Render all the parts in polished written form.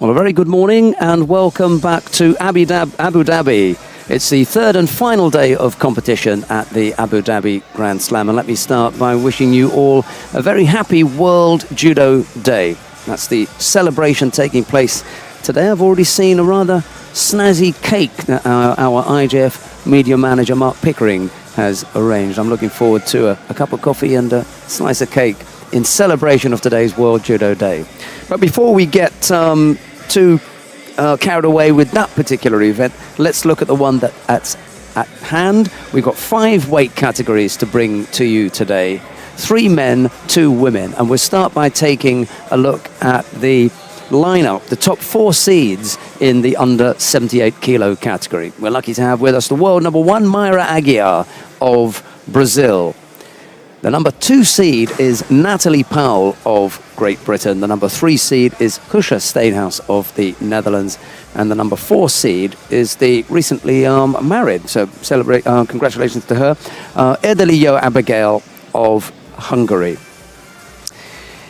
Well, a very good morning and welcome back to Abu Dhabi. It's the third and final day of competition at the Abu Dhabi Grand Slam. And let me start by wishing you all a very happy World Judo Day. That's the celebration taking place today. I've already seen a rather snazzy cake that our IJF media manager Mark Pickering has arranged. I'm looking forward to a cup of coffee and a slice of cake in celebration of today's World Judo Day. But before we get too carried away with that particular event, let's look at the one that's at hand. We've got 5 weight categories to bring to you today. 3 men, 2 women. And we'll start by taking a look at the lineup, the top 4 seeds in the under 78 kilo category. We're lucky to have with us the world number 1, Mayra Aguiar of Brazil. The number 2 seed is Natalie Powell of Great Britain. The number 3 seed is Husha Steenhuis of the Netherlands. And the number 4 seed is the recently married, so congratulations to her, Erdelio Abigail of Hungary.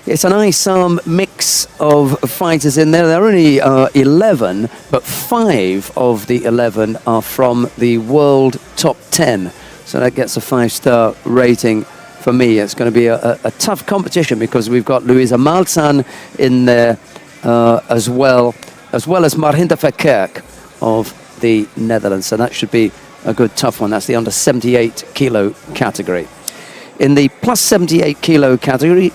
It's a nice mix of fighters in there. There are only 11, but 5 of the 11 are from the world top 10. So that gets a 5-star rating. For me, it's going to be a tough competition because we've got Louisa Malzahn in there as well as Marhinda Verkerk of the Netherlands. So that should be a good tough one. That's the under 78 kilo category. In the plus 78 kilo category,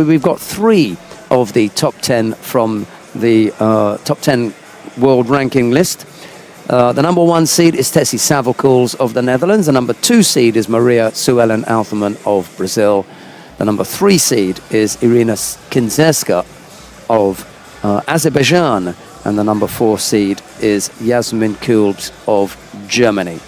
we've got 3 of the top 10 from the top 10 world ranking list. The number 1 seed is Tessie Savelkools of the Netherlands. The number 2 seed is Maria Suellen Althman of Brazil. The number 3 seed is Irina Kinzerska of Azerbaijan. And the number 4 seed is Yasmin Kulbs of Germany.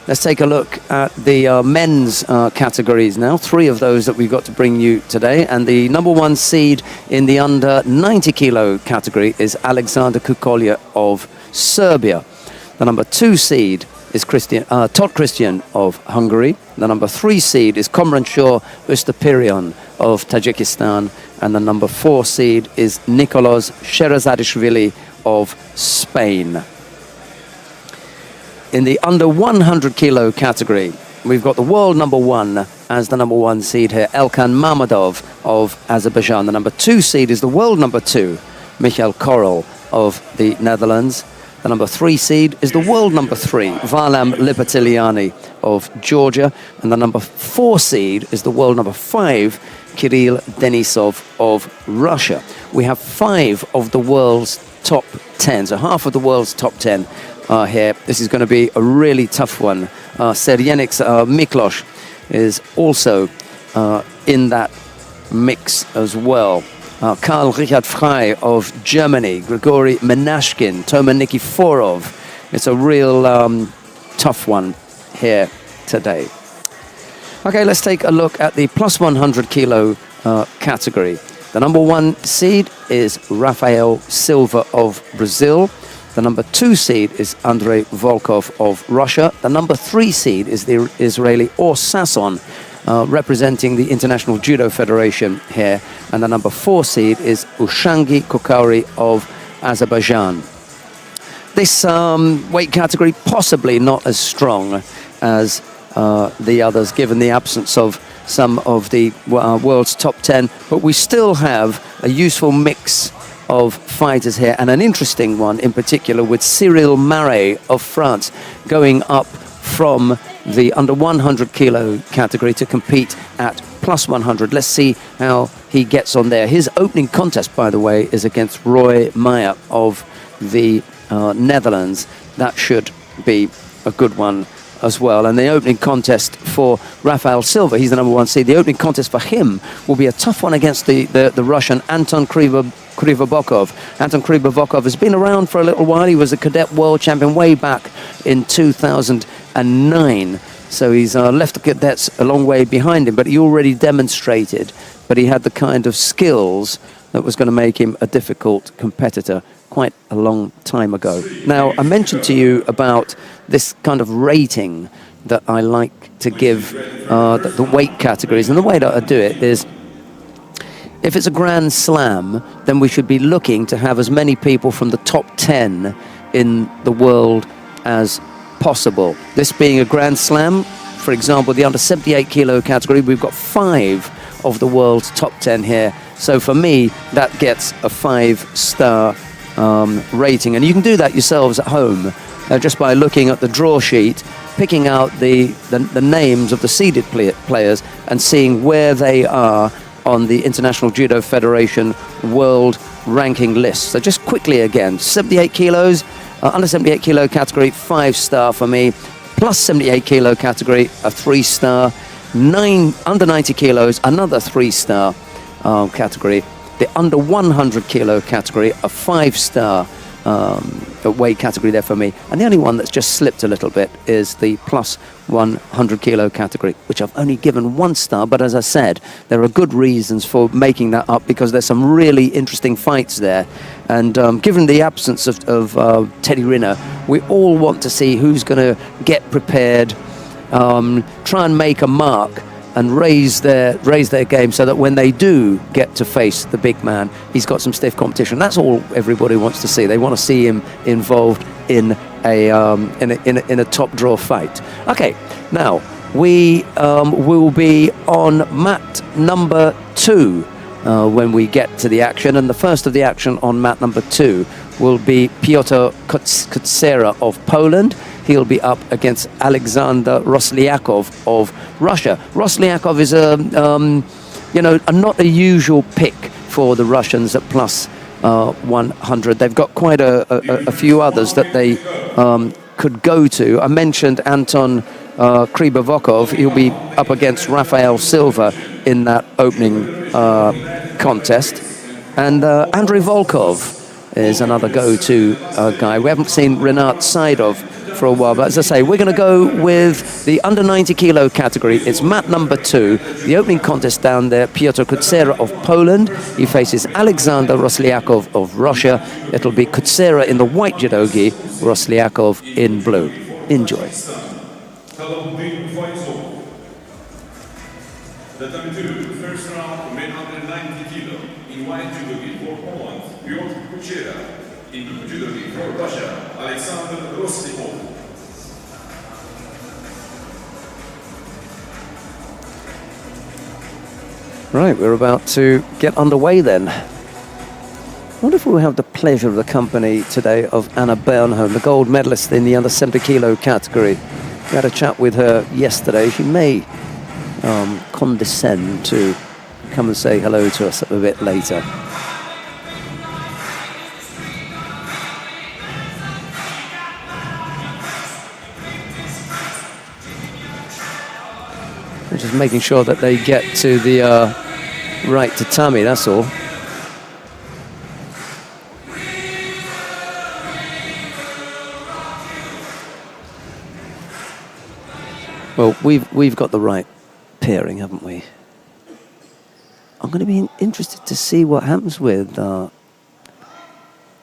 Let's take a look at the men's categories now. 3 of those that we've got to bring you today. And the number 1 seed in the under 90 kilo category is Alexander Kukolja of Serbia. The number 2 seed is Todd Christian of Hungary. The number 3 seed is Komranshaw Ustapirion of Tajikistan. And the number 4 seed is Nikolos Sherazadishvili of Spain. In the under 100 kilo category, we've got the world number 1 as the number 1 seed here, Elkan Mamadov of Azerbaijan. The number 2 seed is the world number 2, Michael Korol of the Netherlands. The number 3 seed is the world number 3, Varlam Lipatiliani of Georgia. And the number 4 seed is the world number 5, Kirill Denisov of Russia. We have 5 of the world's top 10, so half of the world's top 10 are here. This is going to be a really tough one. Sergenix Miklos is also in that mix as well. Karl Richard Frey of Germany, Grigory Menashkin, Toma Nikiforov. It's a real tough one here today. Okay, let's take a look at the plus 100 kilo category. The number 1 seed is Rafael Silva of Brazil. The number 2 seed is Andrei Volkov of Russia. The number 3 seed is the Israeli Or Sasson, representing the International Judo Federation here. And the number 4 seed is Ushangi Kokauri of Azerbaijan. This weight category possibly not as strong as the others, given the absence of some of the world's top 10. But we still have a useful mix of fighters here, and an interesting one in particular with Cyril Marais of France going up from the under 100 kilo category to compete at plus 100. Let's see how he gets on there. His opening contest, by the way, is against Roy Meyer of the Netherlands. That should be a good one as well. And the opening contest for Rafael Silva, he's the number 1 seed. The opening contest for him will be a tough one against the Russian Anton Krivobokov. Anton Krivobokov has been around for a little while. He was a cadet world champion way back in 2009. So he's left the cadets a long way behind him, but he already demonstrated that he had the kind of skills that was going to make him a difficult competitor quite a long time ago. Now, I mentioned to you about this kind of rating that I like to give the weight categories, and the way that I do it is if it's a Grand Slam, then we should be looking to have as many people from the top 10 in the world as possible. This being a Grand Slam, for example, the under 78 kilo category, we've got 5 of the world's top 10 here. So for me, that gets a 5-star rating. And you can do that yourselves at home just by looking at the draw sheet, picking out the names of the seeded players and seeing where they are on the International Judo Federation world ranking list. So just quickly again, 78 kilos, under 78 kilo category, 5-star for me. Plus 78 kilo category, a 3-star. Under 90 kilos, another 3-star category. The under 100 kilo category, a 5-star weight category there for me. And the only one that's just slipped a little bit is the plus 100 kilo category, which I've only given 1 star. But as I said, there are good reasons for making that up, because there's some really interesting fights there. And given the absence of Teddy Riner, we all want to see who's going to get prepared, try and make a mark and raise their game, so that when they do get to face the big man, he's got some stiff competition. That's all everybody wants to see. They want to see him involved in a top draw fight. Okay, now we will be on mat number 2 when we get to the action, and the first of the action on mat number 2 will be Piotr Kutsera of Poland. He'll be up against Alexander Rosliakov of Russia. Rosliakov is a not a usual pick for the Russians at plus 100. They've got quite a few others that they could go to. I mentioned Anton Krybovokov. He'll be up against Rafael Silva in that opening contest. And Andrei Volkov is another go-to guy. We haven't seen Renat Saidov for a while, but as I say, we're going to go with the under 90 kilo category. It's mat number 2, the opening contest down there. Piotr Kutsera of Poland. He faces Alexander Rosliakov of Russia. It'll be Kutsera in the white judogi, Rosliakov in blue. Enjoy. The time 2, first round, men under 90 kilo in white judogi for Poland, Piotr Kutsera. In judogi for Russia, Alexander Rosliakov. Right, we're about to get underway then. I wonder if we'll have the pleasure of the company today of Anna Bernholm, the gold medalist in the under 70 kilo category. We had a chat with her yesterday. She may condescend to come and say hello to us a bit later. Just making sure that they get to the right tatami, that's all. Well, we've got the right pairing, haven't we? I'm going to be interested to see what happens with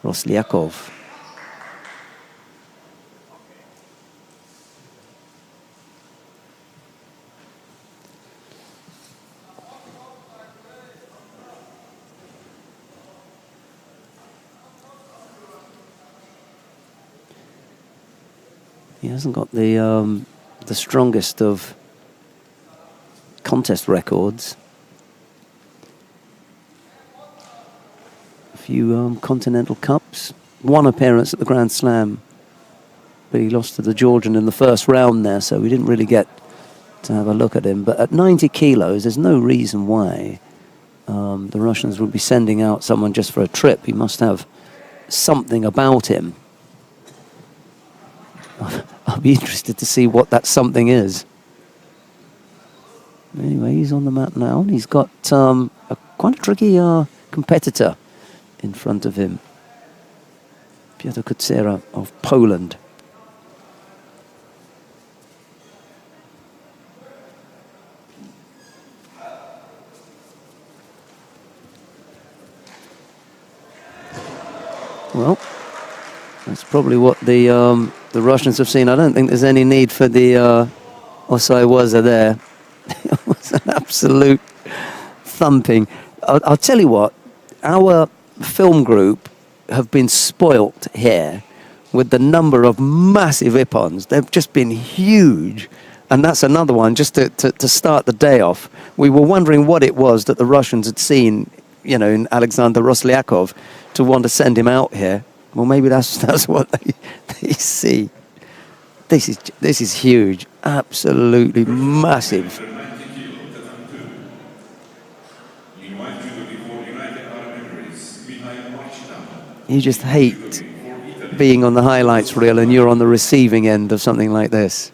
Rosliakov. He hasn't got the strongest of contest records. A few Continental Cups, 1 appearance at the Grand Slam, but he lost to the Georgian in the first round there, so we didn't really get to have a look at him. But at 90 kilos, there's no reason why the Russians would be sending out someone just for a trip. He must have something about him. I'll be interested to see what that something is. Anyway, he's on the mat now, and he's got quite a tricky competitor in front of him. Piotr Kutsera of Poland. Well, that's probably what the Russians have seen. I don't think there's any need for the Osai Waza there. It was an absolute thumping. I'll tell you what, our film group have been spoilt here with the number of massive ippons. They've just been huge. And that's another one, just to start the day off. We were wondering what it was that the Russians had seen, you know, in Alexander Roslyakov to want to send him out here. Well, maybe that's what they see. This is huge, absolutely massive. You just hate being on the highlights reel and you're on the receiving end of something like this.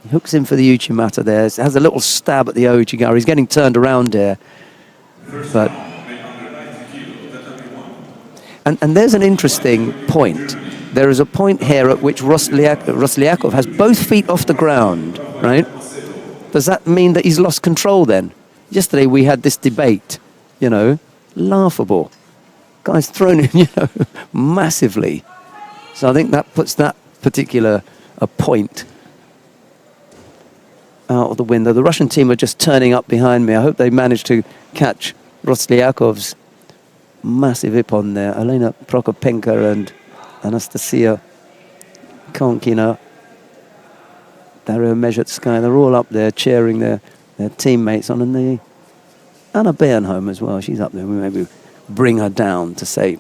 He hooks in for the Uchimata there. Has a little stab at the Ojigar. He's getting turned around here. But and there's an interesting point. There is a point here at which Roslyakov has both feet off the ground, right? Does that mean that he's lost control then? Yesterday we had this debate, you know, laughable. Guy's thrown in, you know, massively. So I think that puts that particular point out of the window. The Russian team are just turning up behind me. I hope they manage to catch Roslyakov's massive ippon there. Elena Prokopenko and Anastasia Konkina, Dario Mezhetskaya, they're all up there cheering their teammates on. And the Anna Bernholm as well, she's up there. We maybe bring her down to say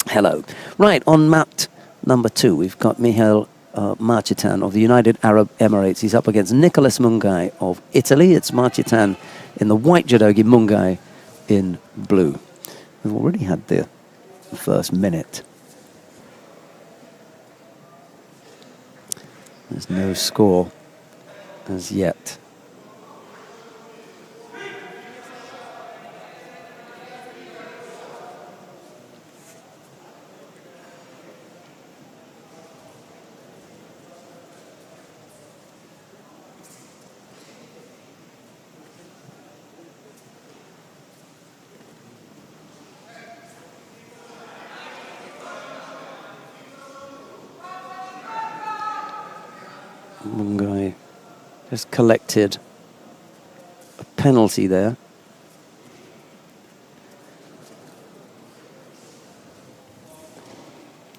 hello. Right, on mat number 2, we've got Mihail Marchitan of the United Arab Emirates. He's up against Nicolas Mungai of Italy. It's Marchitan in the white judogi, Mungai in blue. We've already had the first minute. There's no score as yet. Mungai just collected a penalty there.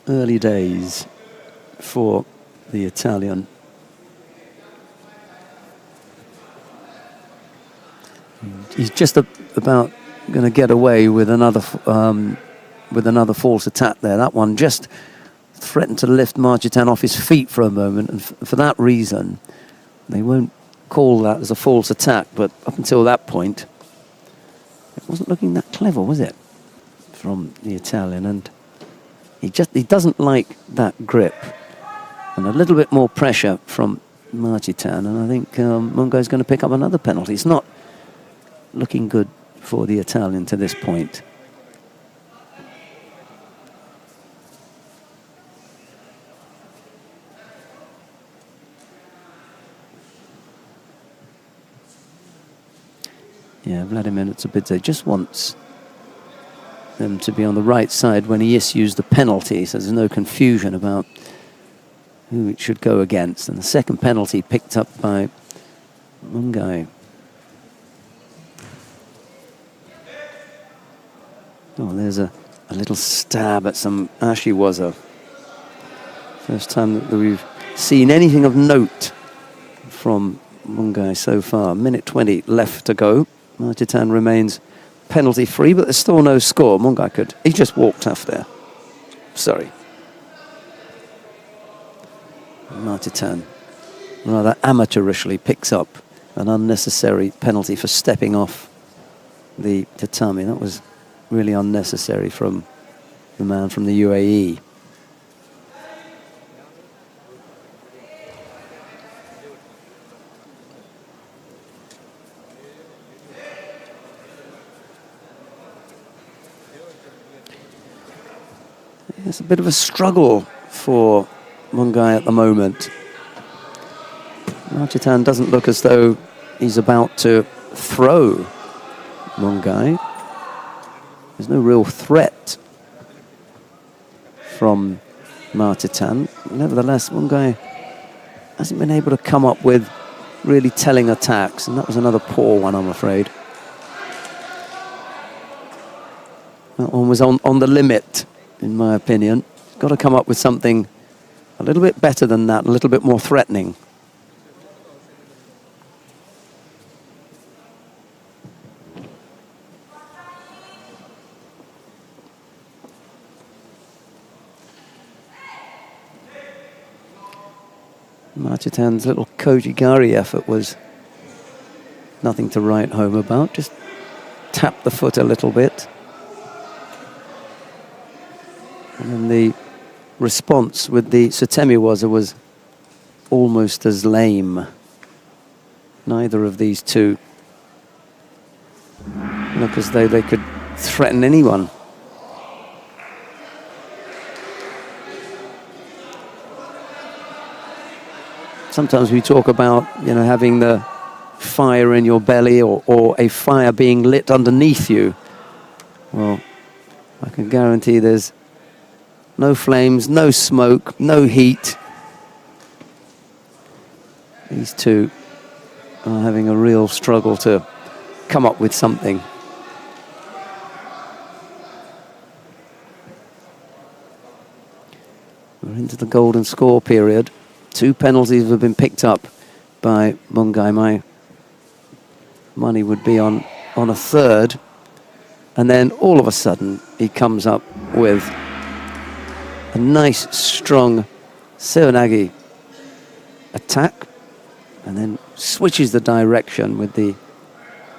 Early days for the Italian. He's just about going to get away with another false attack there. That one just threatened to lift Marchitan off his feet for a moment, and for that reason they won't call that as a false attack. But up until that point it wasn't looking that clever, was it, from the Italian? And he doesn't like that grip, and a little bit more pressure from Marchitan, and I think Mungai's going to pick up another penalty. It's not looking good for the Italian to this point. Yeah, Vladimir Tsubidze just wants them to be on the right side when he issues the penalty, so there's no confusion about who it should go against. And the second penalty picked up by Mungai. Oh, there's a little stab at some Ashiwaza. First time that we've seen anything of note from Mungai so far. Minute 20 left to go. Marchitan remains penalty free, but there's still no score. Mungai he just walked off there. Sorry. Marchitan rather amateurishly picks up an unnecessary penalty for stepping off the tatami. That was really unnecessary from the man from the UAE. It's a bit of a struggle for Mungai at the moment. Marchitan doesn't look as though he's about to throw Mungai. There's no real threat from Marchitan. Nevertheless, Mungai hasn't been able to come up with really telling attacks, and that was another poor one, I'm afraid. That one was on the limit, in my opinion. Got to come up with something a little bit better than that, a little bit more threatening. Marchitan's little Kojigari effort was nothing to write home about. Just tap the foot a little bit. And then the response with the Sutemi waza was almost as lame. Neither of these two look as though they could threaten anyone. Sometimes we talk about, you know, having the fire in your belly or a fire being lit underneath you. Well, I can guarantee there's no flames, no smoke, no heat. These two are having a real struggle to come up with something. We're into the golden score period. 2 penalties have been picked up by Mungai. My money would be on a third. And then all of a sudden, he comes up with a nice, strong Seoinage attack. And then switches the direction with the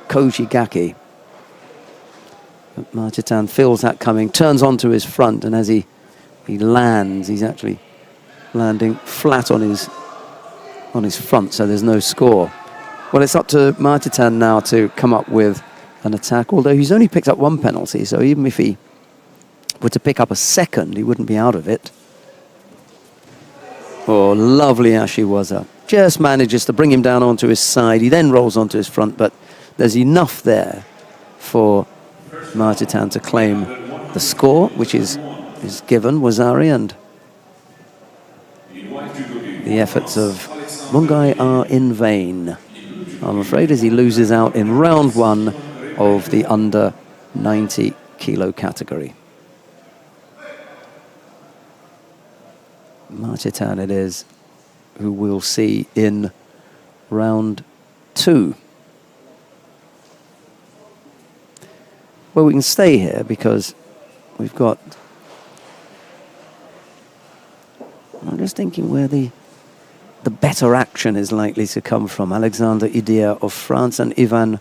Kojigaki. But Marchitan feels that coming, turns onto his front, and as he lands, he's actually landing flat on his front, so there's no score. Well, it's up to Marchitan now to come up with an attack, although he's only picked up 1 penalty, so even if he were to pick up a second, he wouldn't be out of it. Oh, lovely Ashiwaza. Just manages to bring him down onto his side. He then rolls onto his front, but there's enough there for Marchitan to claim the score, which is given Wazari, and the efforts of Mungai are in vain, I'm afraid, as he loses out in round 1 of the under 90 kilo category. Marchitan it is, who we'll see in round 2. Well, we can stay here because we've got... I'm just thinking where the better action is likely to come from. Alexander Idia of France and Ivan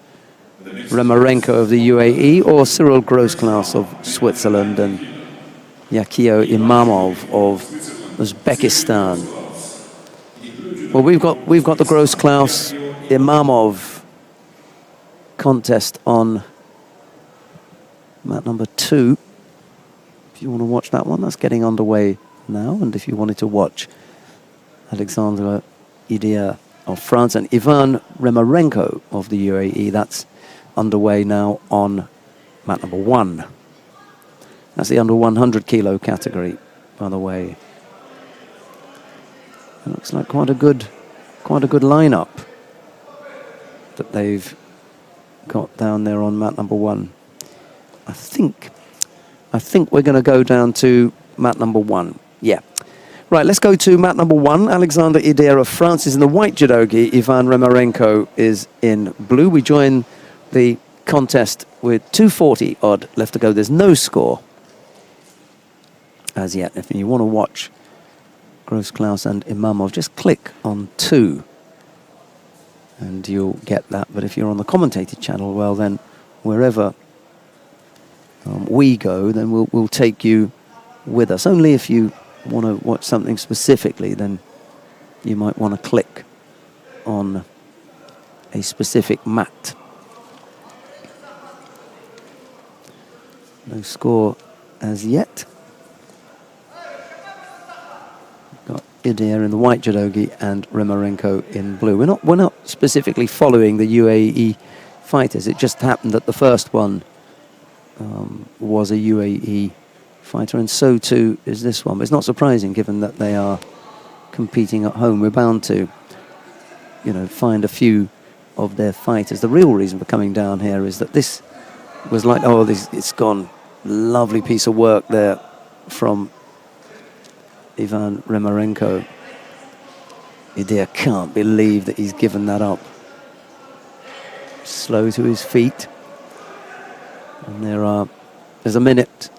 Remarenko of the UAE, or Cyril Grossklaus of Switzerland and Yakio Imamov of Uzbekistan. Well, we've got the Grossklaus Imamov contest on mat number 2. If you want to watch that one, that's getting underway now. And if you wanted to watch Alexander Idia of France and Ivan Remarenko of the UAE, that's underway now on mat number 1. That's the under 100 kilo category, by the way. It looks like quite a good lineup that they've got down there on mat number 1. I think we're going to go down to mat number 1. Yeah. Right, let's go to mat number 1. Alexander Idia of France is in the white judogi. Ivan Remarenko is in blue. We join the contest with 2:40 odd left to go. There's no score as yet. If you want to watch Grossklaus and Imamov, just click on 2 and you'll get that. But if you're on the commentated channel, well then, wherever we go, then we'll take you with us. Only if you want to watch something specifically, then you might want to click on a specific mat. No score as yet. Got Idia in the white judogi and Remarenko in blue. We're not specifically following the UAE fighters. It just happened that the first one was a UAE fighter, and so too is this one. But it's not surprising, given that they are competing at home. We're bound to, find a few of their fighters. The real reason for coming down here is that this was like, it's gone Lovely piece of work there from Ivan Rimarenko. Idir can't believe that he's given that up. Slow to his feet. And there's a minute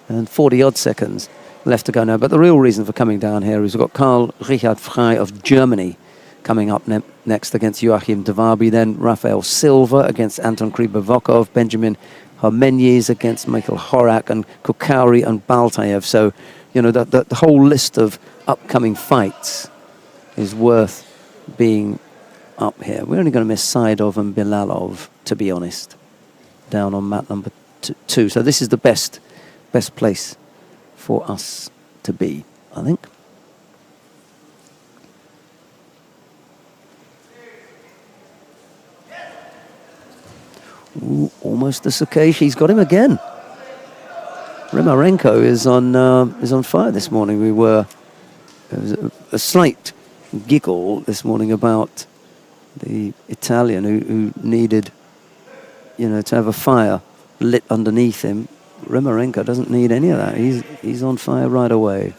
and 40-odd seconds left to go now. But the real reason for coming down here is we've got Karl Richard Frey of Germany coming up next against Joachim Dhabi. Then Rafael Silva against Anton Kribovokov. Benjamin Hermenyes against Michael Horak, and Kokauri and Baltaev. So, you know, the whole list of upcoming fights is worth being up here. We're only going to miss Saidov and Bilalov, to be honest, down on mat number 2. So this is the best place for us to be, I think. Ooh, almost a Sukesh. He's got him again. Rimarenko is on fire this morning. There was a slight giggle this morning about the Italian who needed, you know, to have a fire lit underneath him. Rimarenko doesn't need any of that. He's on fire right away.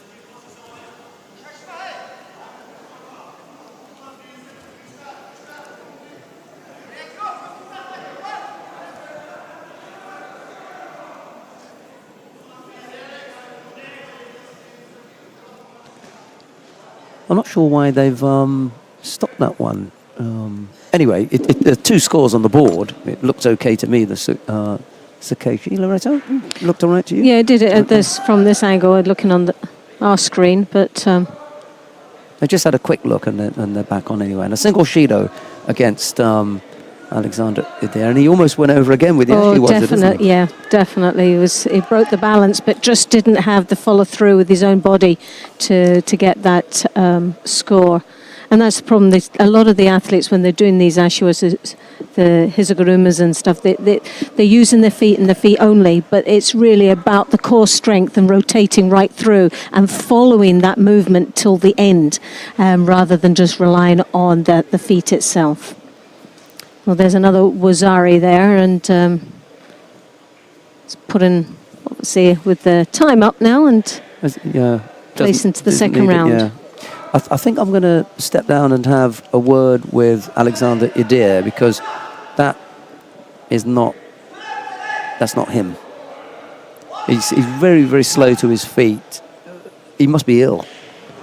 I'm not sure why they've stopped that one. Anyway, there are 2 scores on the board. It looked okay to me, the Sakeshi. Loretto, looked all right to you? Yeah, I did it at from this angle, looking on our screen, but... I just had a quick look and they're back on anyway. And a single Judo against Alexander there, and he almost went over again with the definitely, yeah, definitely. He broke the balance, but just didn't have the follow through with his own body to get that score. And that's the problem. A lot of the athletes, when they're doing these ashiwas, the hizugarumas and stuff, they're using their feet and their feet only, but it's really about the core strength and rotating right through and following that movement till the end, rather than just relying on the feet itself. Well, there's another Wazari there, and it's put in, obviously, with the time up now, and place into the second round. Yeah. I think I'm going to step down and have a word with Alexander Idir, because that's not him. He's very, very slow to his feet. He must be ill.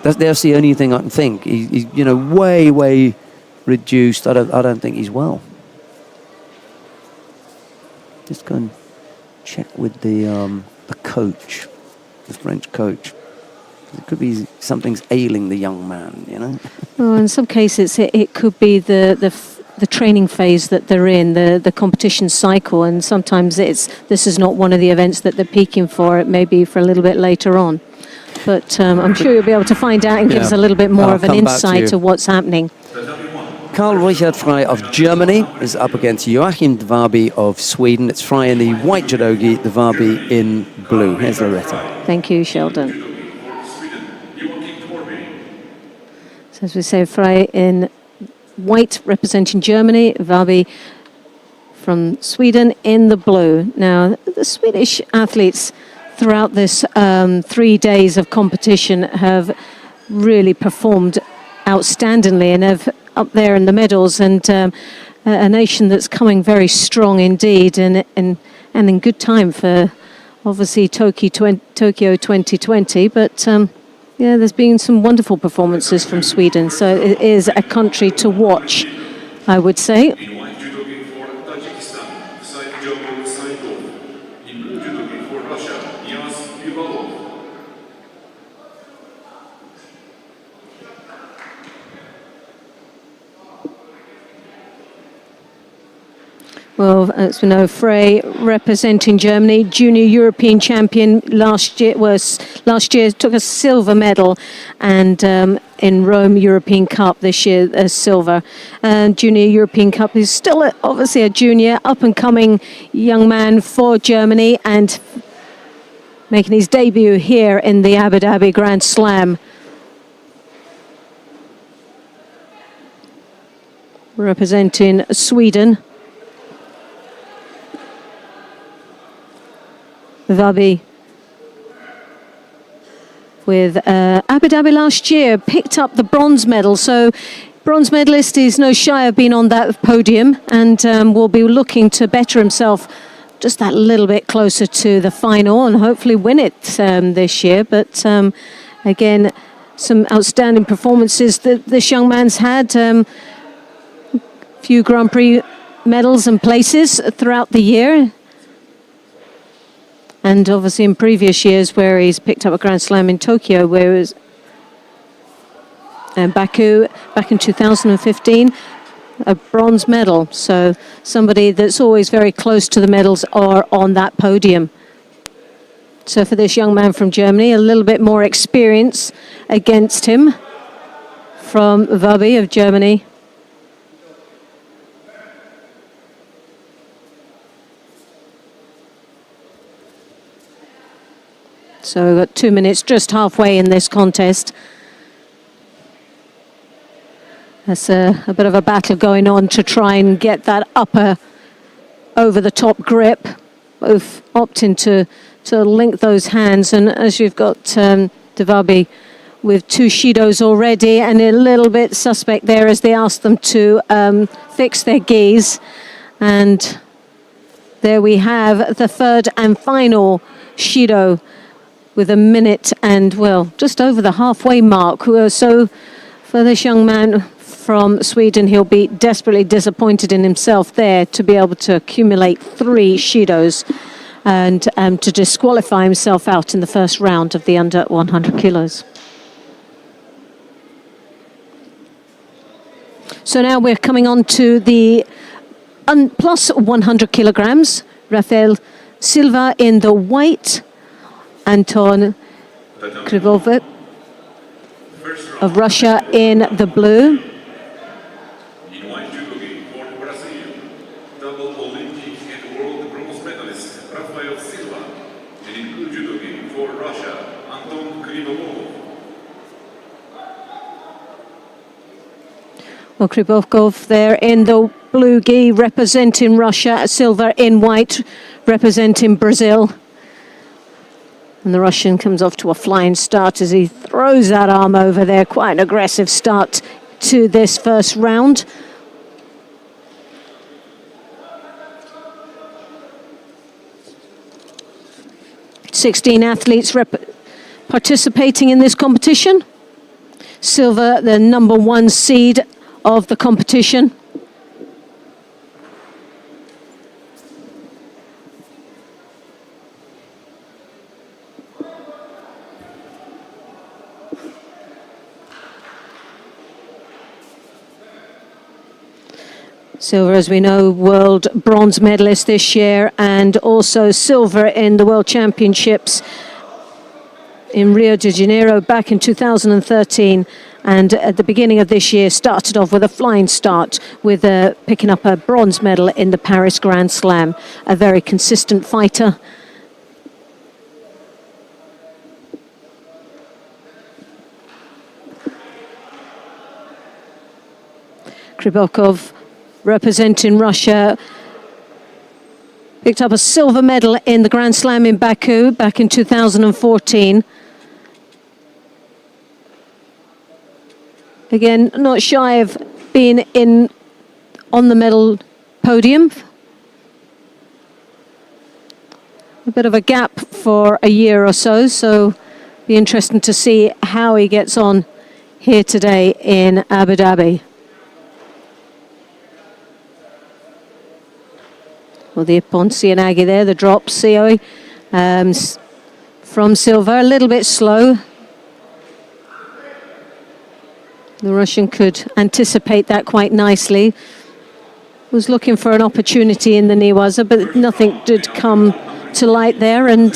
That's the only thing I can think. He's way, way reduced. I don't think he's well. Just go and check with the coach, the French coach. It could be something's ailing the young man, you know. Well, in some cases, it could be the training phase that they're in, the competition cycle, and sometimes this is not one of the events that they're peaking for. It may be for a little bit later on. But I'm sure you'll be able to find out and give us a little bit more of an insight to what's happening. Karl Richard Frey of Germany is up against Joachim Dhabi of Sweden. It's Frey in the white judogi, Dhabi in blue. Here's Loretta. Thank you, Sheldon. So as we say, Frey in white representing Germany, Dhabi from Sweden in the blue. Now, the Swedish athletes throughout this 3 days of competition have really performed outstandingly and have up there in the medals, and a nation that's coming very strong indeed and in good time for obviously Tokyo 2020. But yeah, there's been some wonderful performances from Sweden, so it is a country to watch, I would say. Well, as we know, Frey representing Germany, junior European champion last year, took a silver medal, and in Rome European Cup this year, silver. Junior European Cup. He's still obviously a junior, up-and-coming young man for Germany, and making his debut here in the Abu Dhabi Grand Slam. Representing Sweden. Dhabi with Abu Dhabi last year, picked up the bronze medal. So bronze medalist is no shy of being on that podium, and will be looking to better himself just that little bit closer to the final and hopefully win it this year. But again, some outstanding performances that this young man's had. Few Grand Prix medals and places throughout the year. And obviously in previous years where he's picked up a Grand Slam in Tokyo, where it was Baku back in 2015, a bronze medal. So somebody that's always very close to the medals or on that podium. So for this young man from Germany, a little bit more experience against him from Dhabi of Germany. So we've got 2 minutes just halfway in this contest. There's a bit of a battle going on to try and get that upper over the top grip. Both opting to link those hands. And as you've got Dhabi with 2 Shidos already, and a little bit suspect there as they ask them to fix their gis. And there we have the third and final Shido with a minute and, well, just over the halfway mark. So for this young man from Sweden, he'll be desperately disappointed in himself there to be able to accumulate 3 Shidos and to disqualify himself out in the first round of the under 100 kilos. So now we're coming on to the plus 100 kilograms. Rafael Silva in the white, Anton Krivov of Russia in the blue. In white judo for Brazil, double Olympic and world bronze medalist Rafael Silva, and in blue judo for Russia, Anton Krivov. Well, Krivov there in the blue gi representing Russia, Silva in white representing Brazil. And the Russian comes off to a flying start as he throws that arm over there. Quite an aggressive start to this first round. Sixteen athletes participating in this competition. Silva, the number 1 seed of the competition. Silva, as we know, world bronze medalist this year, and also silver in the World Championships in Rio de Janeiro back in 2013. And at the beginning of this year, started off with a flying start with picking up a bronze medal in the Paris Grand Slam. A very consistent fighter. Krivov, representing Russia, picked up a silver medal in the Grand Slam in Baku back in 2014. Again, not shy of being on the medal podium. A bit of a gap for a year or so be interesting to see how he gets on here today in Abu Dhabi. Well, the Ponzi and Aggie there, the drop, Sio from Silva, a little bit slow. The Russian could anticipate that quite nicely. Was looking for an opportunity in the Niwaza, but nothing did come to light there, and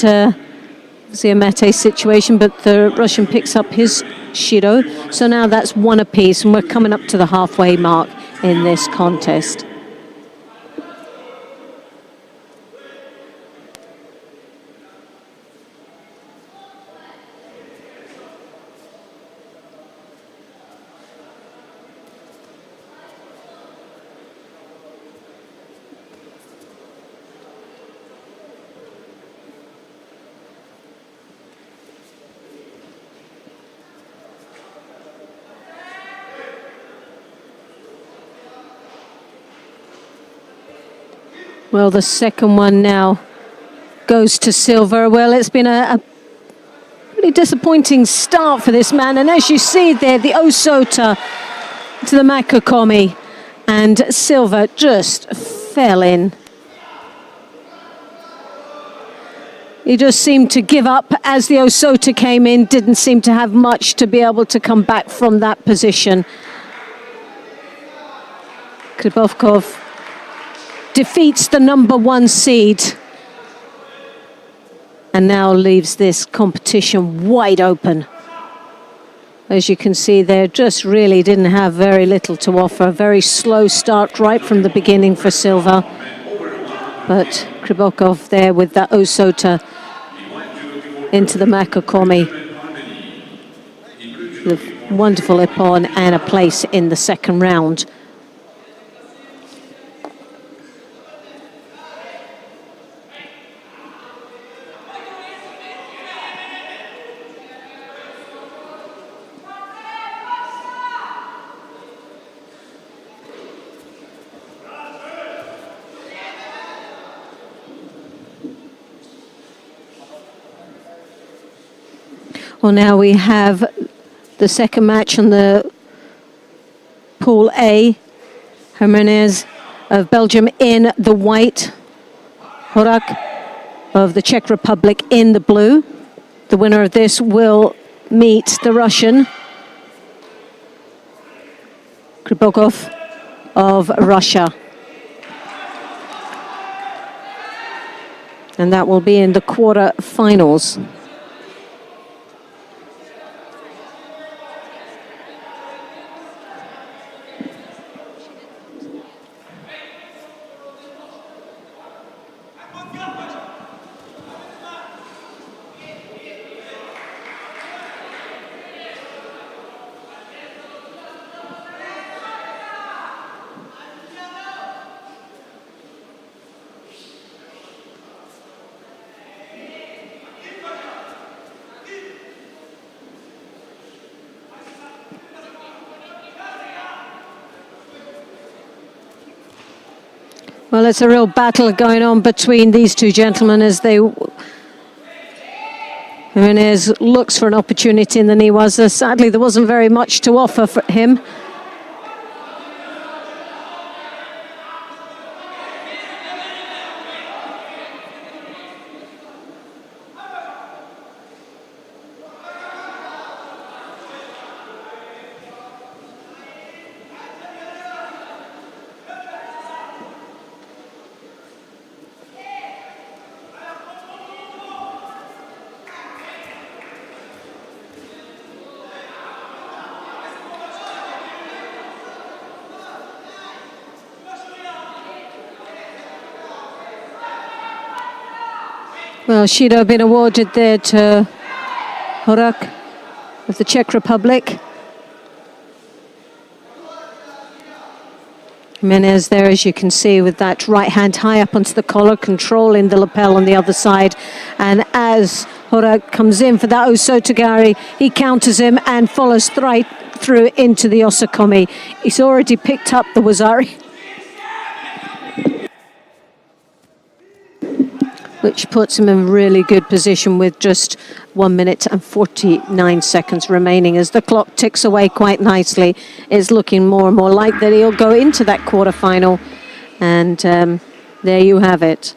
see a mate situation, but the Russian picks up his Shido. So now that's 1 apiece, and we're coming up to the halfway mark in this contest. Well, the second one now goes to silver. Well, it's been a really disappointing start for this man. And as you see there, the Osota to the Makakomi, and silver just fell in. He just seemed to give up as the Osota came in, didn't seem to have much to be able to come back from that position. Krybovkov defeats the #1 seed and now leaves this competition wide open. As you can see there, just really didn't have very little to offer. Very slow start right from the beginning for silver. But Krybovkov there with that Osota into the Makakomi. The wonderful ippon and a place in the second round. Well, now we have the second match on the Pool A. Jimenez of Belgium in the white. Horak of the Czech Republic in the blue. The winner of this will meet the Russian Krybovkov of Russia. And that will be in the quarter-finals. Well, it's a real battle going on between these two gentlemen as they... Jimenez looks for an opportunity in the Niwaza. Sadly, there wasn't very much to offer for him. Well, Judo been awarded there to Horak of the Czech Republic. Jimenez there, as you can see, with that right hand high up onto the collar, controlling the lapel on the other side. And as Horak comes in for that Osotogari, he counters him and follows right through into the Osakomi. He's already picked up the Wazari, which puts him in really good position with just 1 minute and 49 seconds remaining. As the clock ticks away quite nicely, it's looking more and more like that he'll go into that quarterfinal. And there you have it.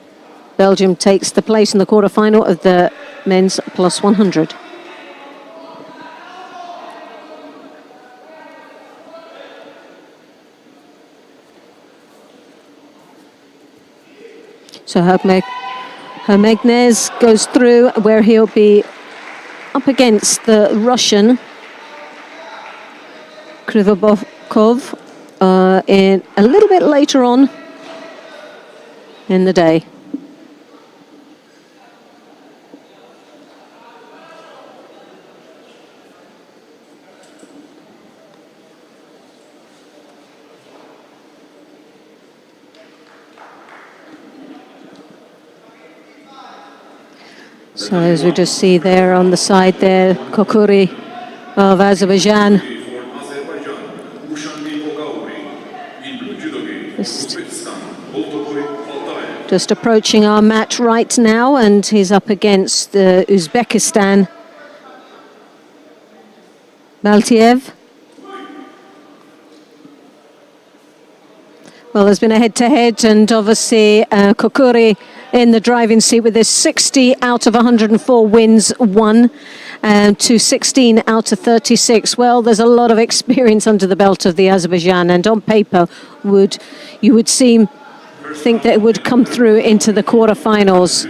Belgium takes the place in the quarterfinal of the men's plus 100. So Jimenez goes through where he'll be up against the Russian Krybovkov in a little bit later on in the day. So as we just see there on the side there, Kokuri of Azerbaijan. Just just approaching our mat right now, and he's up against Uzbekistan. Baltiev. Well, there's been a head-to-head, and obviously Kokuri in the driving seat with his 60 out of 104 wins won, to 16 out of 36. Well, there's a lot of experience under the belt of the Azerbaijan, and on paper you would think that it would come through into the quarterfinals.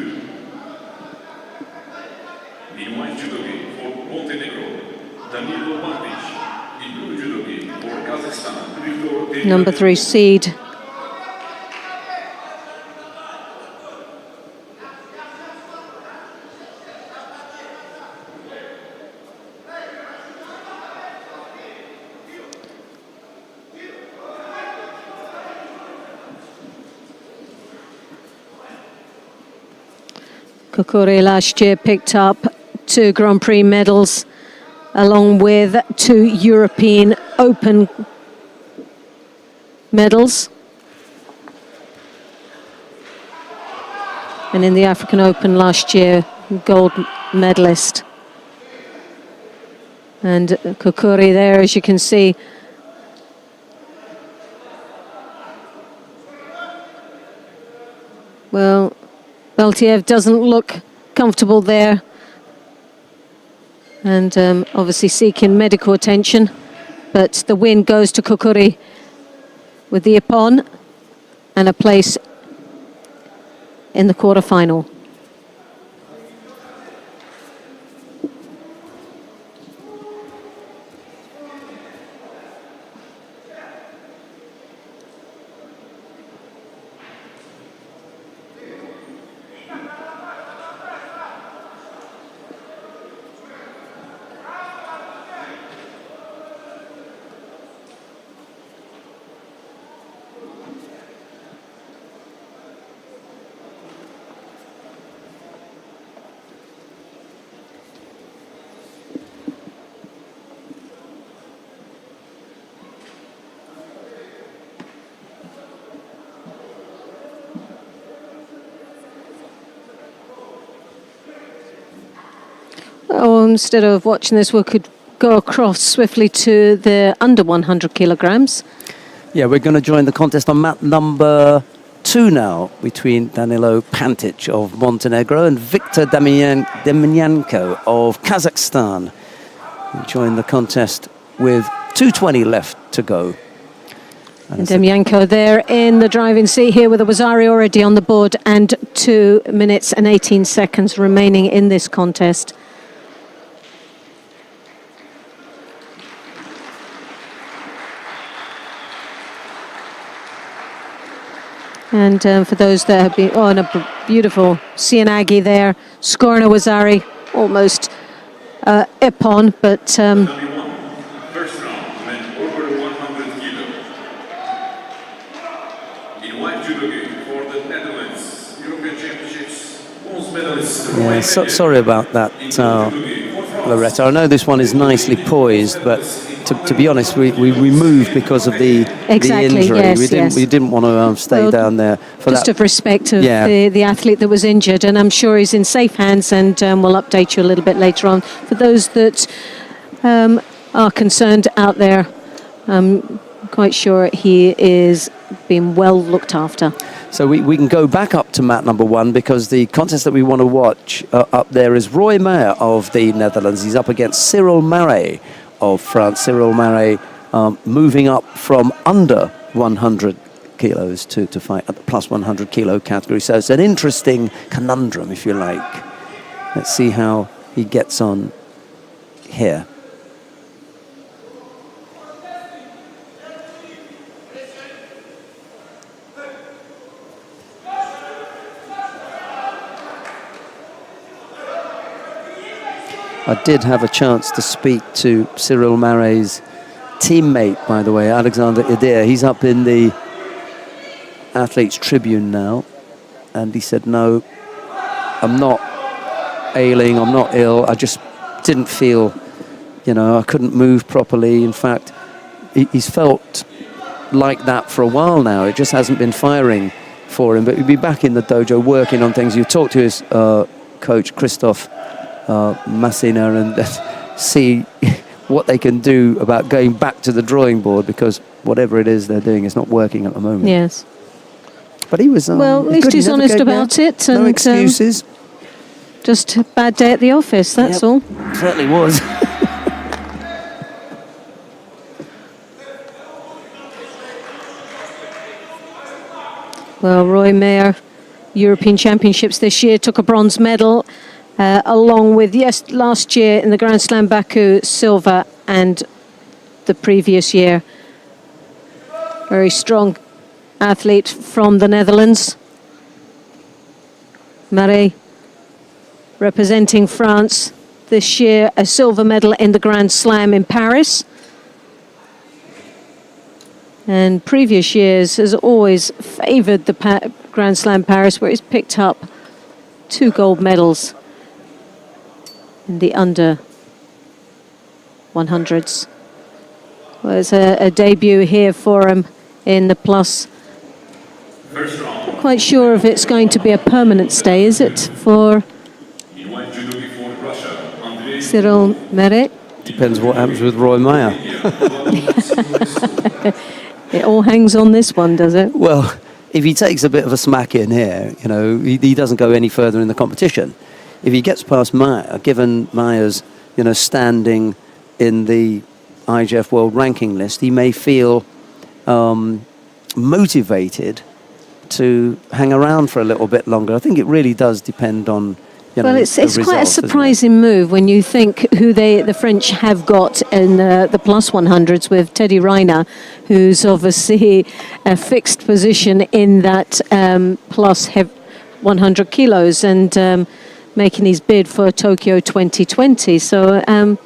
Number 3 seed. Kokuri last year picked up 2 Grand Prix medals, along with 2 European Open medals. And in the African Open last year, gold medalist. And Kokuri there, as you can see, well, Baltiev doesn't look comfortable there, and obviously seeking medical attention, but the win goes to Kokuri with the ippon and a place in the quarterfinal. Instead of watching this, we could go across swiftly to the under 100 kilograms. Yeah, we're going to join the contest on mat number 2 now, between Danilo Pantic of Montenegro and Viktor Demyanenko of Kazakhstan. We join the contest with 2:20 left to go. And Demyanenko there in the driving seat here with a Wazari already on the board, and 2 minutes and 18 seconds remaining in this contest. And for those that have been, and a beautiful Sianagi there, scoring a Wazari, almost ippon, but First round, men over 100 kilo. In white judo game for the Netherlands, European Championships, bronze medalist. Yeah, sorry about that, Loretta. I know this one is nicely poised, but to be honest, we moved because of the injury. Yes, we didn't want to stay down there for just that. of respect of the athlete that was injured, and I'm sure he's in safe hands, and we'll update you a little bit later on. For those that are concerned out there, I'm quite sure he is being well looked after. So we can go back up to mat number 1, because the contest that we want to watch up there is Roy Meyer of the Netherlands. He's up against Cyril Marais of France. Cyril Marais moving up from under 100 kilos to fight at the plus 100 kilo category. So it's an interesting conundrum, if you like. Let's see how he gets on here. I did have a chance to speak to Cyril Marais' teammate, by the way, Alexander Idir. He's up in the Athletes Tribune now, and he said, no, I'm not ailing, I'm not ill, I just didn't feel, I couldn't move properly. In fact, he's felt like that for a while now. It just hasn't been firing for him, but he'd be back in the dojo working on things. You talk to his coach, Christoph Massina, and see what they can do about going back to the drawing board, because whatever it is they're doing is not working at the moment. Yes. But he was... well, at least he's honest about it. No and excuses. just a bad day at the office, that's all. Certainly was. Well, Roy Mayer, European Championships this year, took a bronze medal, along with, last year in the Grand Slam Baku, silver, and the previous year. Very strong athlete from the Netherlands. Marais, representing France this year, a silver medal in the Grand Slam in Paris. And previous years has always favoured the Grand Slam Paris, where he's picked up 2 gold medals in the under 100s. Well, it's a debut here for him in the plus. Not quite sure if it's going to be a permanent stay, is it, for Cyril Marais? Depends what happens with Roy Mayer. It all hangs on this one, does it? Well, if he takes a bit of a smack in here, you know, he doesn't go any further in the competition. If he gets past Mayer, given Mayer's, you know, standing in the IGF World Ranking list, he may feel motivated to hang around for a little bit longer. I think it really does depend on, you know, well, it's results, quite a surprising move when you think who the French have got in the plus 100s with Teddy Riner, who's obviously a fixed position in that plus 100 kilos and making his bid for Tokyo 2020. So a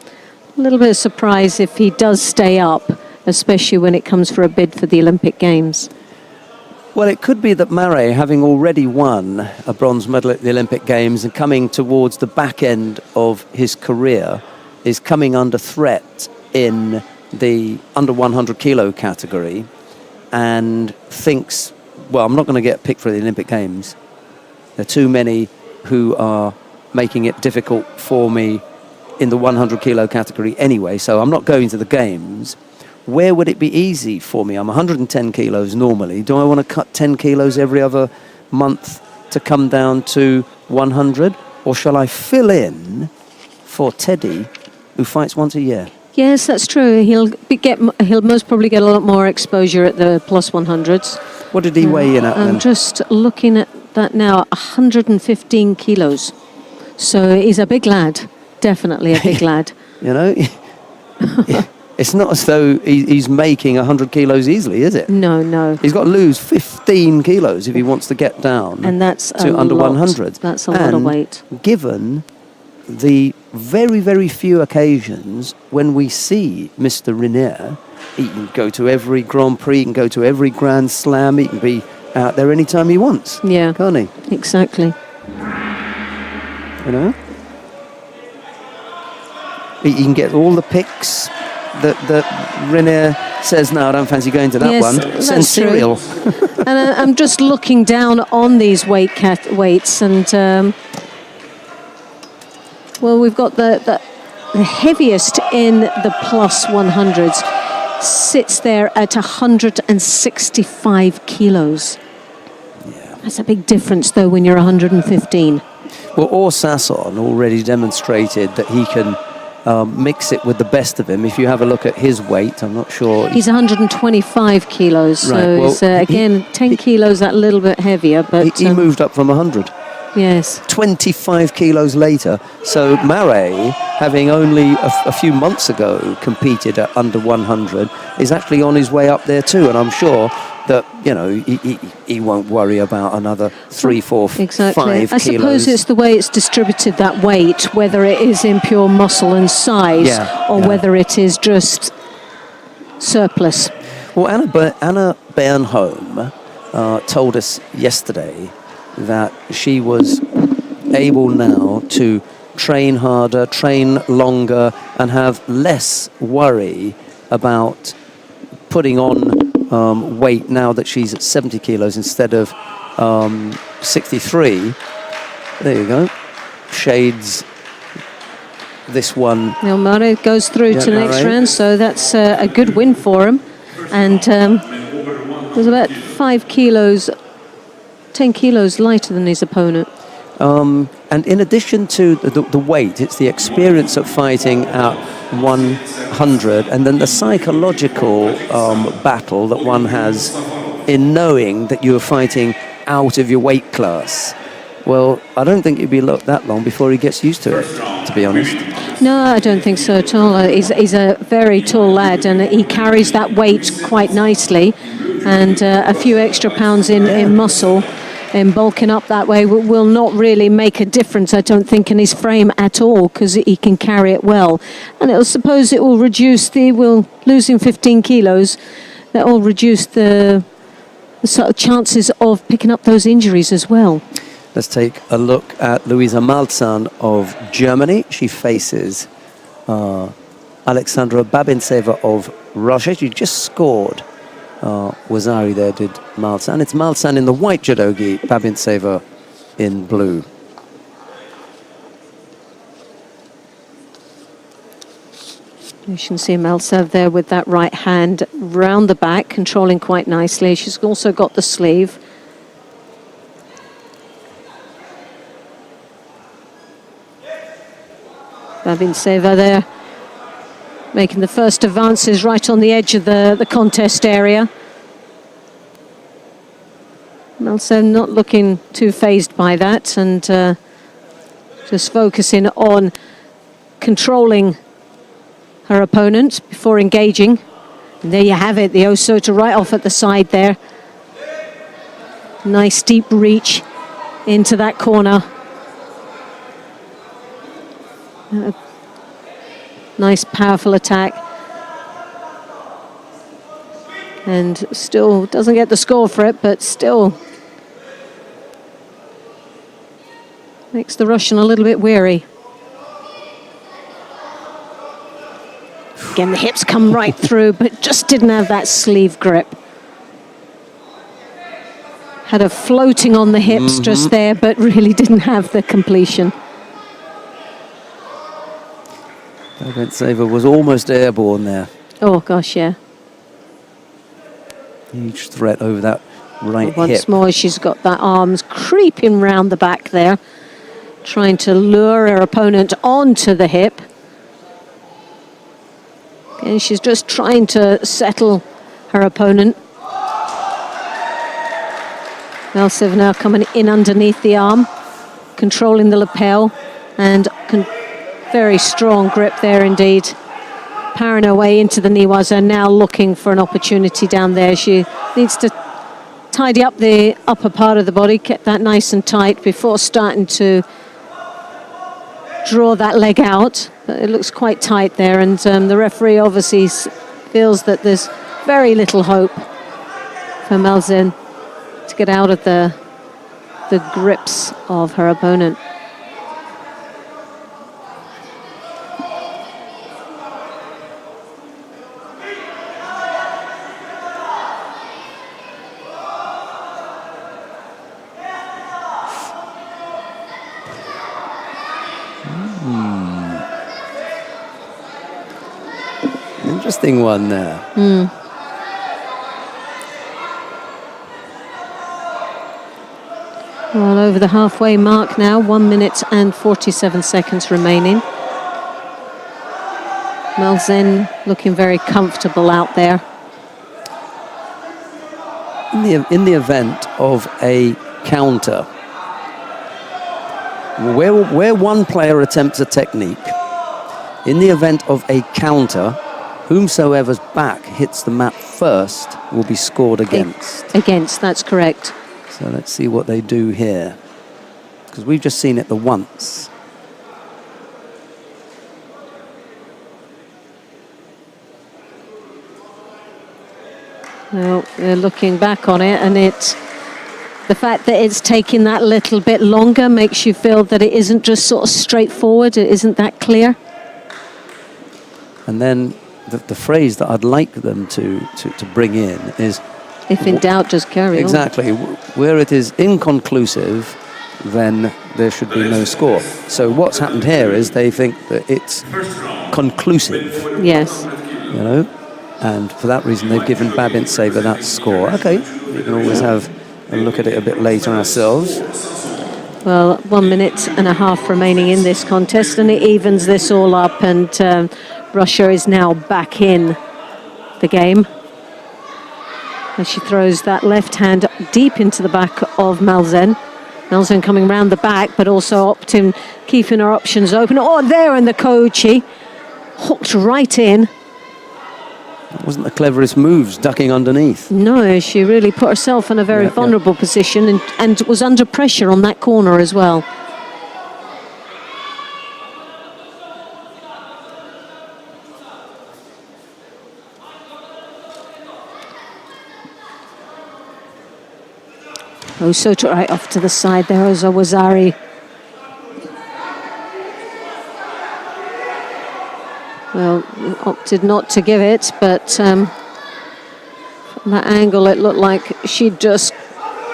little bit of surprise if he does stay up, especially when it comes for a bid for the Olympic Games. Well, it could be that Marais, having already won a bronze medal at the Olympic Games and coming towards the back end of his career, is coming under threat in the under 100 kilo category and thinks, well, I'm not going to get picked for the Olympic Games. There are too many who are making it difficult for me in the 100 kilo category anyway, so I'm not going to the Games. Where would it be easy for me? I'm 110 kilos normally. Do I want to cut 10 kilos every other month to come down to 100? Or shall I fill in for Teddy, who fights once a year? Yes, that's true. He'll most probably get a lot more exposure at the plus 100s. What did he weigh in at then? I'm just looking at that now, 115 kilos. So he's a big lad, definitely a big lad. You know, it's not as though he's making 100 kilos easily, is it? No. He's got to lose 15 kilos if he wants to get down and that's to under 100. That's a lot of weight. Given the very, very few occasions when we see Mr. Renier, he can go to every Grand Prix, he can go to every Grand Slam, he can be out there anytime he wants. Yeah, can't he? Exactly. You know? He can get all the picks that Renier says, no, I don't fancy going to that one. Send Cyril. And I'm just looking down on these weights and... well, we've got the heaviest in the plus 100s sits there at 165 kilos. Yeah. That's a big difference, though, when you're 115. Well, Sasson already demonstrated that he can mix it with the best of him. If you have a look at his weight, I'm not sure. He's 125 kilos, so right. Well, it's, again, 10 kilos that little bit heavier. But he moved up from 100. Yes. 25 kilos later. So Marais, having only a few months ago competed at under 100, is actually on his way up there too. And I'm sure that, you know, he won't worry about another 3, 4, exactly. 5 kilos. I suppose it's the way it's distributed, that weight, whether it is in pure muscle and size or whether it is just surplus. Well, Anna Bernholm told us yesterday that she was able now to train harder, train longer, and have less worry about putting on weight now that she's at 70 kilos instead of 63. There you go. Shades this one. Mare goes through to the next round, so that's a good win for him. And it was about 5 kilos, 10 kilos lighter than his opponent. And in addition to the weight, it's the experience of fighting at 100 and then the psychological battle that one has in knowing that you are fighting out of your weight class. Well, I don't think it'd be that long before he gets used to it, to be honest. No, I don't think so at all. He's a very tall lad, and he carries that weight quite nicely. And a few extra pounds in muscle and bulking up that way will not really make a difference, I don't think, in his frame at all, because he can carry it well. And I suppose it will reduce losing 15 kilos, that will reduce the sort of chances of picking up those injuries as well. Let's take a look at Luisa Malzahn of Germany. She faces Alexandra Babintseva of Russia. She just scored. Wazari there did Malzahn. It's Malzahn in the white judogi, Babintseva in blue. You can see Malzahn there with that right hand round the back, controlling quite nicely. She's also got the sleeve. Babintseva there, making the first advances right on the edge of the contest area. Malzahn not looking too phased by that, and just focusing on controlling her opponent before engaging. And there you have it, the Osota right off at the side there. Nice deep reach into that corner. Nice powerful attack, and still doesn't get the score for it, but still makes the Russian a little bit weary. Again, the hips come right through, but just didn't have that sleeve grip. Had her floating on the hips just there, but really didn't have the completion. Babintseva was almost airborne there. Oh, gosh, yeah. Huge threat over that right hip. Once more, she's got that arms creeping round the back there, trying to lure her opponent onto the hip. And she's just trying to settle her opponent. Malzahn now coming in underneath the arm, controlling the lapel, and very strong grip there indeed. Powering her way into the Niwaza, now looking for an opportunity down there. She needs to tidy up the upper part of the body, get that nice and tight before starting to draw that leg out. But it looks quite tight there, and the referee obviously feels that there's very little hope for Malzahn to get out of the grips of her opponent. Interesting one there. Well, over the halfway mark now, 1 minute and 47 seconds remaining. Malzahn looking very comfortable out there. In the event of a counter, where one player attempts a technique, in the event of a counter, whomsoever's back hits the mat first will be scored against. Against, that's correct. So let's see what they do here, because we've just seen it the once. Well, they're looking back on it, and the fact that it's taking that little bit longer makes you feel that it isn't just sort of straightforward, it isn't that clear. And then the phrase that I'd like them to bring in is, if in doubt, just carry on. exactly, where it is inconclusive, then there should be no score. So what's happened here is they think that it's conclusive, Yes. you know, and for that reason they've given Babintseva that score. Okay, we can always have a look at it a bit later ourselves. Well, 1 minute and a half remaining in this contest, and it evens this all up, and Russia is now back in the game. And she throws that left hand deep into the back of Malzen. Malzen coming round the back, but also opting, keeping her options open. Oh, there, and the Kochi hooked right in. That wasn't the cleverest moves, ducking underneath. No, she really put herself in a very vulnerable position, and was under pressure on that corner as well. Oh, so right off to the side there is Awazari. Well, opted not to give it, but from that angle it looked like she'd just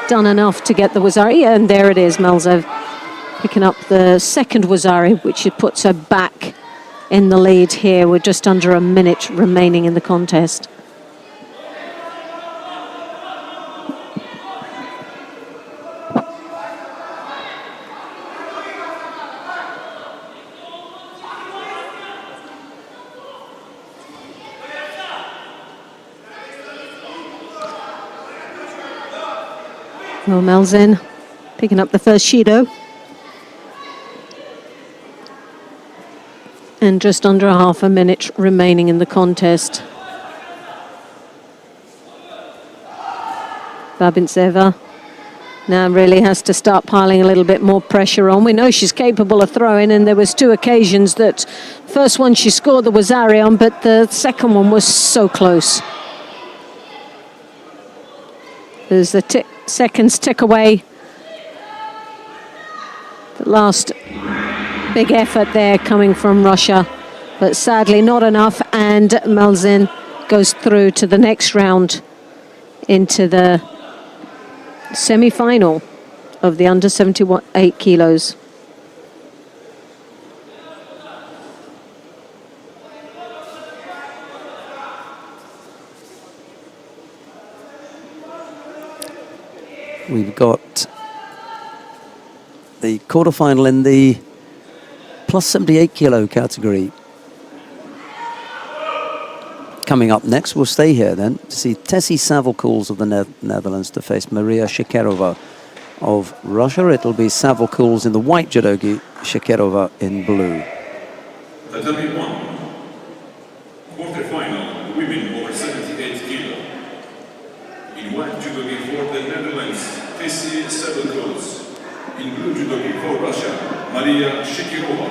done enough to get the Wazari. Yeah, and there it is, Malzev picking up the second Wazari, which puts her back in the lead here with just under a minute remaining in the contest. Well, Malzen picking up the first Judo. And just under half a minute remaining in the contest. Babintseva now really has to start piling a little bit more pressure on. We know she's capable of throwing, and there was 2 occasions that first one she scored the Wazari on, but the second one was so close. There's the seconds tick away. The last big effort there coming from Russia, but sadly not enough, and Malzen goes through to the next round into the semi-final of the under 78 kilos. We've got the quarterfinal in the plus 78 kilo category. Coming up next, we'll stay here then to see Tessie Savelkools of the Netherlands to face Maria Shekerova of Russia. It'll be Savelkools in the white judogi, Shekerova in blue. The Dhabi quarterfinal, women over 78 kilo. In white judogi for the Netherlands, Tessie Savelkools. In blue judogi for Russia, Maria Shekerova.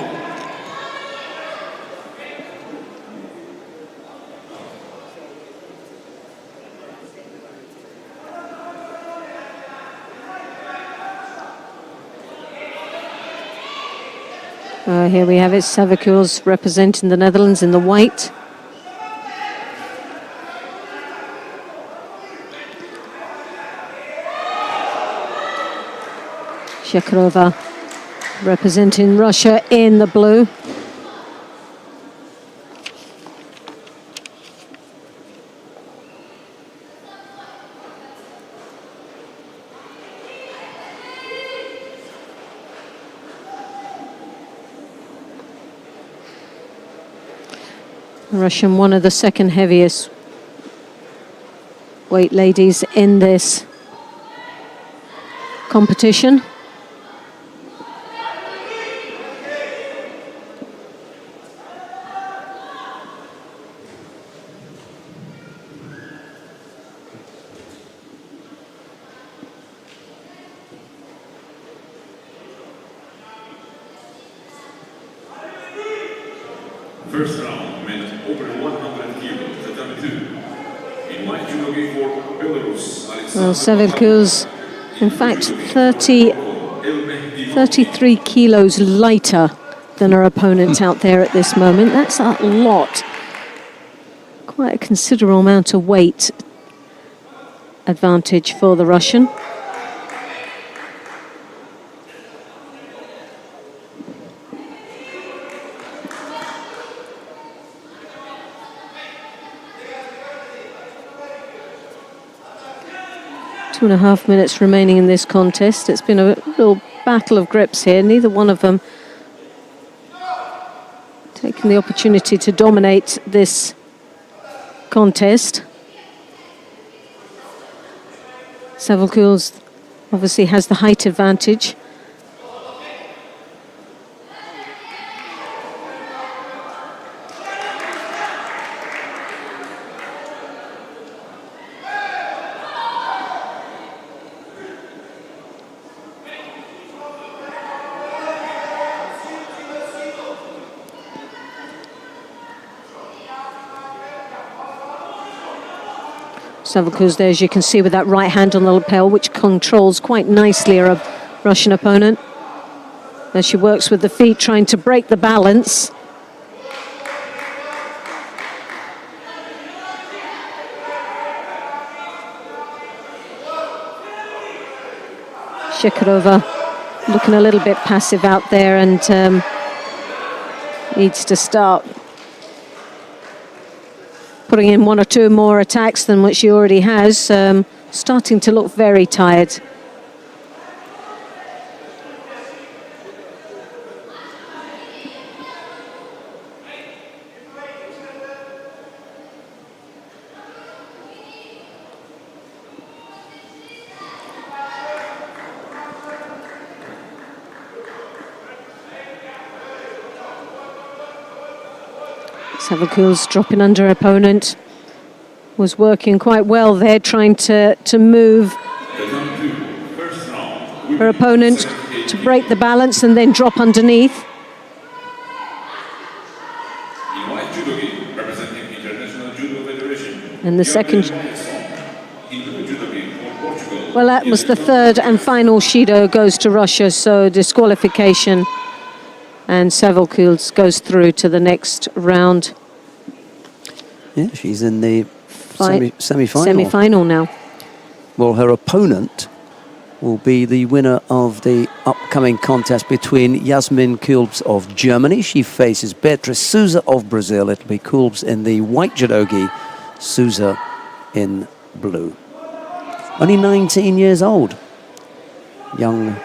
Here we have it, Savelkools representing the Netherlands in the white. Shekerova representing Russia in the blue. Russian, one of the second heaviest weight ladies in this competition. First round, men over 100 kilos, tatami 2. In white judogi for Belarus, Well, Savelkools, in fact, 33 kilos lighter than her opponent out there at this moment. That's a lot. quite a considerable amount of weight advantage for the Russian. Two and a half minutes remaining in this contest. It's been a little battle of grips here. Neither one of them taking the opportunity to dominate this contest. Savalkuls obviously has the height advantage. Savalkuls there, as you can see, with that right hand on the lapel, which controls quite nicely her Russian opponent. As she works with the feet, trying to break the balance. Shekarova looking a little bit passive out there and needs to start putting in one or two more attacks than what she already has, starting to look very tired. Savalkuls dropping under her opponent, was working quite well there, trying to move her opponent to break the balance and then drop underneath. And the second, well, that was the third and final Shido goes to Russia, so disqualification. And Savalkuls goes through to the next round. Yeah, she's in the semi-final. Semi-final now. Well, her opponent will be the winner of the upcoming contest between Yasmin Kulbs of Germany. She faces Beatriz Souza of Brazil. It'll be Kulbs in the white judogi, Souza in blue. Only 19 years old. Young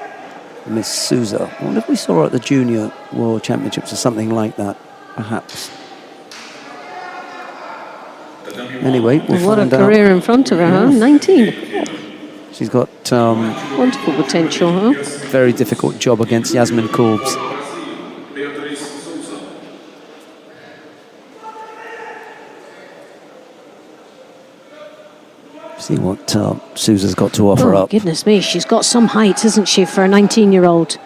Miss Souza. I wonder if we saw her at the Junior World Championships or something like that, perhaps. Anyway, we'll what find a career in front of her, huh? 19. She's got wonderful potential, huh? very difficult job against Yasmin Kulbs. See what Souza's got to offer up. Goodness me, she's got some height, hasn't she, for a 19-year-old?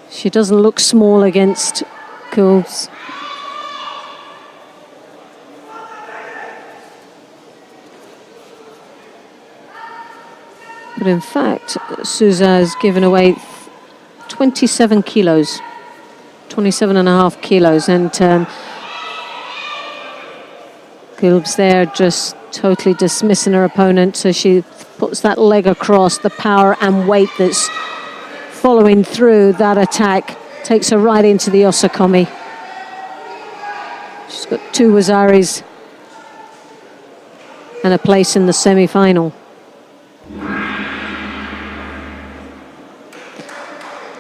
She doesn't look small against Kulbs. But in fact, Souza has given away 27 kilos, 27 and a half kilos, and Kulbs there just totally dismissing her opponent, so she puts that leg across. The power and weight that's following through that attack takes her right into the Osakomi. She's got 2 Wazaris and a place in the semi-final.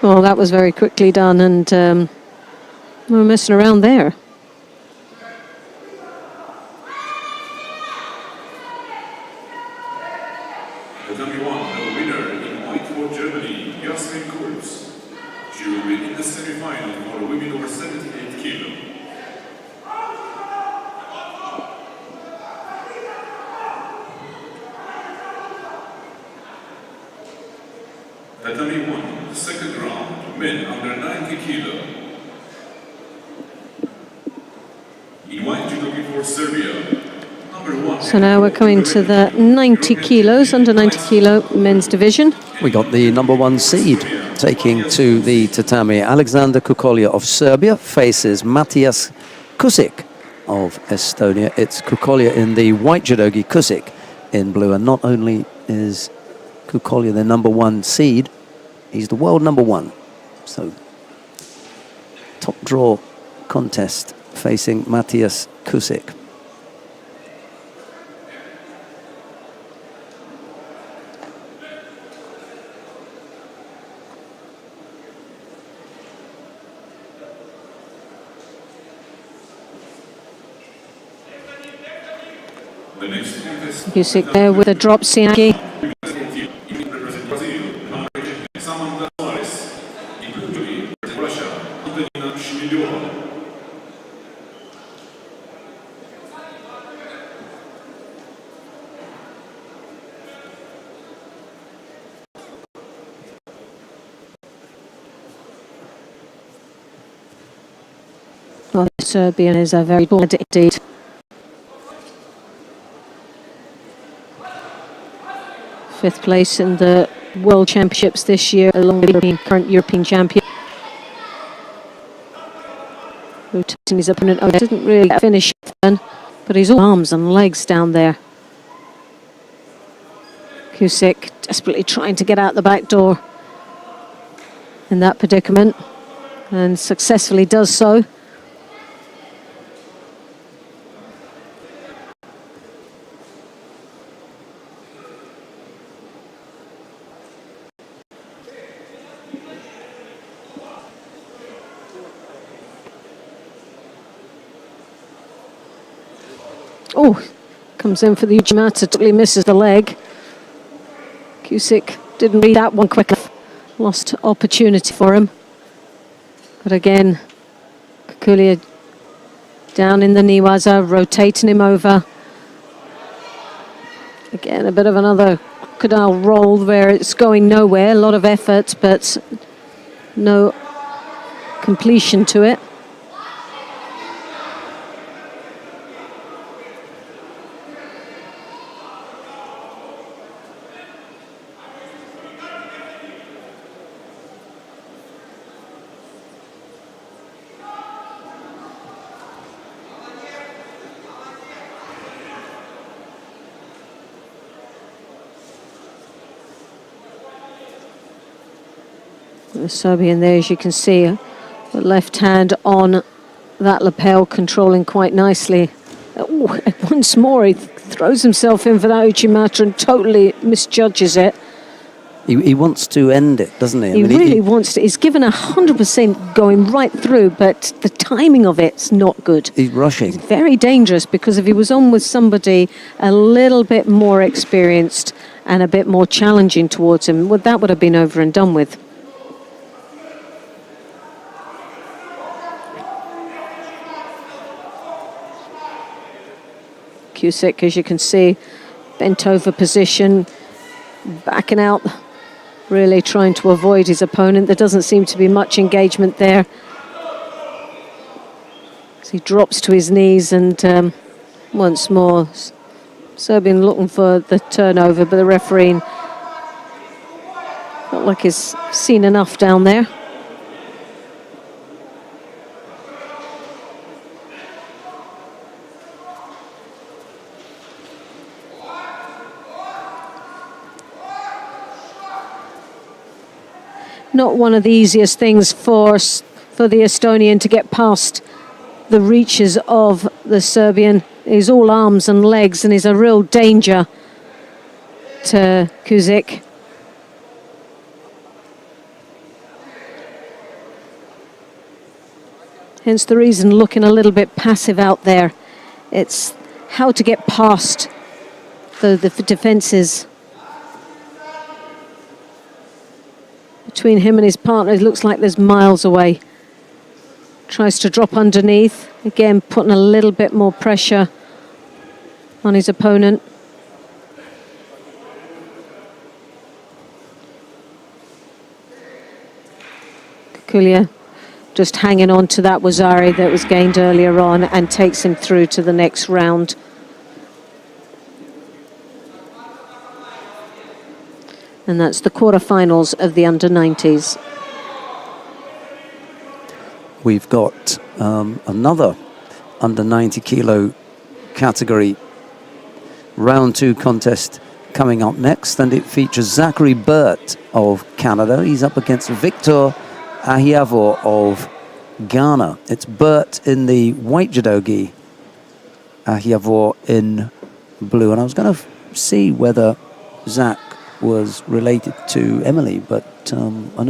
Well, that was very quickly done, and we're messing around there. The number one winner in white for Germany, Yasmin Kulbs. She will be in the semi-final for women over 78 kilo. Tatami 1, second round, men under 90 kilo. In white judo for Serbia. So now we're coming to the 90 kilos, under 90 kilo men's division. We got the number 1 seed taking to the tatami. Alexander Kukolja of Serbia faces Matthias Kusik of Estonia. It's Kukolja in the white judogi, Kusik in blue. And not only is Kukolja the #1 seed, he's the world #1. So, top draw contest facing Matthias Kusik. Kusik there with a drop Siaki. Well, the Serbian is a very good indeed. Fifth place in the World Championships this year, along with the current European champion. Rotating his opponent, didn't really finish, but he's all arms and legs down there. Kusik desperately trying to get out the back door in that predicament, and successfully does so. Oh, comes in for the Uchimata, totally misses the leg. Kusik didn't read that one quickly. Lost opportunity for him. But again, Kukolja down in the Niwaza, rotating him over. Again, a bit of another crocodile roll where it's going nowhere. A lot of effort, but no completion to it. The Serbian there, as you can see, the left hand on that lapel, controlling quite nicely. Oh, once more, he throws himself in for that Uchimata and totally misjudges it. He wants to end it, doesn't he? He really wants to. He's given 100% going right through, but the timing of it's not good. He's rushing. It's very dangerous, because if he was on with somebody a little bit more experienced and a bit more challenging towards him, well, that would have been over and done with. Kusik, as you can see, bent over position, backing out, really trying to avoid his opponent. There doesn't seem to be much engagement there. So he drops to his knees, and once more, Serbian looking for the turnover, but the referee felt like he's seen enough down there. Not one of the easiest things for the Estonian to get past the reaches of the Serbian. He's all arms and legs, and he's a real danger to Kusik. Hence the reason looking a little bit passive out there. It's how to get past the defences. Between him and his partner, it looks like there's miles away. Tries to drop underneath. Again, putting a little bit more pressure on his opponent. Kukolja just hanging on to that Wazari that was gained earlier on, and takes him through to the next round. And that's the quarterfinals of the under-90s. We've got another under 90 kilo category round 2 contest coming up next, and it features Zachary Burt of Canada. He's up against Victor Ahiavo of Ghana. It's Burt in the white judogi, Ahiavo in blue. And I was going to see whether Zach was related to Emily, but I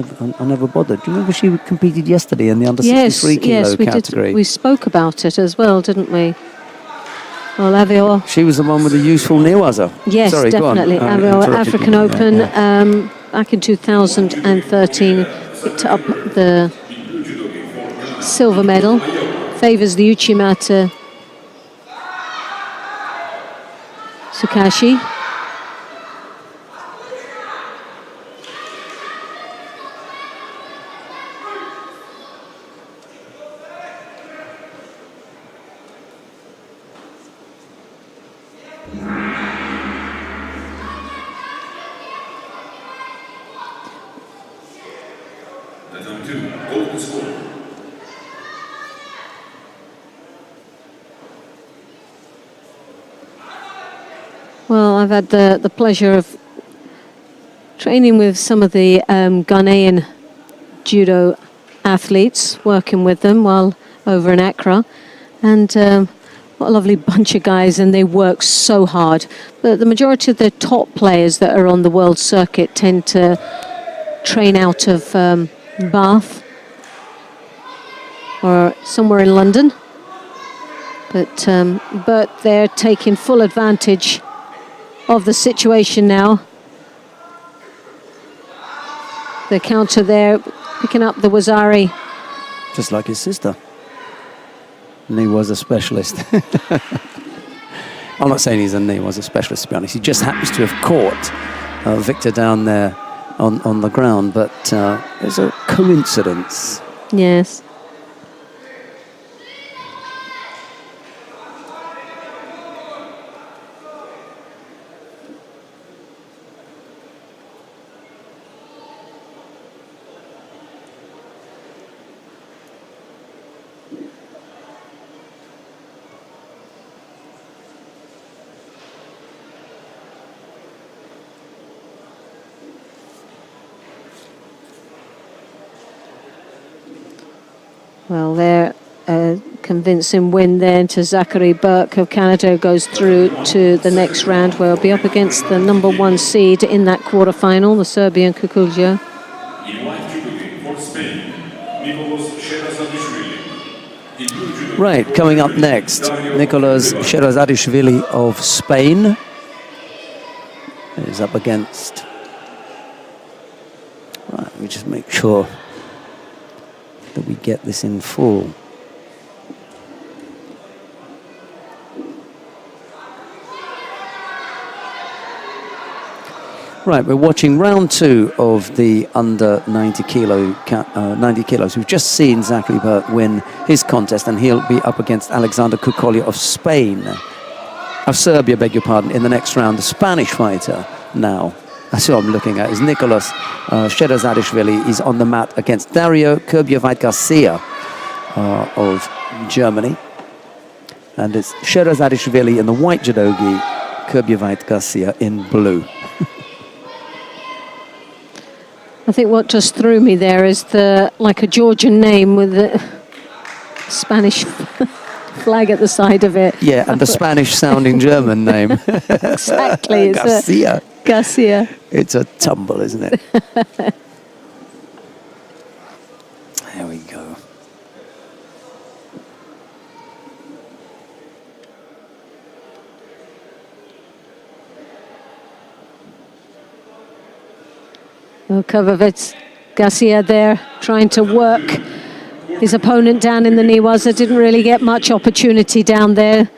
never bothered. Do you remember she competed yesterday in the under 63 kilo category? Did. We spoke about it as well, didn't we? Well, Avio. She was the one with the useful neowaza. Yes, sorry, definitely. Go on. Avio African Open back in 2013 picked up the silver medal. Favours the Uchimata Tsukashi. That's number 2, golden score. Well, I've had the pleasure of training with some of the Ghanaian judo athletes, working with them while over in Accra. And what a lovely bunch of guys, and they work so hard. But the majority of the top players that are on the world circuit tend to train out of Bath or somewhere in London. But they're taking full advantage of the situation now. The counter there, picking up the Wazari. Just like his sister. And he was a specialist. I'm not saying he's a neowaza specialist, to be honest. He just happens to have caught Victor down there on the ground, but it's a coincidence. Yes. Well, there, convincing win then to Zachary Burke of Canada, goes through to the next round, where he'll be up against the number 1 seed in that quarterfinal, the Serbian Kukulja. Right, coming up next, Nicolas Sherazadishvili of Spain is up against... Right, let me just make sure that we get this in full. Right, we're watching round 2 of the under 90 kilos. We've just seen Zachary Burt win his contest, and he'll be up against Alexander Kukolja of Serbia, beg your pardon, in the next round. The Spanish fighter now, that's who I'm looking at, is Nicolas Sherazadishvili. He's on the mat against Dario Kurbjevait-Garcia of Germany. And it's Sherazadishvili in the white judogi, Kurbjevait-Garcia in blue. I think what just threw me there is like a Georgian name with the Spanish flag at the side of it. Yeah, and the Spanish-sounding German name. Exactly. Garcia. Garcia. It's a tumble, isn't it? There we go. Kovovitz, Garcia there, trying to work his opponent down in the neowaza. Didn't really get much opportunity down there.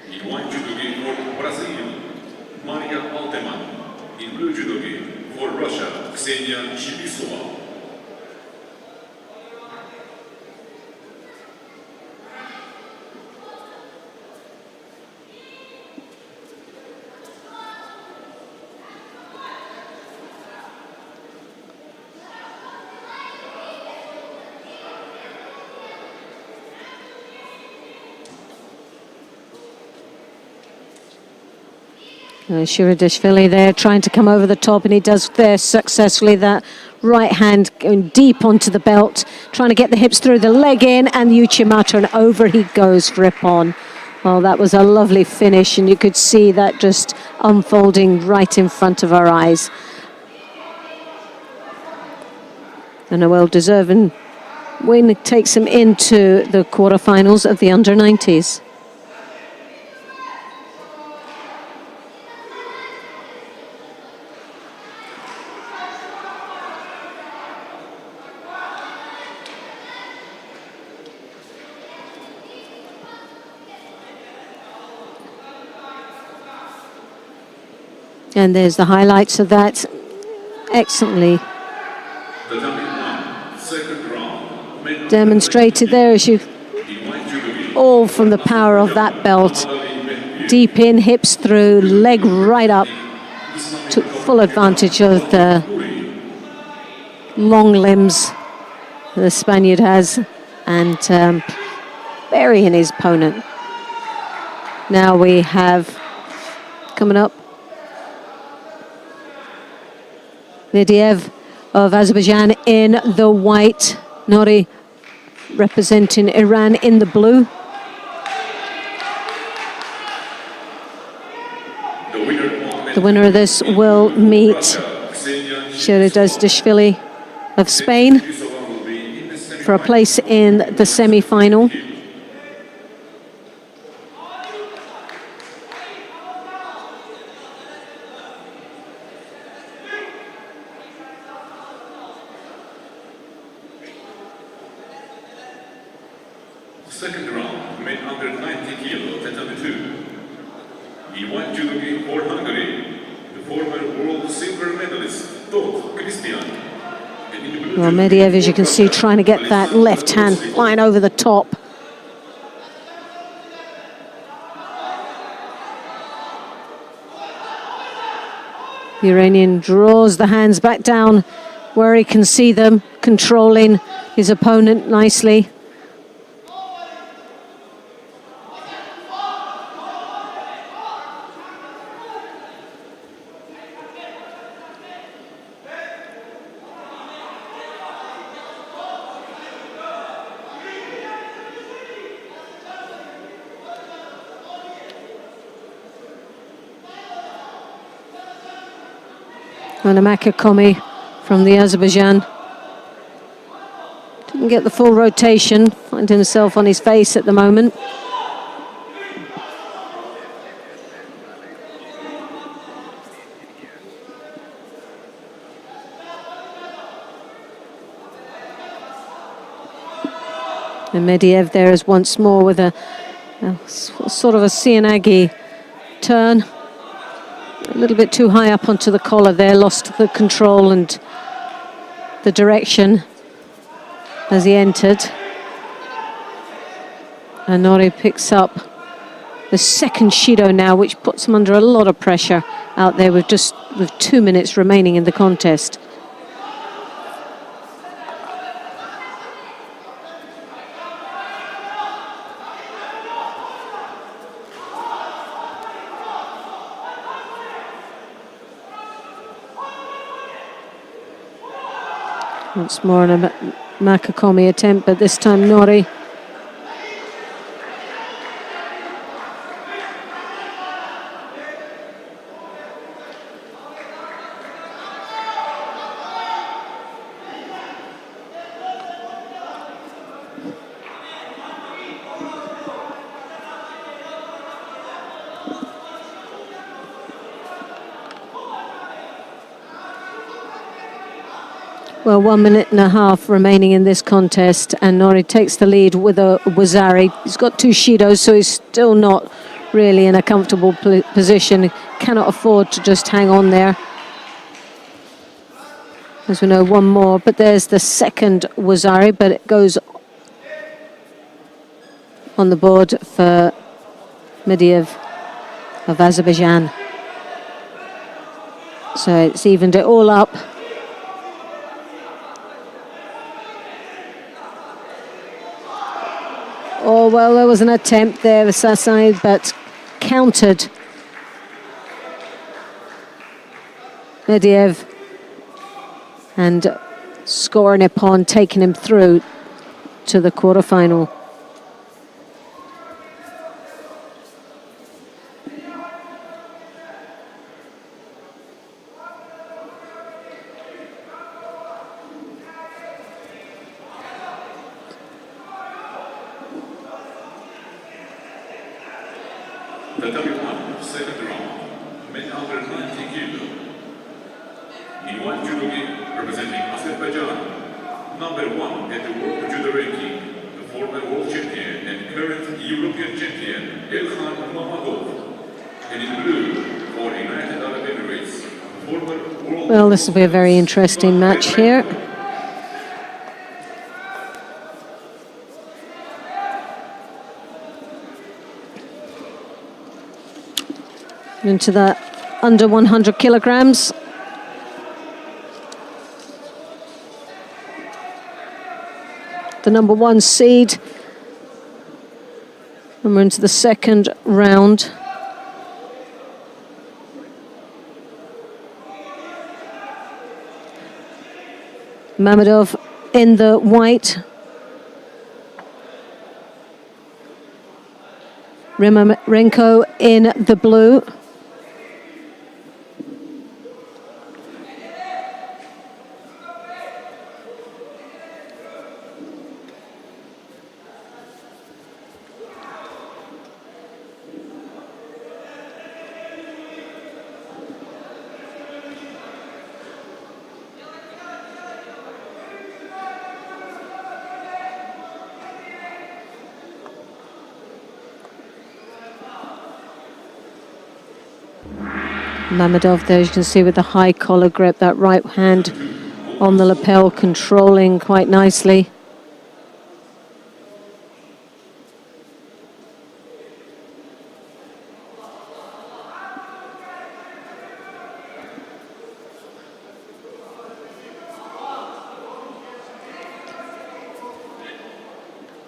Shiradishvili there trying to come over the top, and he does there successfully. That right hand going deep onto the belt, trying to get the hips through the leg in, and Uchimata, and over he goes for Ippon. Well, that was a lovely finish, and you could see that just unfolding right in front of our eyes. And a well-deserved win takes him into the quarterfinals of the under-90s. And there's the highlights of that. Excellently demonstrated there, as you all from the power of that belt. Deep in, hips through, leg right up. Took full advantage of the long limbs the Spaniard has, and burying his opponent. Now we have coming up Mediev of Azerbaijan in the white, Nori representing Iran in the blue. The winner of this will meet Shiradishvili of Spain for a place in the semi-final. Second round, made under 90 kilo, tatami 2. He won judo game for Hungary, the former world silver medalist, Todd Christian. Well, Mediev, as you can see, trying to get that left hand flying over the top. The Iranian draws the hands back down where he can see them, controlling his opponent nicely. And Amaka Komi from the Azerbaijan didn't get the full rotation, find himself on his face at the moment. And Mediev there is once more with a sort of a Sianagi turn. A little bit too high up onto the collar there, lost the control and the direction as he entered. And Nori picks up the second Shido now, which puts him under a lot of pressure out there with 2 minutes remaining in the contest. Once more on a Makakomi attempt, but this time Nori. Well, 1 minute and a half remaining in this contest, and Nori takes the lead with a Wazari. He's got 2 Shidos, so he's still not really in a comfortable position. Cannot afford to just hang on there. As we know, one more, but there's the second Wazari, but it goes on the board for Mediev of Azerbaijan. So it's evened it all up. Oh, well, there was an attempt there, Sasai, but countered Medvedev and scoring upon taking him through to the quarterfinal. The W1 second round, men under 90 kilo. In one judo game representing Azerbaijan, number 1 at the World Judo ranking, the former world champion and current European champion Ilhan Mammadov. And in blue, for United Arab Emirates, former world. Well, this will be a very interesting match here. Into the under 100 kilograms. The number 1 seed. And we're into the second round. Mammadov in the white. Rimarenko in the blue. Mammadov there, as you can see, with the high collar grip, that right hand on the lapel, controlling quite nicely.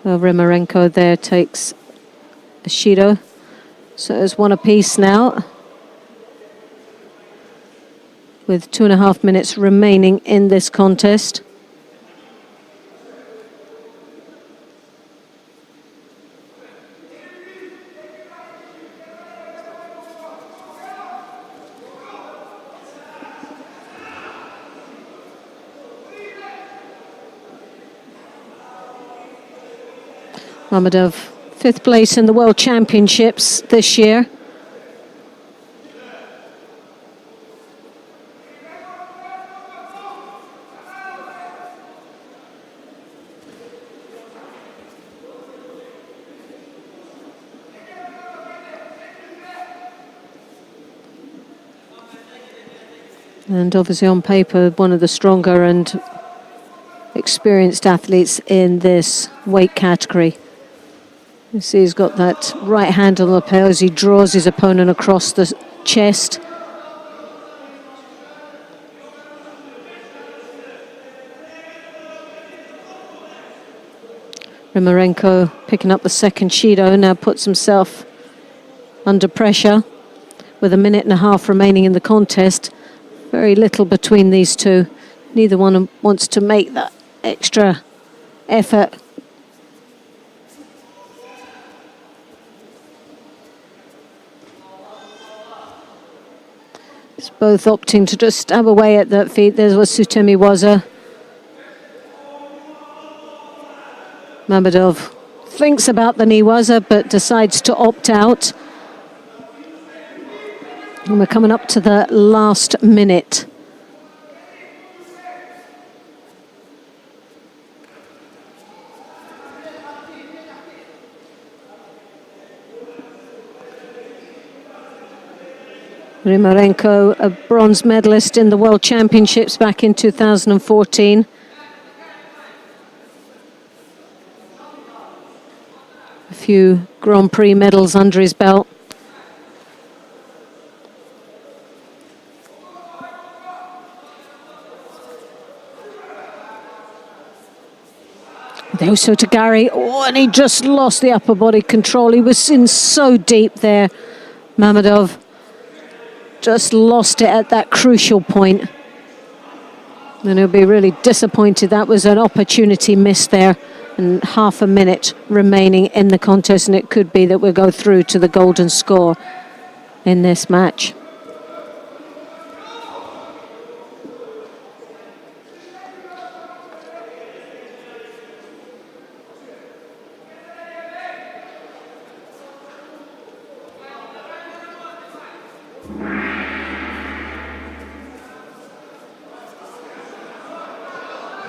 Well, Rimarenko there takes a Judo, so it's 1 apiece now, with 2.5 minutes remaining in this contest. Mammadov, 5th place in the World Championships this year. And obviously on paper, one of the stronger and experienced athletes in this weight category. You see he's got that right hand on the lapel as he draws his opponent across the chest. Rimarenko picking up the second Judo, now puts himself under pressure with 1.5 minutes remaining in the contest. Very little between these two. Neither one wants to make that extra effort. It's both opting to just stab away at that feet. There was Sutemiwaza. Mammadov thinks about the Niwaza but decides to opt out. And we're coming up to the last minute. Rimarenko, a bronze medalist in the World Championships back in 2014. A few Grand Prix medals under his belt. Also to Gary, and he just lost the upper body control. He was in so deep there, Mammadov. just lost it at that crucial point. And he'll be really disappointed. That was an opportunity missed there, and half a minute remaining in the contest, and it could be that we'll go through to the golden score in this match.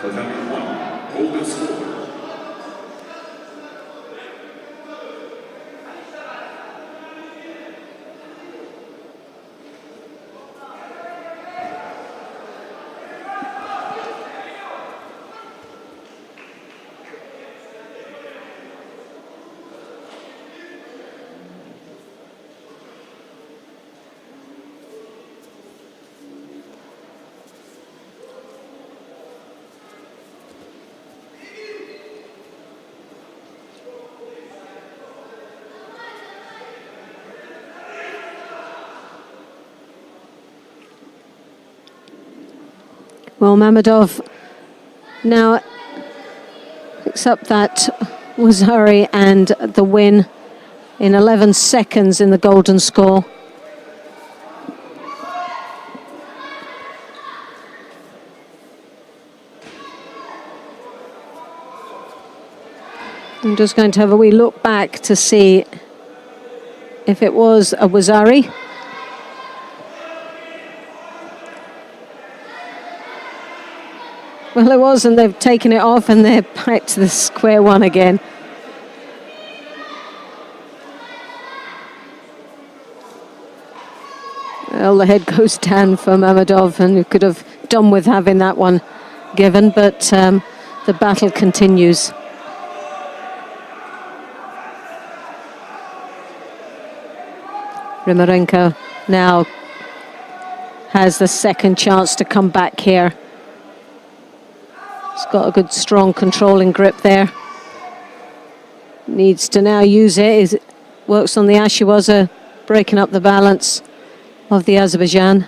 Dhabi 1, golden score. Well, Mammadov now picks up that Wazari and the win in 11 seconds in the golden score. I'm just going to have a wee look back to see if it was a Wazari. Well, it wasn't. They've taken it off and they're back to the square one again. Well, the head goes down for Mammadov, and you could have done with having that one given, but the battle continues. Rimarenko now has the second chance to come back here. He's got a good, strong, controlling grip there. Needs to now use it. He works on the Ashiwaza, breaking up the balance of the Azerbaijan.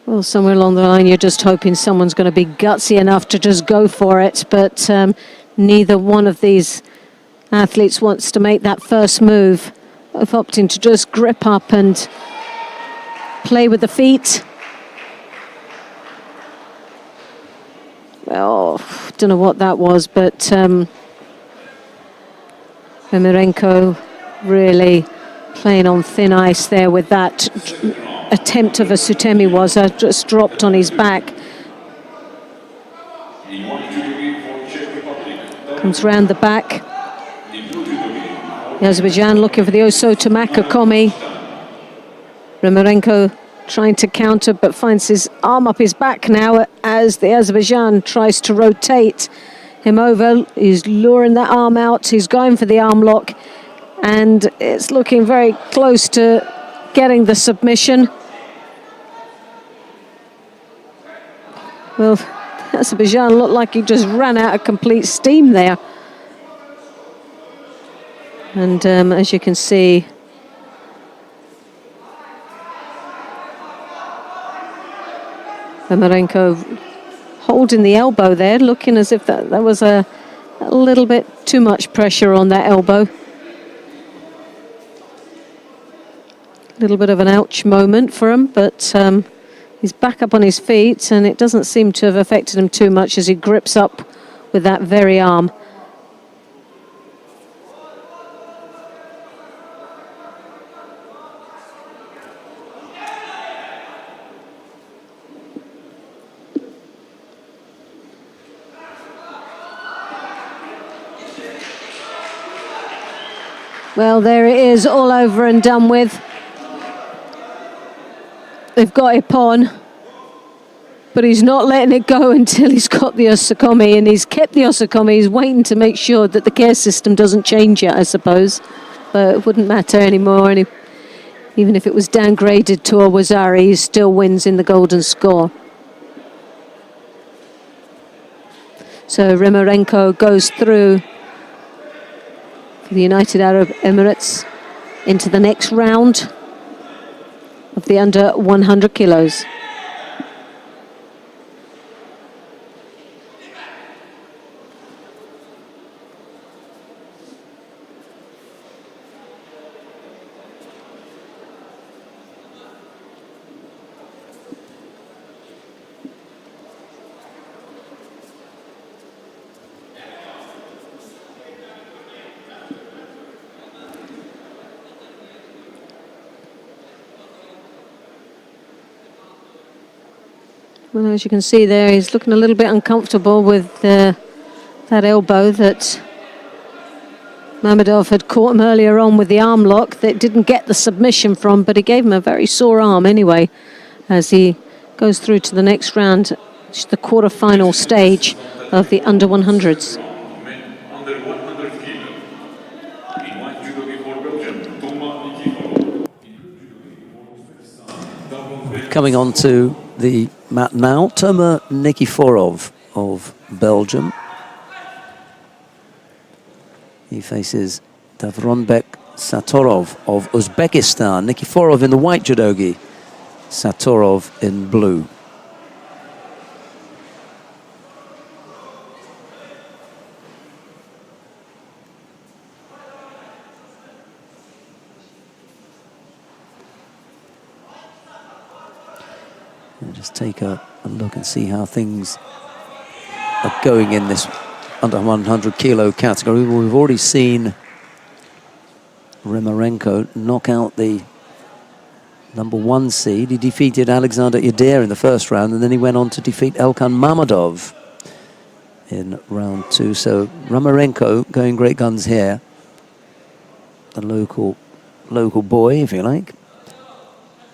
Well, somewhere along the line, you're just hoping someone's going to be gutsy enough to just go for it, but neither one of these athletes wants to make that first move of opting to just grip up and play with the feet. Well, don't know what that was, but Rimarenko really playing on thin ice there with that attempt of a Sutemi Waza, just dropped on his back. Comes round the back. The Azerbaijan looking for the Osotomaka Komi. Rimarenko trying to counter, but finds his arm up his back now as the Azerbaijan tries to rotate him over. He's luring that arm out. He's going for the arm lock, and it's looking very close to getting the submission. Well, Azerbaijan looked like he just ran out of complete steam there. And as you can see, Rimarenko holding the elbow there, looking as if that was a little bit too much pressure on that elbow. A little bit of an ouch moment for him, but he's back up on his feet, and it doesn't seem to have affected him too much as he grips up with that very arm. Well, there it is, all over and done with. They've got it on, but he's not letting it go until he's got the Osakomi, and he's kept the Osakomi. He's waiting to make sure that the care system doesn't change it, I suppose, but it wouldn't matter anymore. Even if it was downgraded to a Wazari, he still wins in the golden score. So Rimarenko goes through for the United Arab Emirates into the next round of the under 100 kilos. Well, as you can see there, he's looking a little bit uncomfortable with that elbow that Mamedov had caught him earlier on with the arm lock that didn't get the submission from, but he gave him a very sore arm anyway as he goes through to the next round, which is the quarter-final stage of the under 100s. Under 100 kilo. In white judo for Belgium, Nikiforov. Coming on to the mat now, Toma Nikiforov of Belgium. He faces Davronbek Satorov of Uzbekistan. Nikiforov in the white judogi, Satorov in blue. We'll just take a look and see how things are going in this under 100 kilo category. Well, we've already seen Rimarenko knock out the #1 seed. He defeated Alexander Yadir in the first round, and then he went on to defeat Elkan Mamedov in round 2. So Rimarenko going great guns here. The local boy, if you like.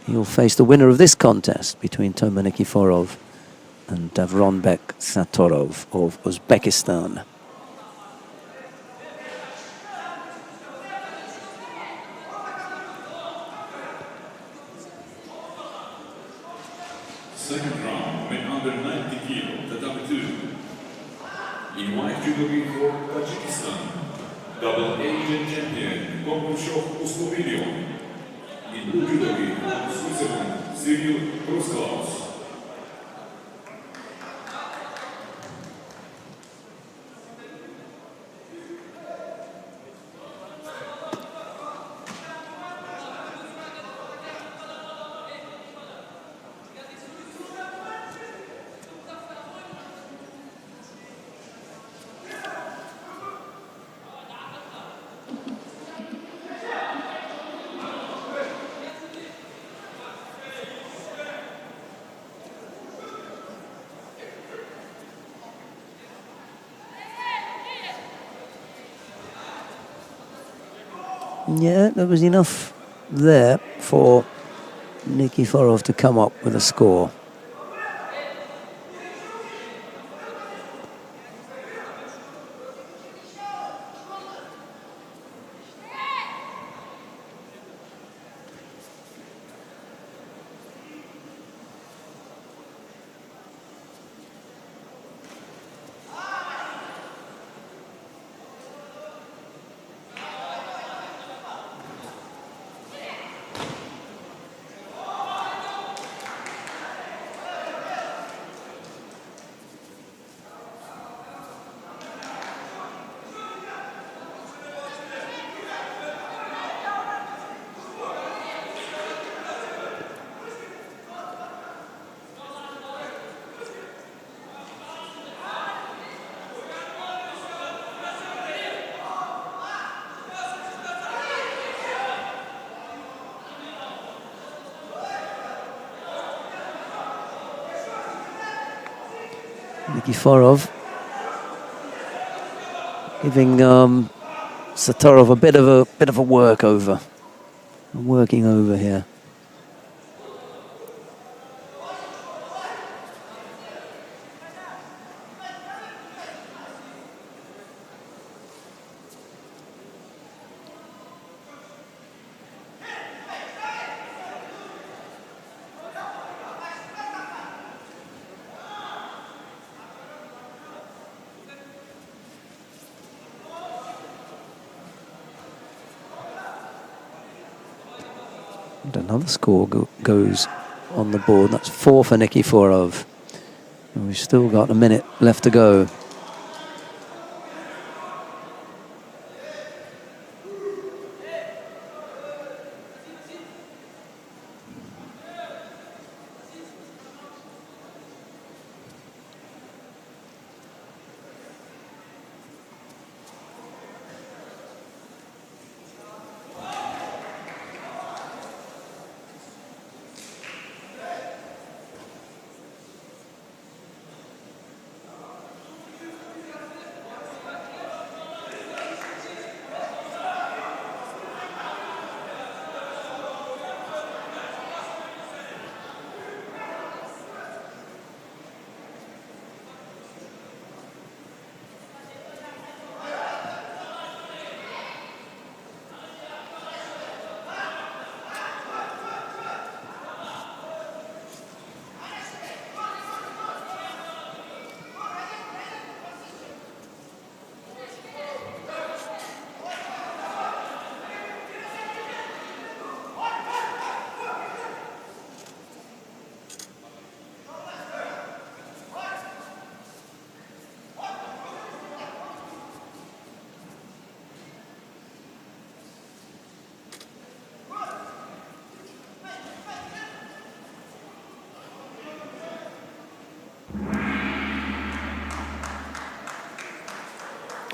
He'll face the winner of this contest between Toma Nikiforov and Davronbek Satorov of Uzbekistan. Second round, men under 90 kilo, tatami 2. In white judo for Tajikistan, double Asian champion, Komrushov Uskovilio. In blue judo from Switzerland, Cyril Grossklaus. Yeah, there was enough there for Nikiforov to come up with a score. Nikiforov giving Satorov a bit of a working over here. And another score goes on the board. That's 4 for Nikiforov. And we've still got a minute left to go.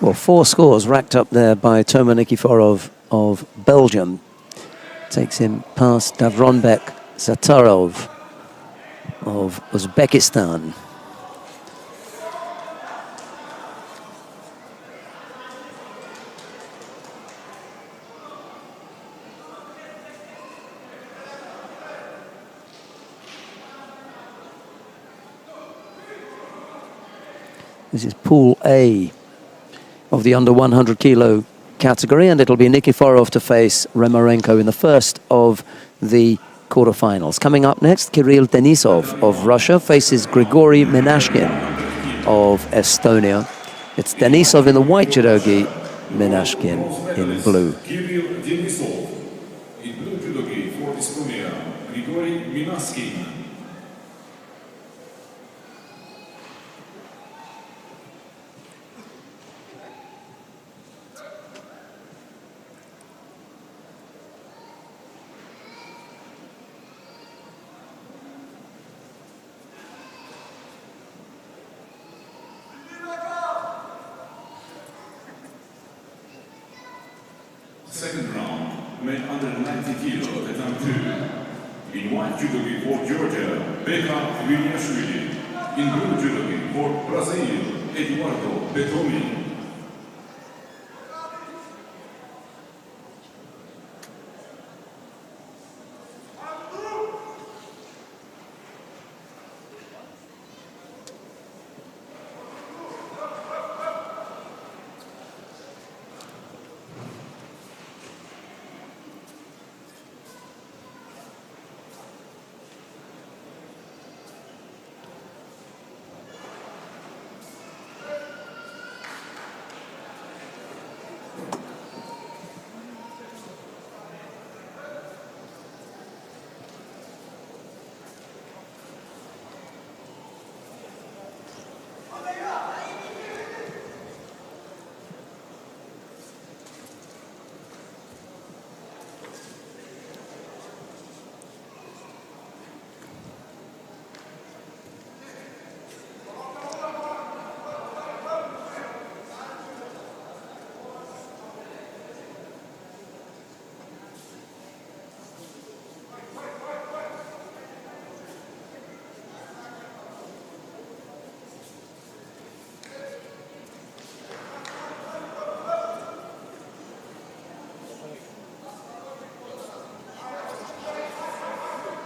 Well, 4 scores racked up there by Toma Nikiforov of Belgium. Takes him past Davronbek Zatarov of Uzbekistan. This is Pool A of the under 100 kilo category, and it'll be Nikiforov to face Remarenko in the first of the quarterfinals. Coming up next, Kirill Denisov of Russia faces Grigory Menashkin of Estonia. It's Denisov in the white judogi, Menashkin in blue. Kirill Denisov in blue judogi for Estonia, Grigory Menashkin. Second round, men under 90 kilo, attempt 2. In white judogi for Georgia, Beka Viliashvili. In blue judogi for Brazil, Eduardo Betomi.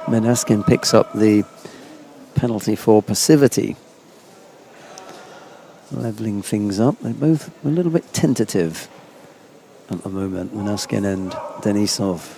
Menashkin picks up the penalty for passivity. Leveling things up. They're both a little bit tentative at the moment, Menashkin and Denisov.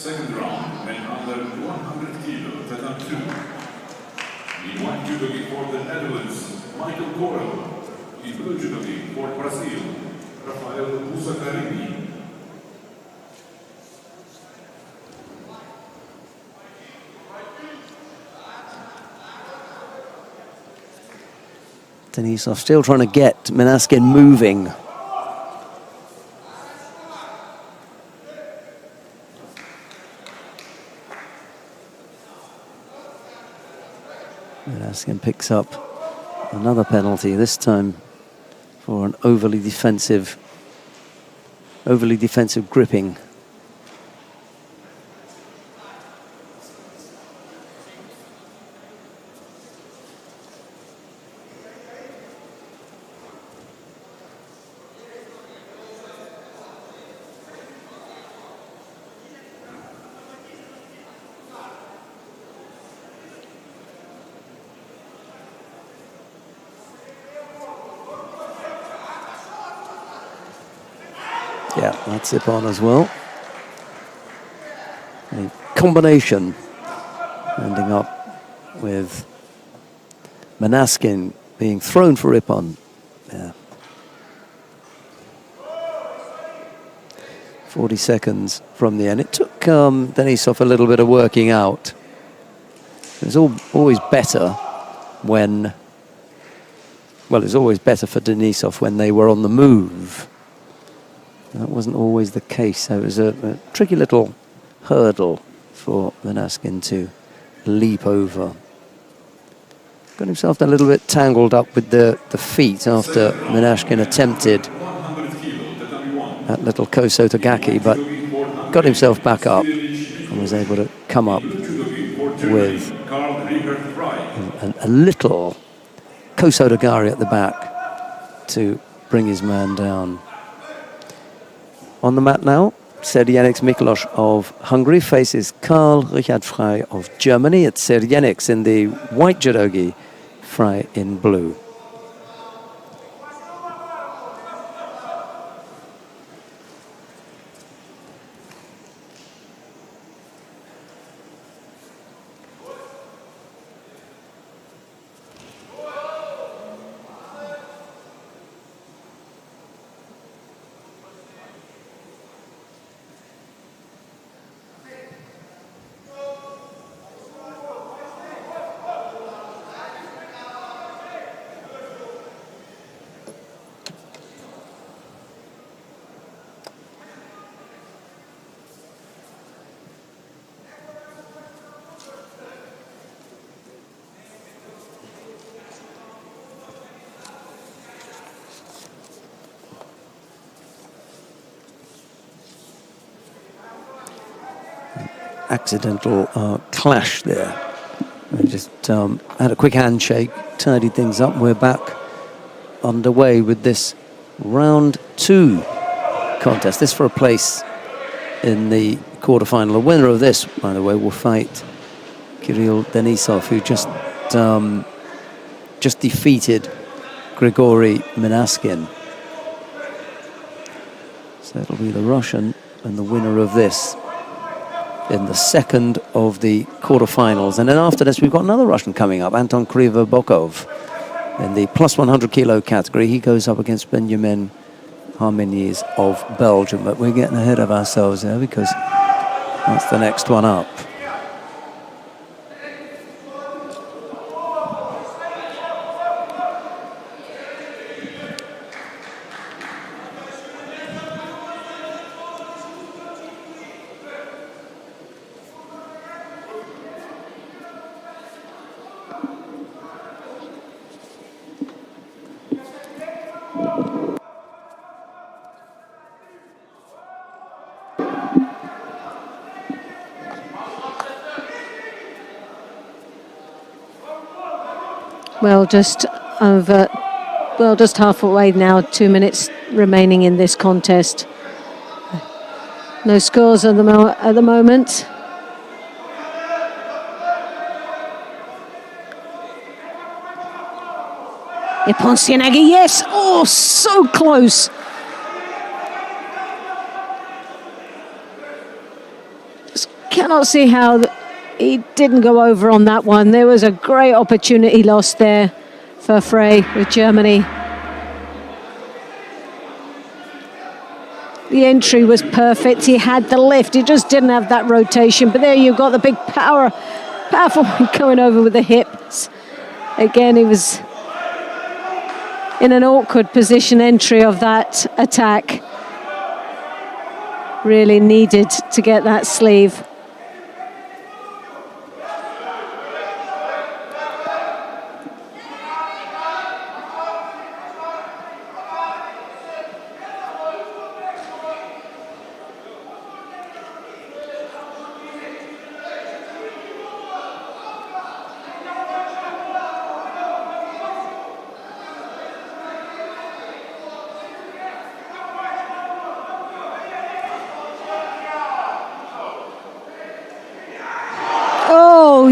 Second round, men under 100 kilo, Tatam 2. In white judogi for the Netherlands, Michael Corel. In blue judogi for Brazil, Rafael Busakarini. Denisov still trying to get Manaskin moving. Manaskin picks up another penalty, this time for an overly defensive gripping. Yeah, that's it on as well. A combination ending up with Manaskin being thrown for Ippon. Yeah. 40 seconds from the end. It took Denisov a little bit of working out. It was always better when, well, it was always better for Denisov when they were on the move. That wasn't always the case. So it was a tricky little hurdle for Manaskin to leap over. Got himself a little bit tangled up with the feet after Manaskin attempted that little Kosotogaki, but got himself back up and was able to come up with a little Kosotogari at the back to bring his man down. On the mat now, Serjenics Miklos of Hungary faces Karl Richard Frey of Germany. It's Serjenics in the white judogi, Frey in blue. Accidental clash there. I just had a quick handshake, tidied things up. We're back underway with this round 2 contest. This for a place in the quarterfinal. The winner of this, by the way, will fight Kirill Denisov, who just defeated Grigory Manaskin. So it'll be the Russian and the winner of this in the second of the quarterfinals. And then after this, we've got another Russian coming up, Anton Krivobokov. In the plus 100 kilo category, he goes up against Benjamin Harmenies of Belgium. But we're getting ahead of ourselves there because that's the next one up. Well, just halfway now, 2 minutes remaining in this contest. No scores at the moment. Ippon Sianagi, yes! Oh, so close! Just cannot see how he didn't go over on that one. There was a great opportunity lost there for Frey with Germany. The entry was perfect. He had the lift. He just didn't have that rotation. But there you've got the big powerful one going over with the hips. Again, he was in an awkward position entry of that attack. Really needed to get that sleeve.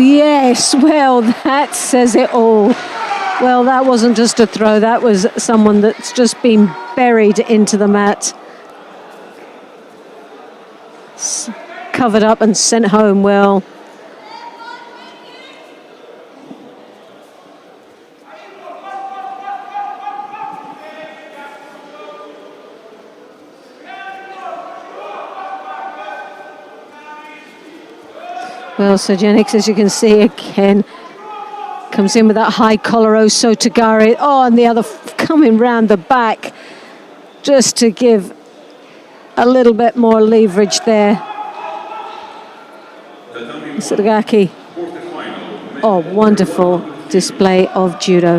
Yes, well, that says it all. Well, that wasn't just a throw. That was someone that's just been buried into the mat. Covered up and sent home. Well, Sergenix, as you can see again, comes in with that high collar, so Tagari. Oh, and the other coming round the back just to give a little bit more leverage there. Sirgaki. Oh, wonderful display of judo.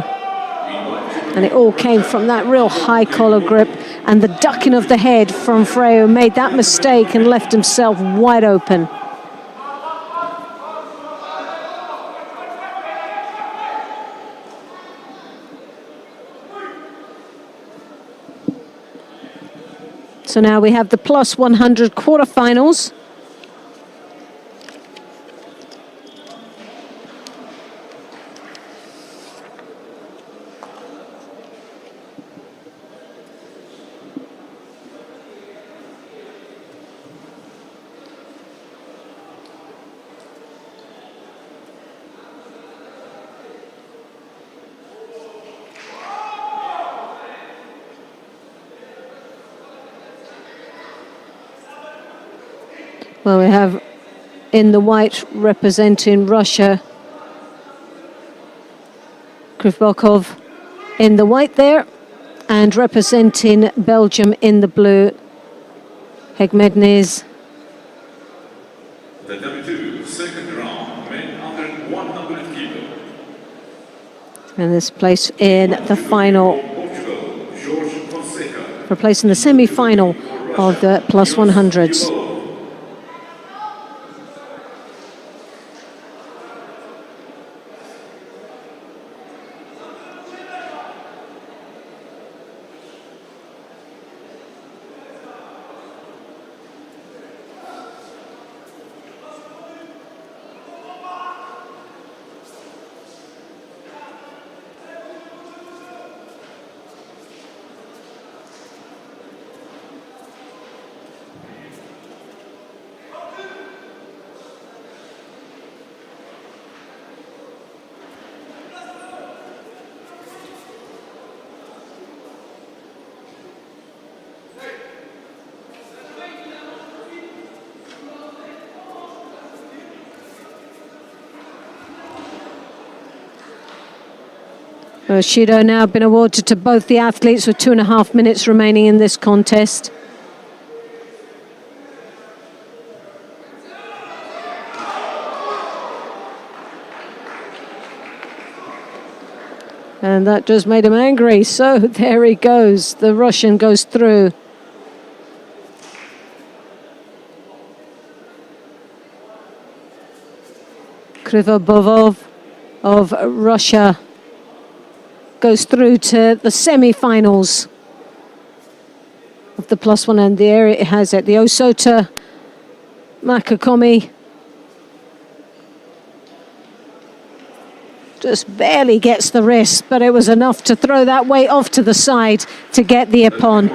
And it all came from that real high collar grip and the ducking of the head from Frey, who made that mistake and left himself wide open. So now we have the plus 100 quarterfinals. Well, we have in the white representing Russia, Krivbokov in the white there, and representing Belgium in the blue, Hegmednes. The W2 second round, men under 100 kilo. And this place in the final, for place in the semi-final of the plus 100s. Judo now been awarded to both the athletes with 2.5 minutes remaining in this contest. And that just made him angry. So there he goes. The Russian goes through. Krivobov of Russia goes through to the semi-finals of the plus one, and there it has it. The Osota Makakomi just barely gets the wrist, but it was enough to throw that weight off to the side to get the ippon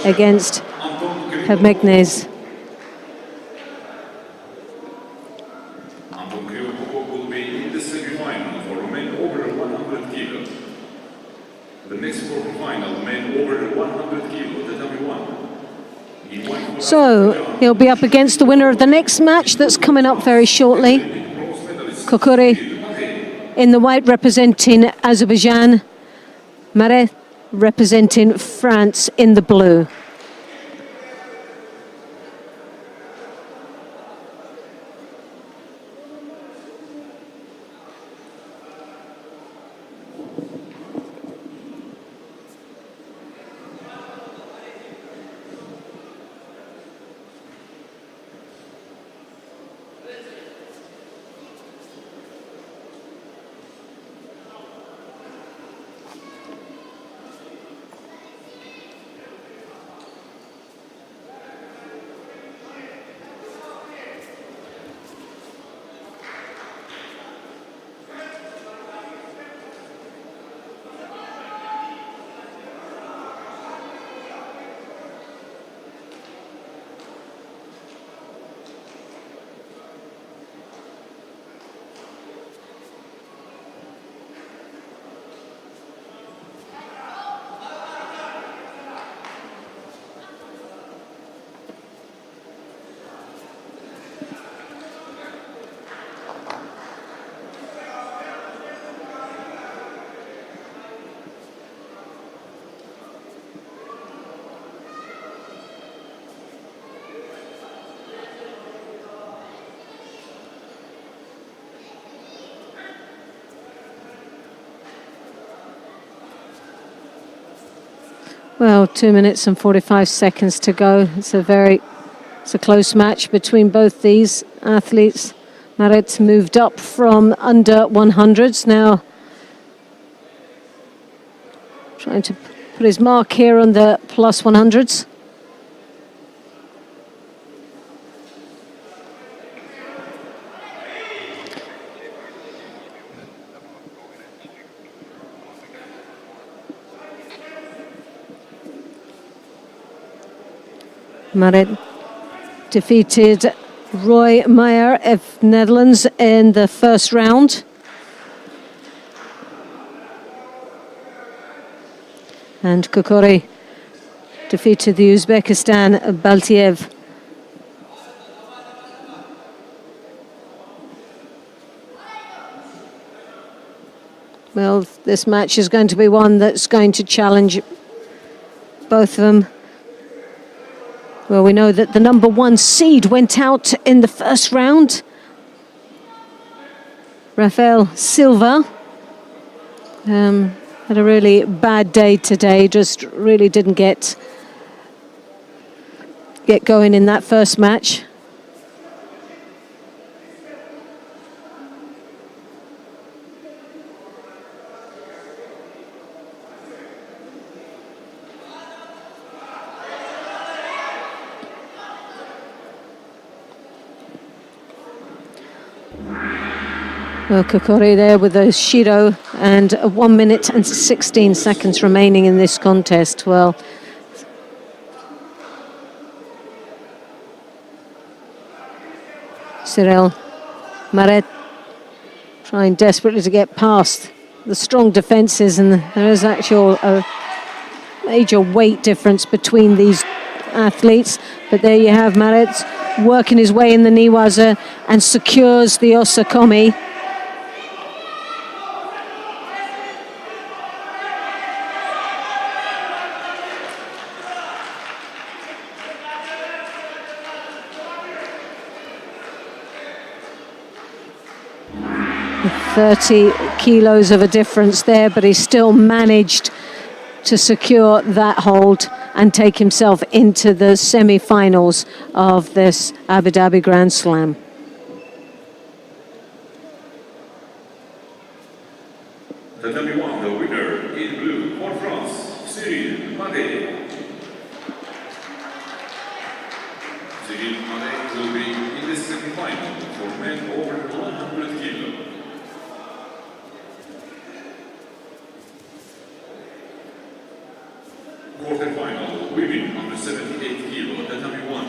against Hegmednes. Anton will be in the semi-final for men over 100 kilos. The next quarter-final, men over 100 kilos, Tatami 1. So he'll be up against the winner of the next match that's coming up very shortly. Kokori in the white representing Azerbaijan, Mare representing France in the blue. Well, 2 minutes and 45 seconds to go. It's a close match between both these athletes. Maret's moved up from under 100s now. Trying to put his mark here on the plus 100s. Maret defeated Roy Meyer of Netherlands in the first round. And Kokori defeated the Uzbekistan Baltiev. Well, this match is going to be one that's going to challenge both of them. Well, we know that the number 1 seed went out in the first round. Rafael Silva had a really bad day today, just really didn't get going in that first match. Well, Kokori there with a Judo and 1 minute and 16 seconds remaining in this contest. Well, Cyril Maret trying desperately to get past the strong defences, and there is actually a major weight difference between these athletes. But there you have Maret working his way in the Niwaza and secures the Osakomi. .30 kilos of a difference there, but he still managed to secure that hold and take himself into the semi-finals of this Abu Dhabi Grand Slam. Tatami 1, the winner in blue for France, Cyril Made. Cyril Made will be in the semi-final for men over 100 kilos. Quarter-final, women under 78 kilo, Tatami 1.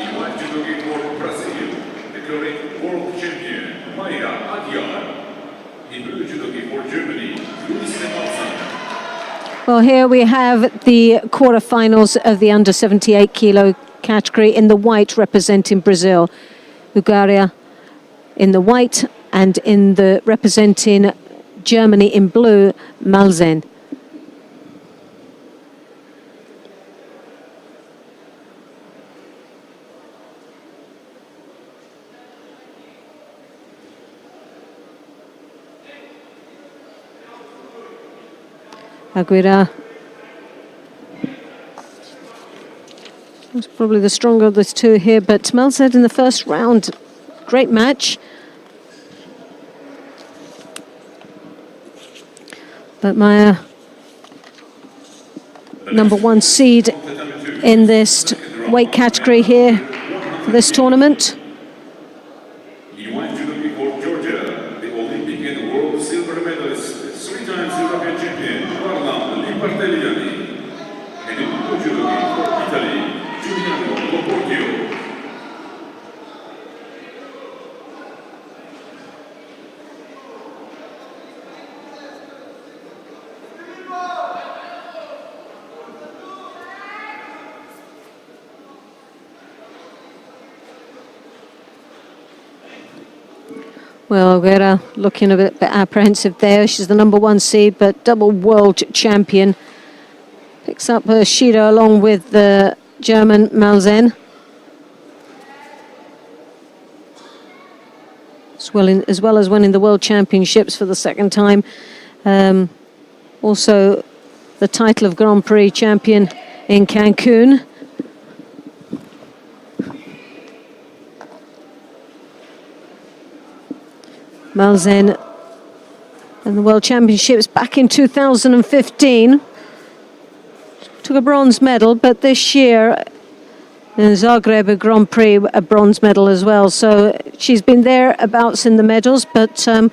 In white judo gi for Brazil, the current world champion, Mayra Aguiar. In blue judo gi for Germany, Luis Nemalsan. Well, here we have the quarterfinals of the under 78 kilo category in the white representing Brazil. Ugaria in the white and in the representing Germany in blue, Malzen. Aguirre was probably the stronger of the two here, but Malzen in the first round, great match. But Maya, number one seed in this weight category here for this tournament. In white judo gi for Georgia, the Olympic and world silver medalist, 3 times European champion, Varlam Limbartelliani. And in blue judo gi for Italy, Giuliano Loportio. Well, Aguirre looking a bit apprehensive there. She's the number one seed, but double world champion. Picks up her Shido along with the German Malzen. As well as winning the World Championships for the second time. Also the title of Grand Prix champion in Cancun. Malzen and the World Championships back in 2015. Took a bronze medal, but this year in Zagreb Grand Prix, a bronze medal as well. So she's been thereabouts in the medals, but a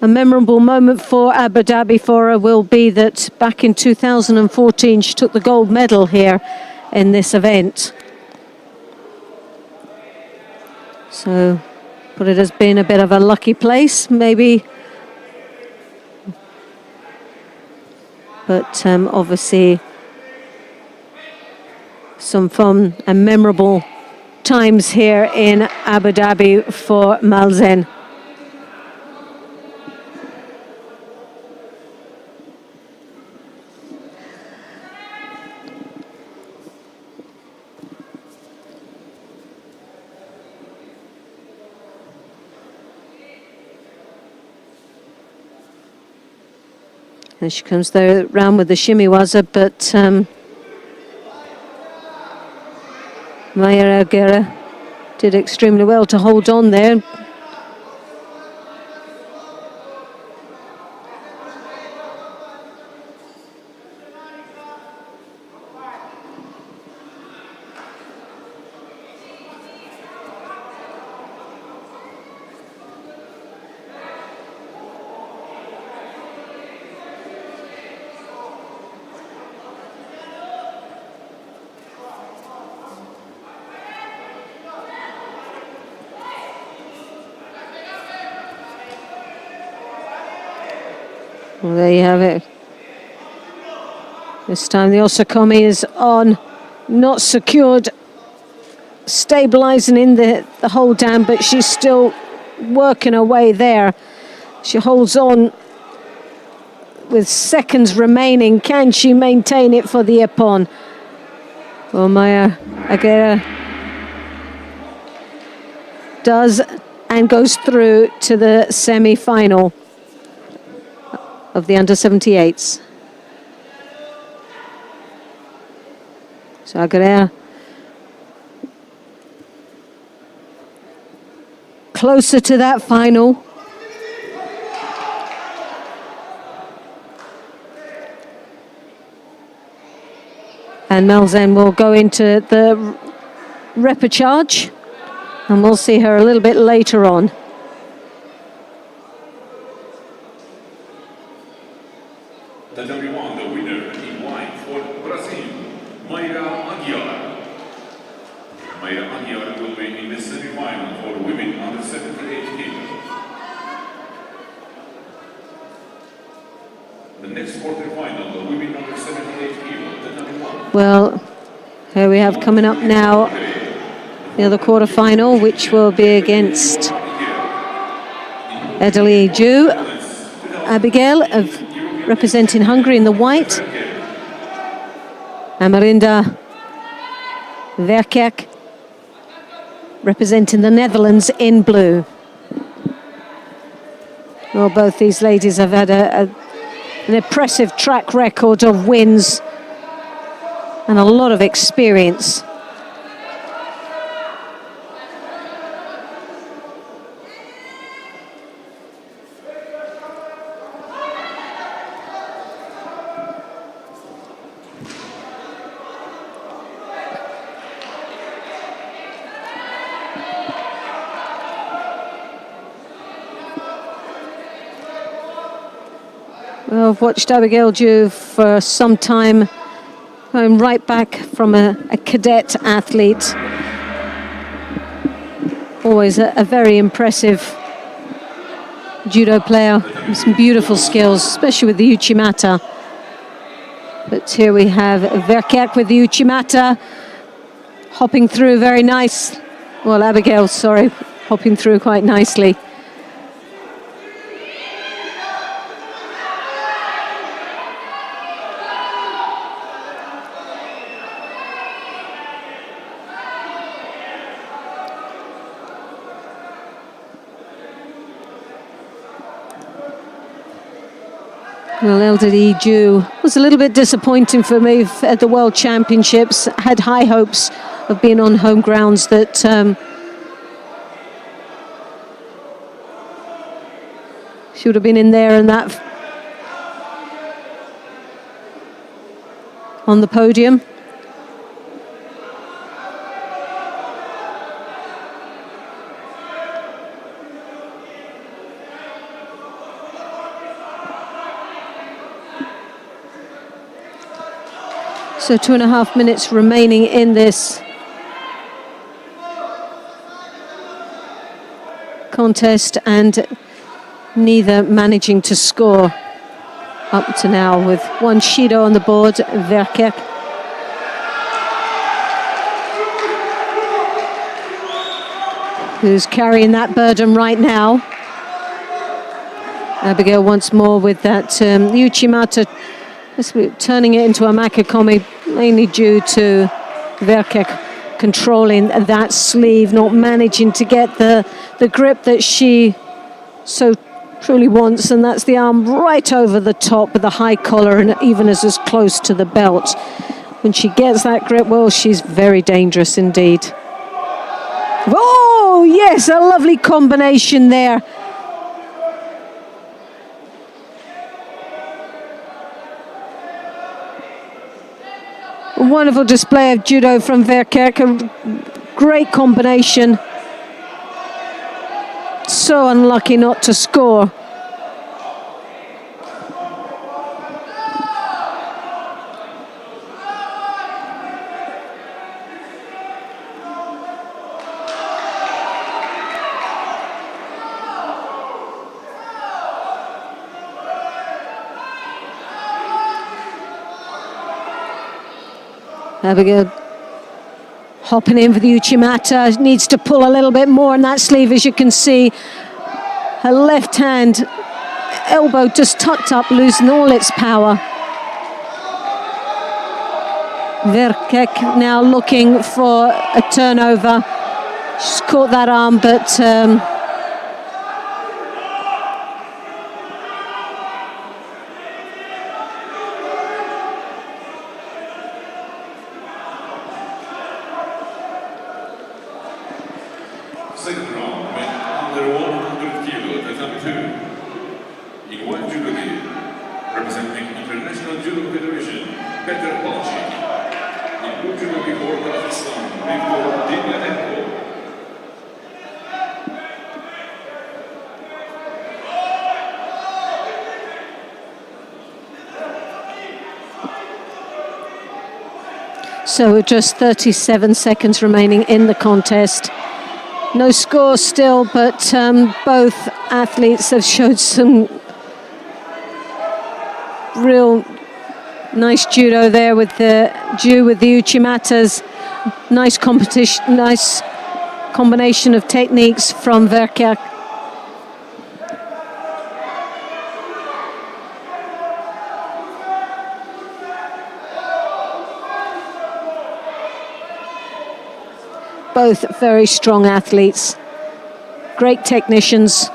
memorable moment for Abu Dhabi for her will be that back in 2014 she took the gold medal here in this event. So but it has been a bit of a lucky place, maybe. But obviously some fun and memorable times here in Abu Dhabi for Malzen. And she comes there round with the shimiwaza, but Maya Aguirre did extremely well to hold on there. Well, there you have it. This time the Osakomi is on, not secured, stabilizing in the hold down, but she's still working her way there. She holds on with seconds remaining. Can she maintain it for the Ippon? Well, Maya Aguirre does and goes through to the semi-final of the under-78s. So Aguirre closer to that final. And Malzen will go into the repechage, and we'll see her a little bit later on. The W1, the winner in white for Brazil, Mayra Aguiar. Mayra time here will be in the semi-final for women under 78 kg. The next quarter-final, the women under 78 kg, the number one. Well, here we have coming up now the other quarter-final, which will be against Judo Abigail representing Hungary in the white, Amarinda Verkerk representing the Netherlands in blue. Well, both these ladies have had an impressive track record of wins and a lot of experience. Well, I've watched Abigail Judo for some time, going right back from a cadet athlete. Always a very impressive judo player with some beautiful skills, especially with the uchimata. But here we have Verkerk with the uchimata, hopping through very nice. Well, Abigail, sorry, hopping through quite nicely. Well, Elderly Jew was a little bit disappointing for me at the World Championships. Had high hopes of being on home grounds that she would have been in there and that on the podium. So 2.5 minutes remaining in this contest, and neither managing to score up to now, with one Shido on the board, Verkerk. Who's carrying that burden right now. Abigail once more with that uchimata, turning it into a makikomi, mainly due to Verkerk controlling that sleeve, not managing to get the grip that she so truly wants, and that's the arm right over the top with the high collar and even as close to the belt. When she gets that grip, well, she's very dangerous indeed. Oh, yes, a lovely combination there. A wonderful display of judo from Verkerk, a great combination. So unlucky not to score. Abigail hopping in for the uchimata, needs to pull a little bit more on that sleeve, as you can see. Her left hand elbow just tucked up, losing all its power. Verkerk now looking for a turnover. She's caught that arm, but Second round, men under 100 kg, the number 2. In white judo gi, representing International Judo Federation, Petr Balchik. In blue judo gi for Kazakhstan, Viktor Dimyanenko. So just 37 seconds remaining in the contest. No score still, but both athletes have showed some real nice judo there with the uchimatas. Nice competition, nice combination of techniques from Verkerk. Both very strong athletes, great technicians.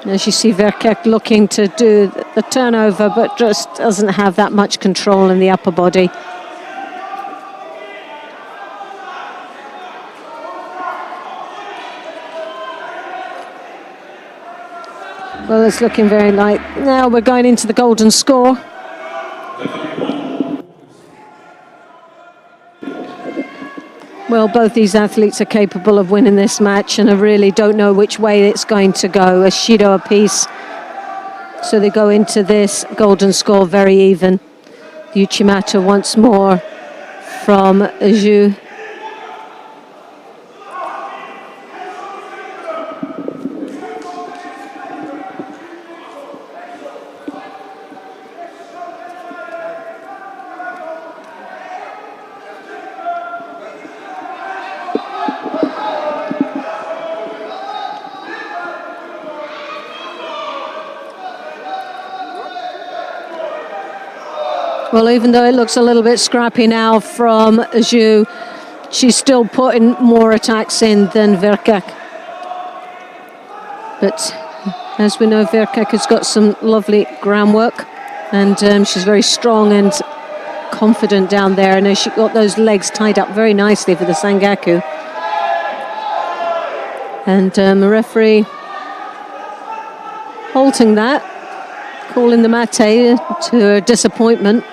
As you see, Verkerk looking to do the turnover, but just doesn't have that much control in the upper body. Well, it's looking very light. Now we're going into the golden score. Well, both these athletes are capable of winning this match, and I really don't know which way it's going to go. A Shido apiece. So they go into this golden score very even. The Uchimata once more from Zhu. Well, even though it looks a little bit scrappy now from Zhu, she's still putting more attacks in than Verkerk. But as we know, Verkerk has got some lovely groundwork, and she's very strong and confident down there. And she got those legs tied up very nicely for the Sangaku. And the referee halting that, calling the mate to her disappointment.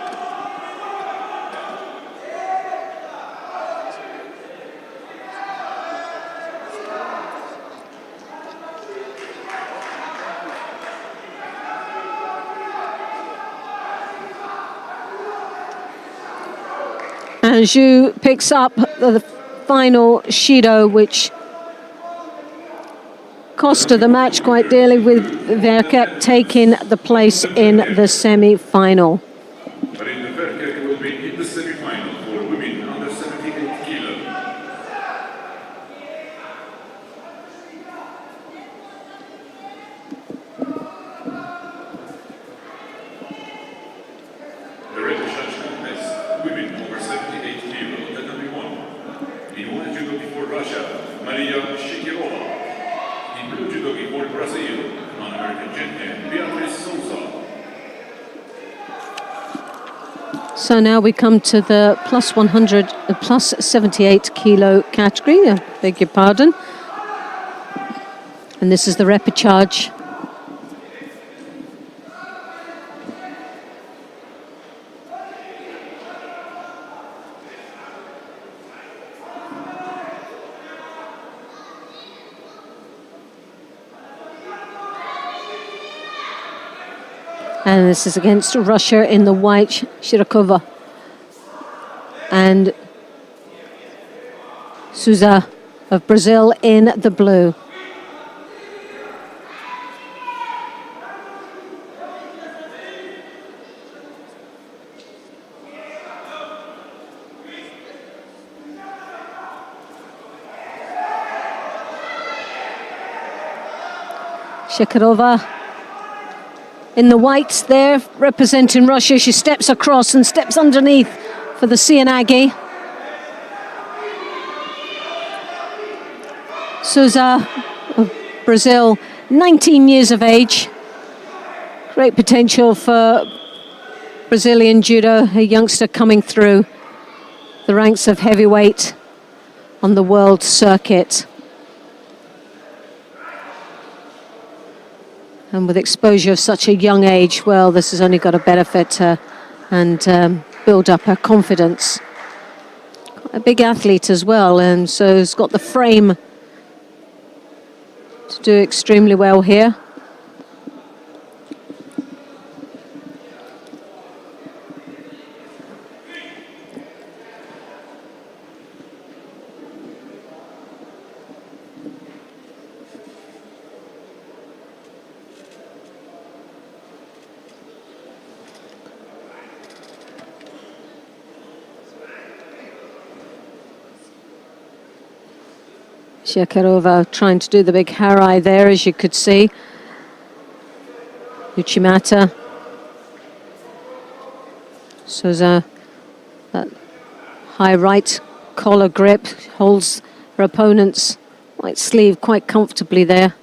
And Zhu picks up the final Shido, which cost her the match quite dearly, with Verkerk taking the place in the semi-final. Marina Verkerk will be in the semi-final for women under 78 kilo. The red judge has women over 78 kilo, the number one. In one judo before Russia, Maria Shikirova. In blue judo before Brazil, non-American champion Beatriz Souza. So now we come to the plus 100, plus 78 kilo category, I beg your pardon. And this is the repechage. And this is against Russia in the white, Shirakova. And Souza of Brazil in the blue. Shikirova in the whites there, representing Russia. She steps across and steps underneath for the Cianagi. Souza of Brazil, 19 years of age. Great potential for Brazilian judo, a youngster coming through the ranks of heavyweight on the world circuit. And with exposure of such a young age, well, this has only got to benefit her and build up her confidence. Quite a big athlete as well, and so has got the frame to do extremely well here. Shakirova trying to do the big harai there, as you could see. Uchimata. Souza, that high right collar grip, holds her opponent's right sleeve quite comfortably there.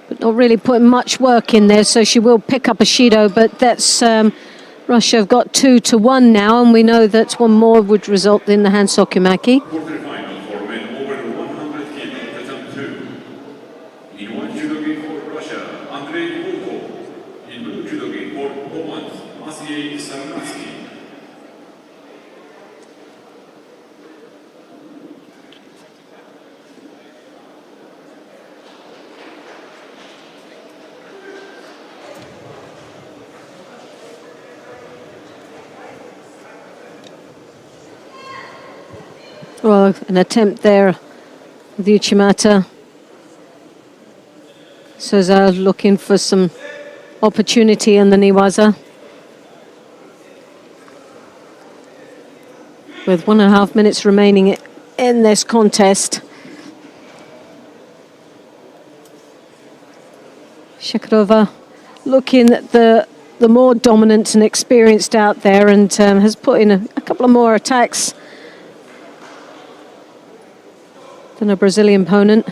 But not really putting much work in there, so she will pick up a Shido, but that's Russia have got 2-1 now, and we know that one more would result in the hand sokumaki. Quarterfinal for men over 100 kg, attempt 2. In white judo game for Russia, Andrei Volkov. In blue judo game for Poland, Maciej Sarnacki. Well, an attempt there with Uchimata. Souza looking for some opportunity in the Niwaza. With 1.5 minutes remaining in this contest. Shakirova looking at the more dominant and experienced out there, and has put in a couple of more attacks than a Brazilian opponent.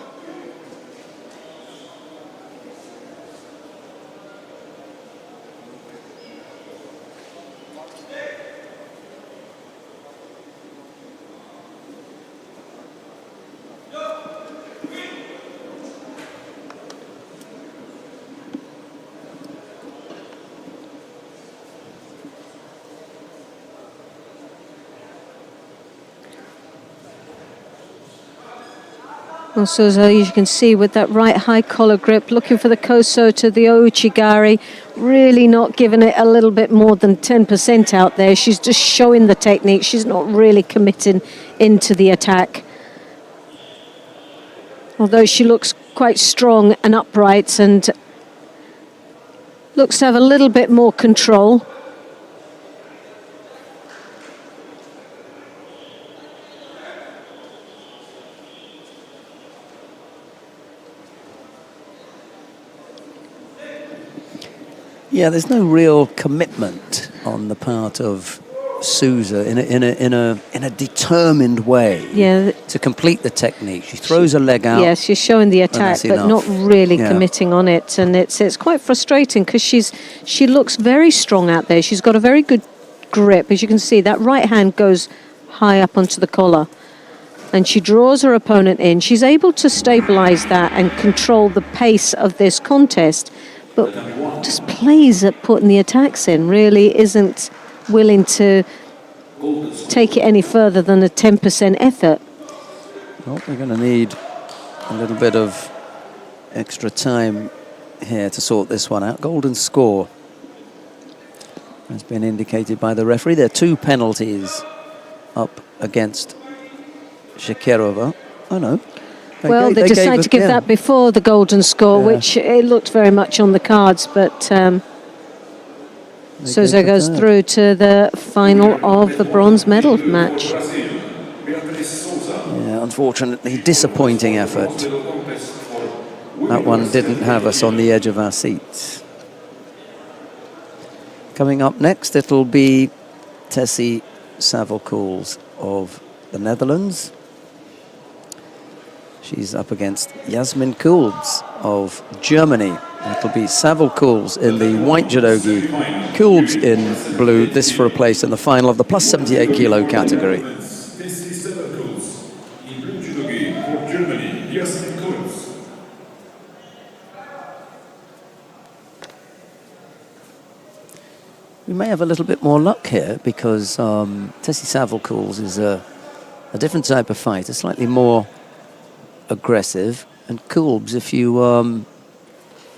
Also, as you can see, with that right high collar grip, looking for the koso to the ouchigari, really not giving it a little bit more than 10% out there. She's just showing the technique. She's not really committing into the attack. Although she looks quite strong and upright and looks to have a little bit more control. Yeah, there's no real commitment on the part of Souza in a determined way. Yeah, to complete the technique. She throws her leg out. yes, she's showing the attack, but enough. not really Yeah. committing on it, and it's quite frustrating because she looks very strong out there. She's got a very good grip, as you can see. That right hand goes high up onto the collar, and she draws her opponent in. She's able to stabilize that and control the pace of this contest, but just plays at putting the attacks in. Really isn't willing to take it any further than a 10% effort. Well, we're going to need a little bit of extra time here to sort this one out. Golden score has been indicated by the referee. There are 2 penalties up against Shakirova. Oh no. They decided to give that before the golden score, which it looked very much on the cards, but Souza goes through to the final of the bronze medal match. Yeah, unfortunately, disappointing effort. That one didn't have us on the edge of our seats. Coming up next, it'll be Tessie Savelkoels of the Netherlands. She's up against Yasmin Kulbs of Germany. It'll be Savelkoels in the white judogi, Kulbs in blue. This for a place in the final of the plus 78 kilo category. Tessie Savelkoels in blue judogi for Germany, Yasmin Kulbs. We may have a little bit more luck here because Tessie Savelkoels is a different type of fighter, slightly more aggressive, and Kulbs, if you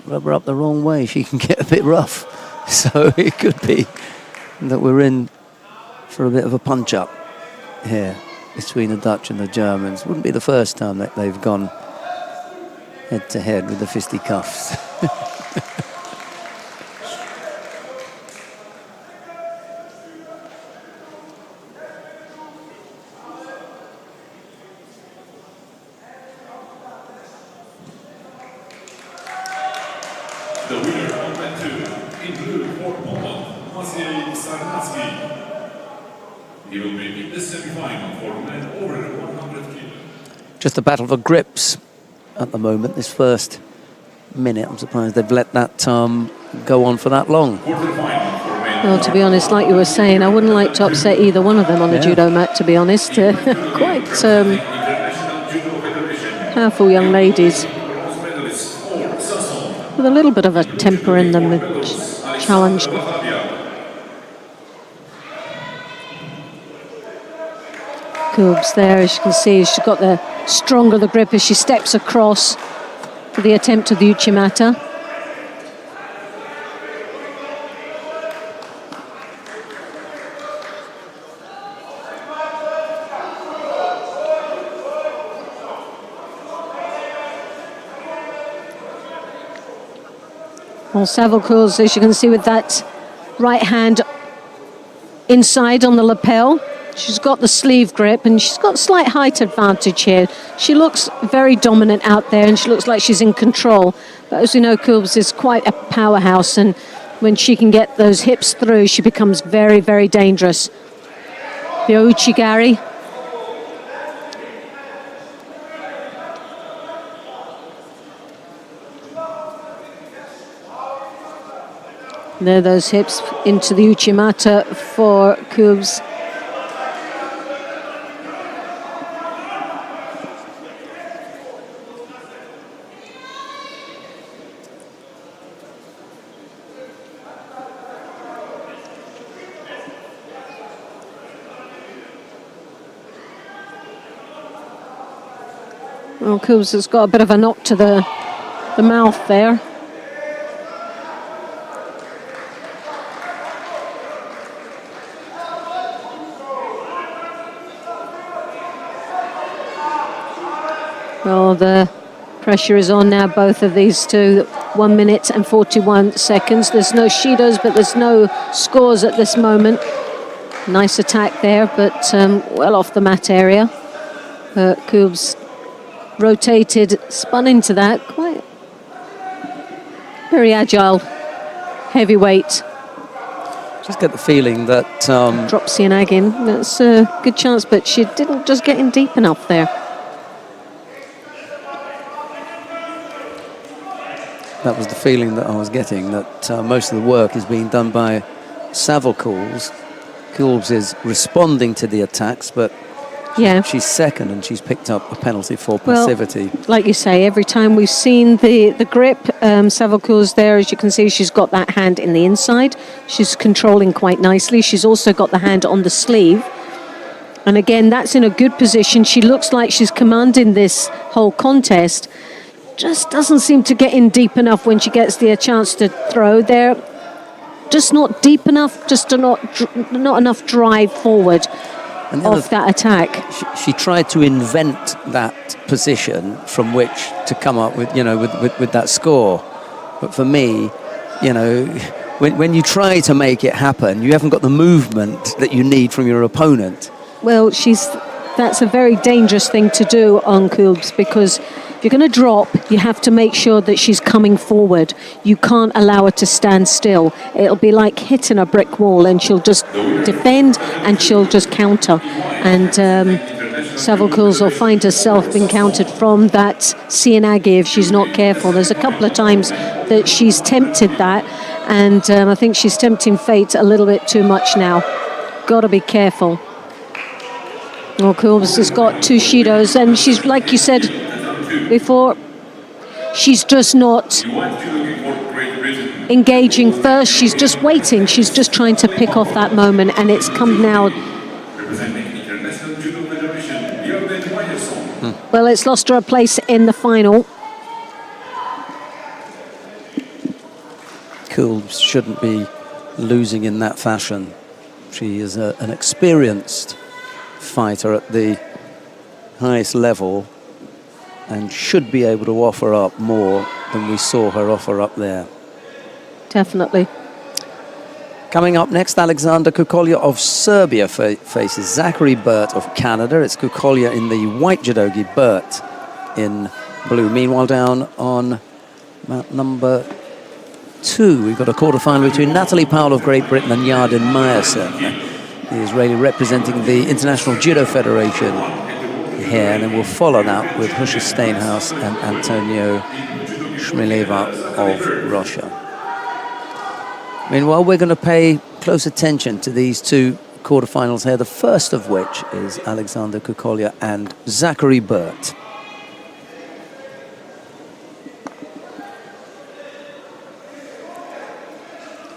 rub her up the wrong way, she can get a bit rough. So it could be that we're in for a bit of a punch-up here between the Dutch and the Germans. Wouldn't be the first time that they've gone head-to-head with the fisticuffs. In blue for Poland, Maciej Sarnacki. He will be in the semi-final for men over 100 kilos. Just a battle for grips at the moment, this first minute. I'm surprised they've let that go on for that long. Quarterfinal for men. Well, to be honest, like you were saying, I wouldn't like to upset either one of them on the judo mat, to be honest. Quite International Judo Federation. powerful young ladies Bronze medalist for Sasson. with a little bit of a temper in them, challenged. Kubs there, as you can see, she's got the stronger the grip as she steps across for the attempt of the Uchimata. Well, Savalcours, as you can see, with that right hand inside on the lapel. She's got the sleeve grip and she's got slight height advantage here. She looks very dominant out there and she looks like she's in control. But as we know, Kubs is quite a powerhouse, and when she can get those hips through, she becomes very, very dangerous. The Ouchigari. There, those hips into the Uchimata for Kubs. Well, Kubs has got a bit of a knock to the mouth there. Well, the pressure is on now, both of these two. 1 minute and 41 seconds. There's no Shidos, but there's no scores at this moment. Nice attack there, but well off the mat area. Kubs rotated, spun into that. Quite very agile, heavyweight. Just get the feeling that Drops Sienagin. That's a good chance, but she didn't just get in deep enough there. that was the feeling that I was getting, that most of the work is being done by Savalcours. Kubs is responding to the attacks, but Yeah. she's second and she's picked up a penalty for passivity. Well, like you say, every time we've seen the grip, Savalcours there, as you can see, she's got that hand in the inside. She's controlling quite nicely. She's also got the hand on the sleeve. And again, that's in a good position. She looks like she's commanding this whole contest. Just doesn't seem to get in deep enough when she gets the chance to throw there. Just not deep enough, just not enough drive forward off that attack. She tried to invent that position from which to come up with, with that score. But for me, when you try to make it happen, you haven't got the movement that you need from your opponent. Well, that's a very dangerous thing to do on Kubs, because if you're going to drop, you have to make sure that she's coming forward. You can't allow her to stand still. It'll be like hitting a brick wall, and she'll just defend and she'll just counter. And Savalcours will find herself being countered from that Sienagi if she's not careful. There's a couple of times that she's tempted that, and I think she's tempting fate a little bit too much now. Got to be careful. Well, Kubs has got two Shidos, and she's, like you said before, she's just not engaging first. She's just waiting. She's just trying to pick off that moment, and it's come now. Well, it's lost her a place in the final. Kubs shouldn't be losing in that fashion. She is an experienced fighter at the highest level and should be able to offer up more than we saw her offer up there. Definitely. Coming up next, Alexander Kukolja of Serbia faces Zachary Burt of Canada. It's Kukolja in the white judogi, Burt in blue. Meanwhile, down on mat number 2. We've got a quarter-final between Natalie Powell of Great Britain and Yardin Meyerson, the Israeli representing the International Judo Federation here. And then we'll follow that with Husha Steinhaus and Antonio Shmileva of Russia. Meanwhile, we're going to pay close attention to these two quarterfinals here, the first of which is Alexander Kukolya and Zachary Burt.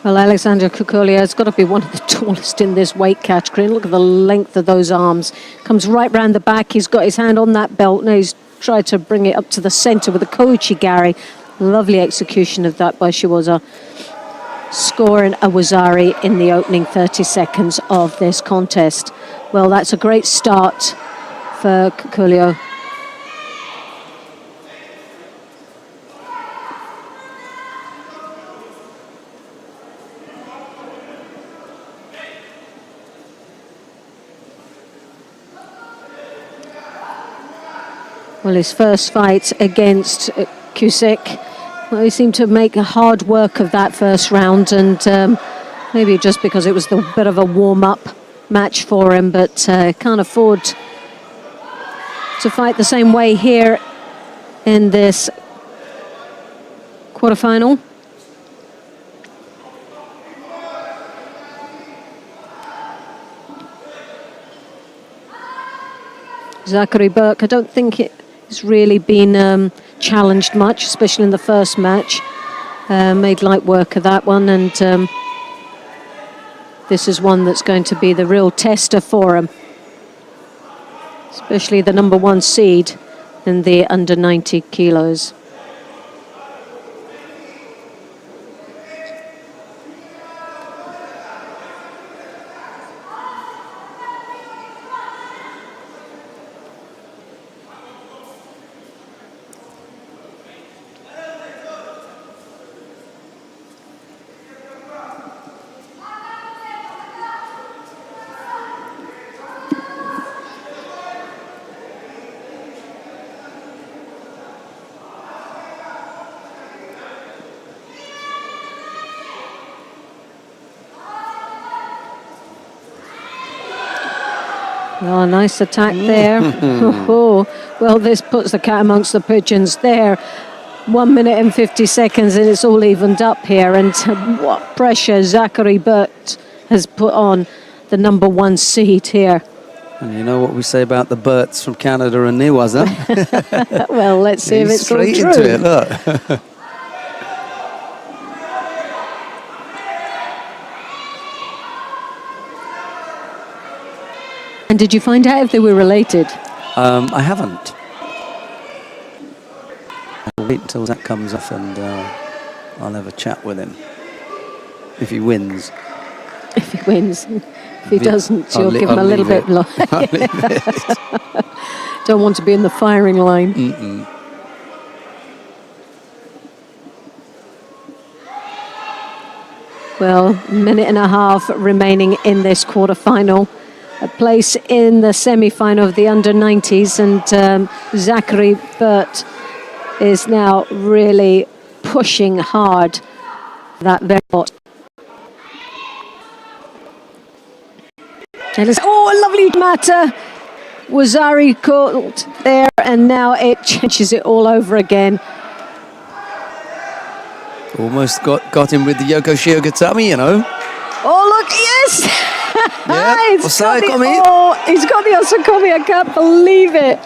Well, Alexander Kukolya has got to be one of the tallest in this weight category. Look at the length of those arms. Comes right round the back. He's got his hand on that belt. Now he's tried to bring it up to the centre with the Koichi-gari. Lovely execution of that by Shiwaza. Scoring a Wazari in the opening 30 seconds of this contest. Well, that's a great start for Kukolya. Well, his first fight against Cusick, well, he seemed to make a hard work of that first round, and maybe just because it was a bit of a warm-up match for him, but can't afford to fight the same way here in this quarterfinal. Zachary Burke, I don't think it's really been challenged much, especially in the first match. Made light work of that one, and this is one that's going to be the real tester for him, especially the number 1 seed in the under 90 kilos. Oh, nice attack there. Oh, well, this puts the cat amongst the pigeons there. 1 minute and 50 seconds, and it's all evened up here. And what pressure Zachary Burt has put on the number 1 seed here. And you know what we say about the Burts from Canada and Niwaza? Well, let's see if it's all true. Straight into it, look. And did you find out if they were related? I haven't. I'll wait until that comes off, and I'll have a chat with him. If he wins. If he wins. If he doesn't, you'll give him a little bit. Don't want to be in the firing line. Well, minute and a half remaining in this quarterfinal. A place in the semi-final of the under-90s, and Zachary Burt is now really pushing hard that very spot. Oh, a lovely matter. Wazari caught there, and now it changes it all over again. Almost got him with the Yoko Shiogatami, you know. Oh, look, yes! Yeah, he's got the Osakomi, I can't believe it.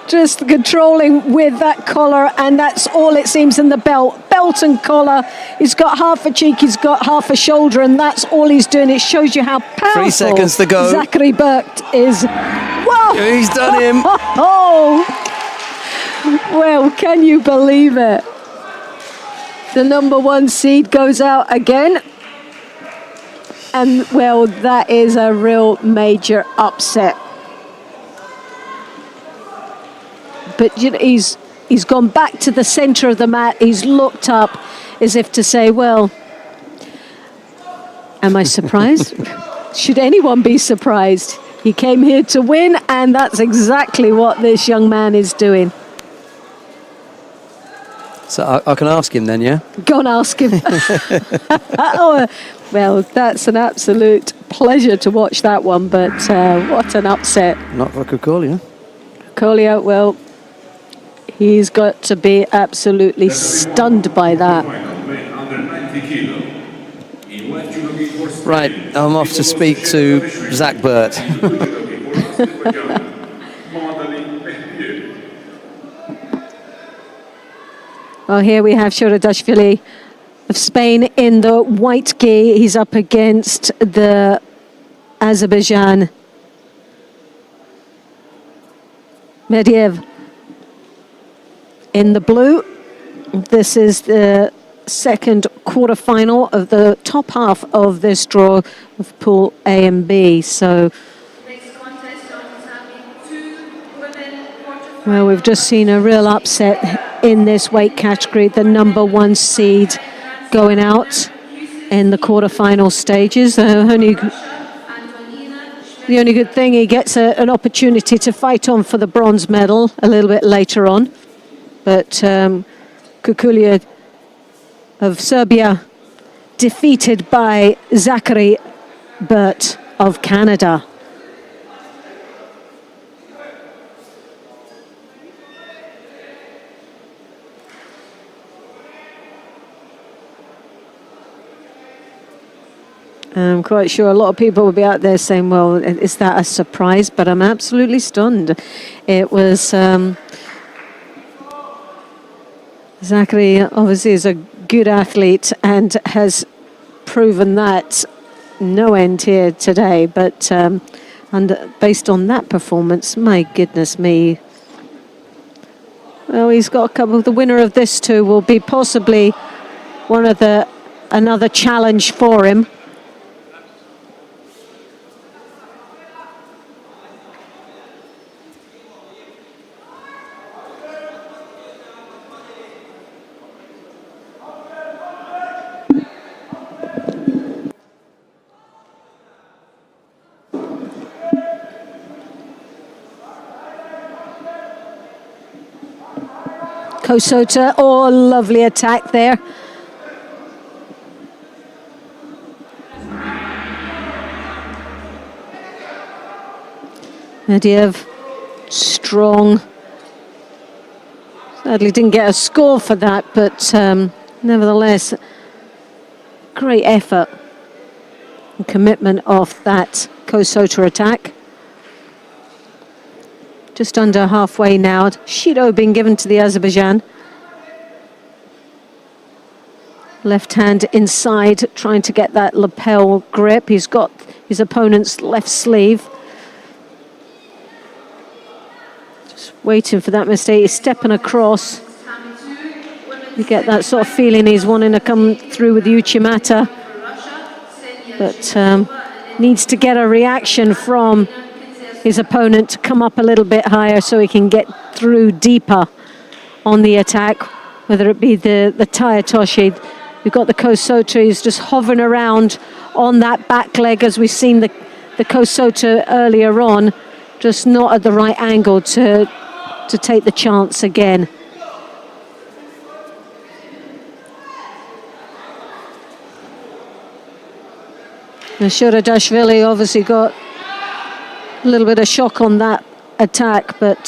Just controlling with that collar, and that's all it seems in the belt. Belt and collar. He's got half a cheek, he's got half a shoulder, and that's all he's doing. It shows you how powerful 3 seconds to go. Zachary Burt is. Whoa! He's done him. Oh! Well, can you believe it? The number 1 seed goes out again. And, well, that is a real major upset. But you know, he's gone back to the centre of the mat. He's looked up as if to say, well, am I surprised? Should anyone be surprised? He came here to win, and that's exactly what this young man is doing. So I can ask him then, yeah? Go and ask him. Oh, well, that's an absolute pleasure to watch that one, but what an upset. Not for Kukulia. Kukulia, well, he's got to be absolutely stunned by that. Right, I'm off to speak to Zach Burt. Well, here we have Shoradashvili of Spain in the white gi. He's up against the Azerbaijan Medvedev in the blue. This is the second quarterfinal of the top half of this draw of Pool A and B. So, well, we've just seen a real upset in this weight category. The number one seed going out in the quarterfinal stages. The only good thing, he gets an opportunity to fight on for the bronze medal a little bit later on. But Kukulia of Serbia defeated by Zachary Burt of Canada. I'm quite sure a lot of people will be out there saying, well, is that a surprise? But I'm absolutely stunned. It was... Zachary obviously is a good athlete and has proven that no end here today. But and based on that performance, my goodness me. Well, he's got a couple. The winner of this two will be possibly another challenge for him. Kosota, oh, lovely attack there. Medvedev, strong. Sadly didn't get a score for that, but nevertheless, great effort and commitment of that Kosota attack. Just under halfway now. Judo being given to the Azerbaijan. Left hand inside, trying to get that lapel grip. He's got his opponent's left sleeve. Just waiting for that mistake. He's stepping across. You get that sort of feeling he's wanting to come through with Uchimata. But needs to get a reaction from his opponent to come up a little bit higher so he can get through deeper on the attack, whether it be the Tayatoshi. We've got the Kosota, he's just hovering around on that back leg as we've seen the Kosota earlier on, just not at the right angle to take the chance again. And Shoradashvili obviously got a little bit of shock on that attack, but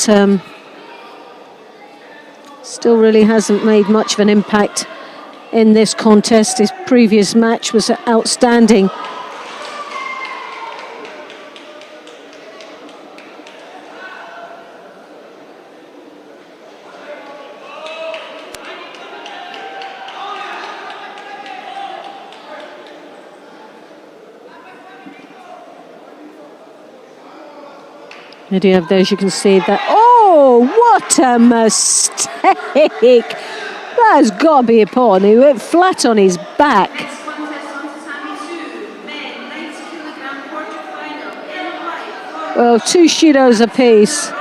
still really hasn't made much of an impact in this contest. His previous match was outstanding. Medvedev there, as you can see that. Oh, what a mistake! That has got to be upon. He went flat on his back. Well, two Judos apiece.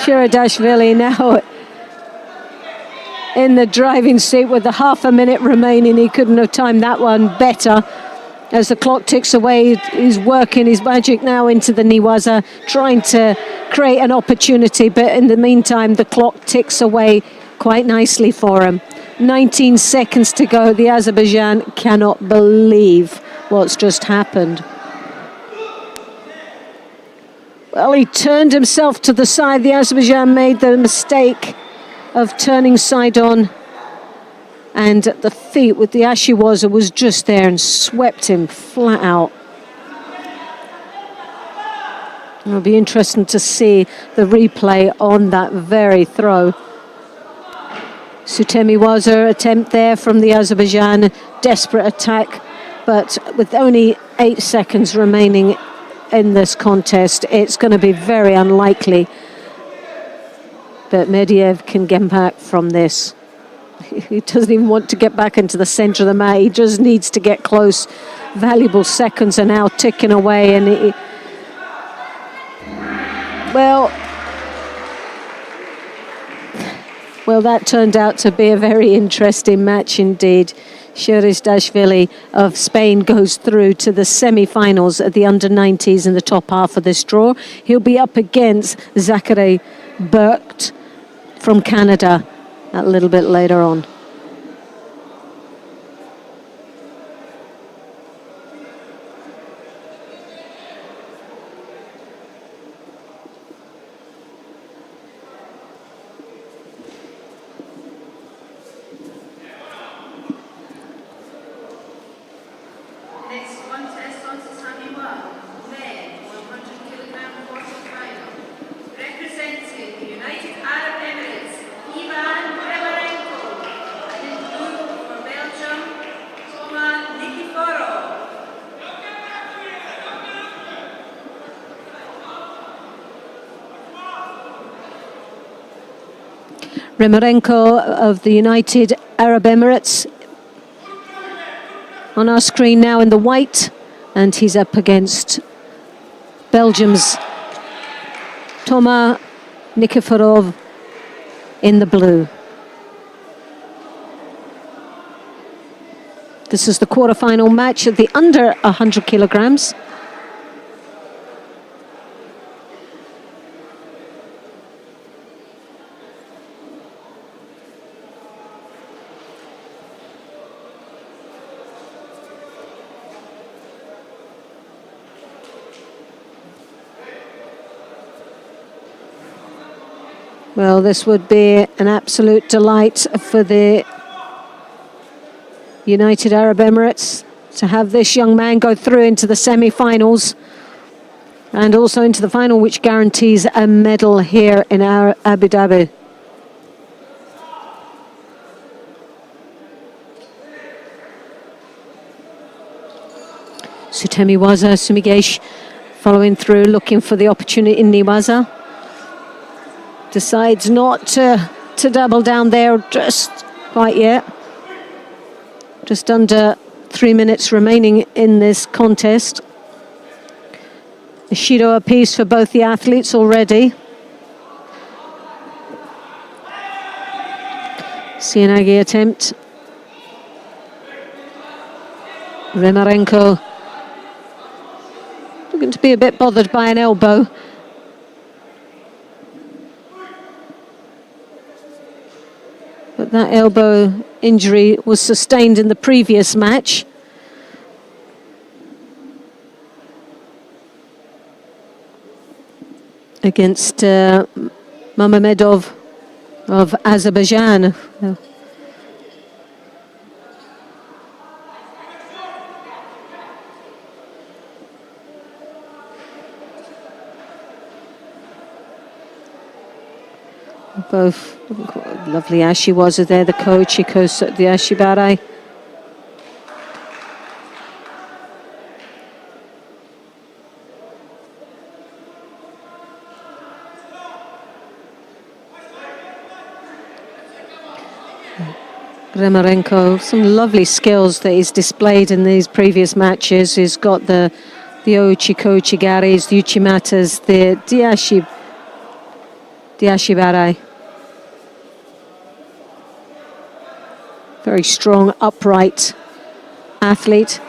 Shoradashvili now in the driving seat with the half a minute remaining. He couldn't have timed that one better. As the clock ticks away, he's working his magic now into the Newaza, trying to create an opportunity, but in the meantime, the clock ticks away quite nicely for him. 19 seconds to go. The Azerbaijan cannot believe what's just happened. Well, he turned himself to the side. The Azerbaijan made the mistake of turning side on. And at the feet with the Ashiwaza was just there and swept him flat out. It'll be interesting to see the replay on that very throw. Sutemiwaza attempt there from the Azerbaijan, desperate attack, but with only 8 seconds remaining in this contest, it's going to be very unlikely that Medvedev can get back from this. He doesn't even want to get back into the center of the mat. He just needs to get close. Valuable seconds are now ticking away, and well, that turned out to be a very interesting match indeed. Dashvili of Spain goes through to the semi-finals at the under-90s in the top half of this draw. He'll be up against Zachary Burkt from Canada a little bit later on. Representing the United Arab Emirates, Ivan Remerenko of the United Arab Emirates on our screen now in the white, and he's up against Belgium's Toma Nikiforov in the blue. This is the quarterfinal match at the under 100 kilograms. Well, this would be an absolute delight for the United Arab Emirates to have this young man go through into the semi-finals and also into the final, which guarantees a medal here in our Abu Dhabi. Sutemiwaza, Sumigesh following through, looking for the opportunity in Niwaza. Decides not to double down there just quite yet. Just under 3 minutes remaining in this contest. A Judo apiece for both the athletes already. Sienagi attempt. Remerenko looking to be a bit bothered by an elbow. But that elbow injury was sustained in the previous match. Against Mamamedov of Azerbaijan. Both lovely Ashiwaza there, the Koichikos at the Ashibare. Remerenko, some lovely skills that he's displayed in these previous matches. He's got the Ochikochigaris, the Uchimatas, the Ashibare. Very strong, upright athlete.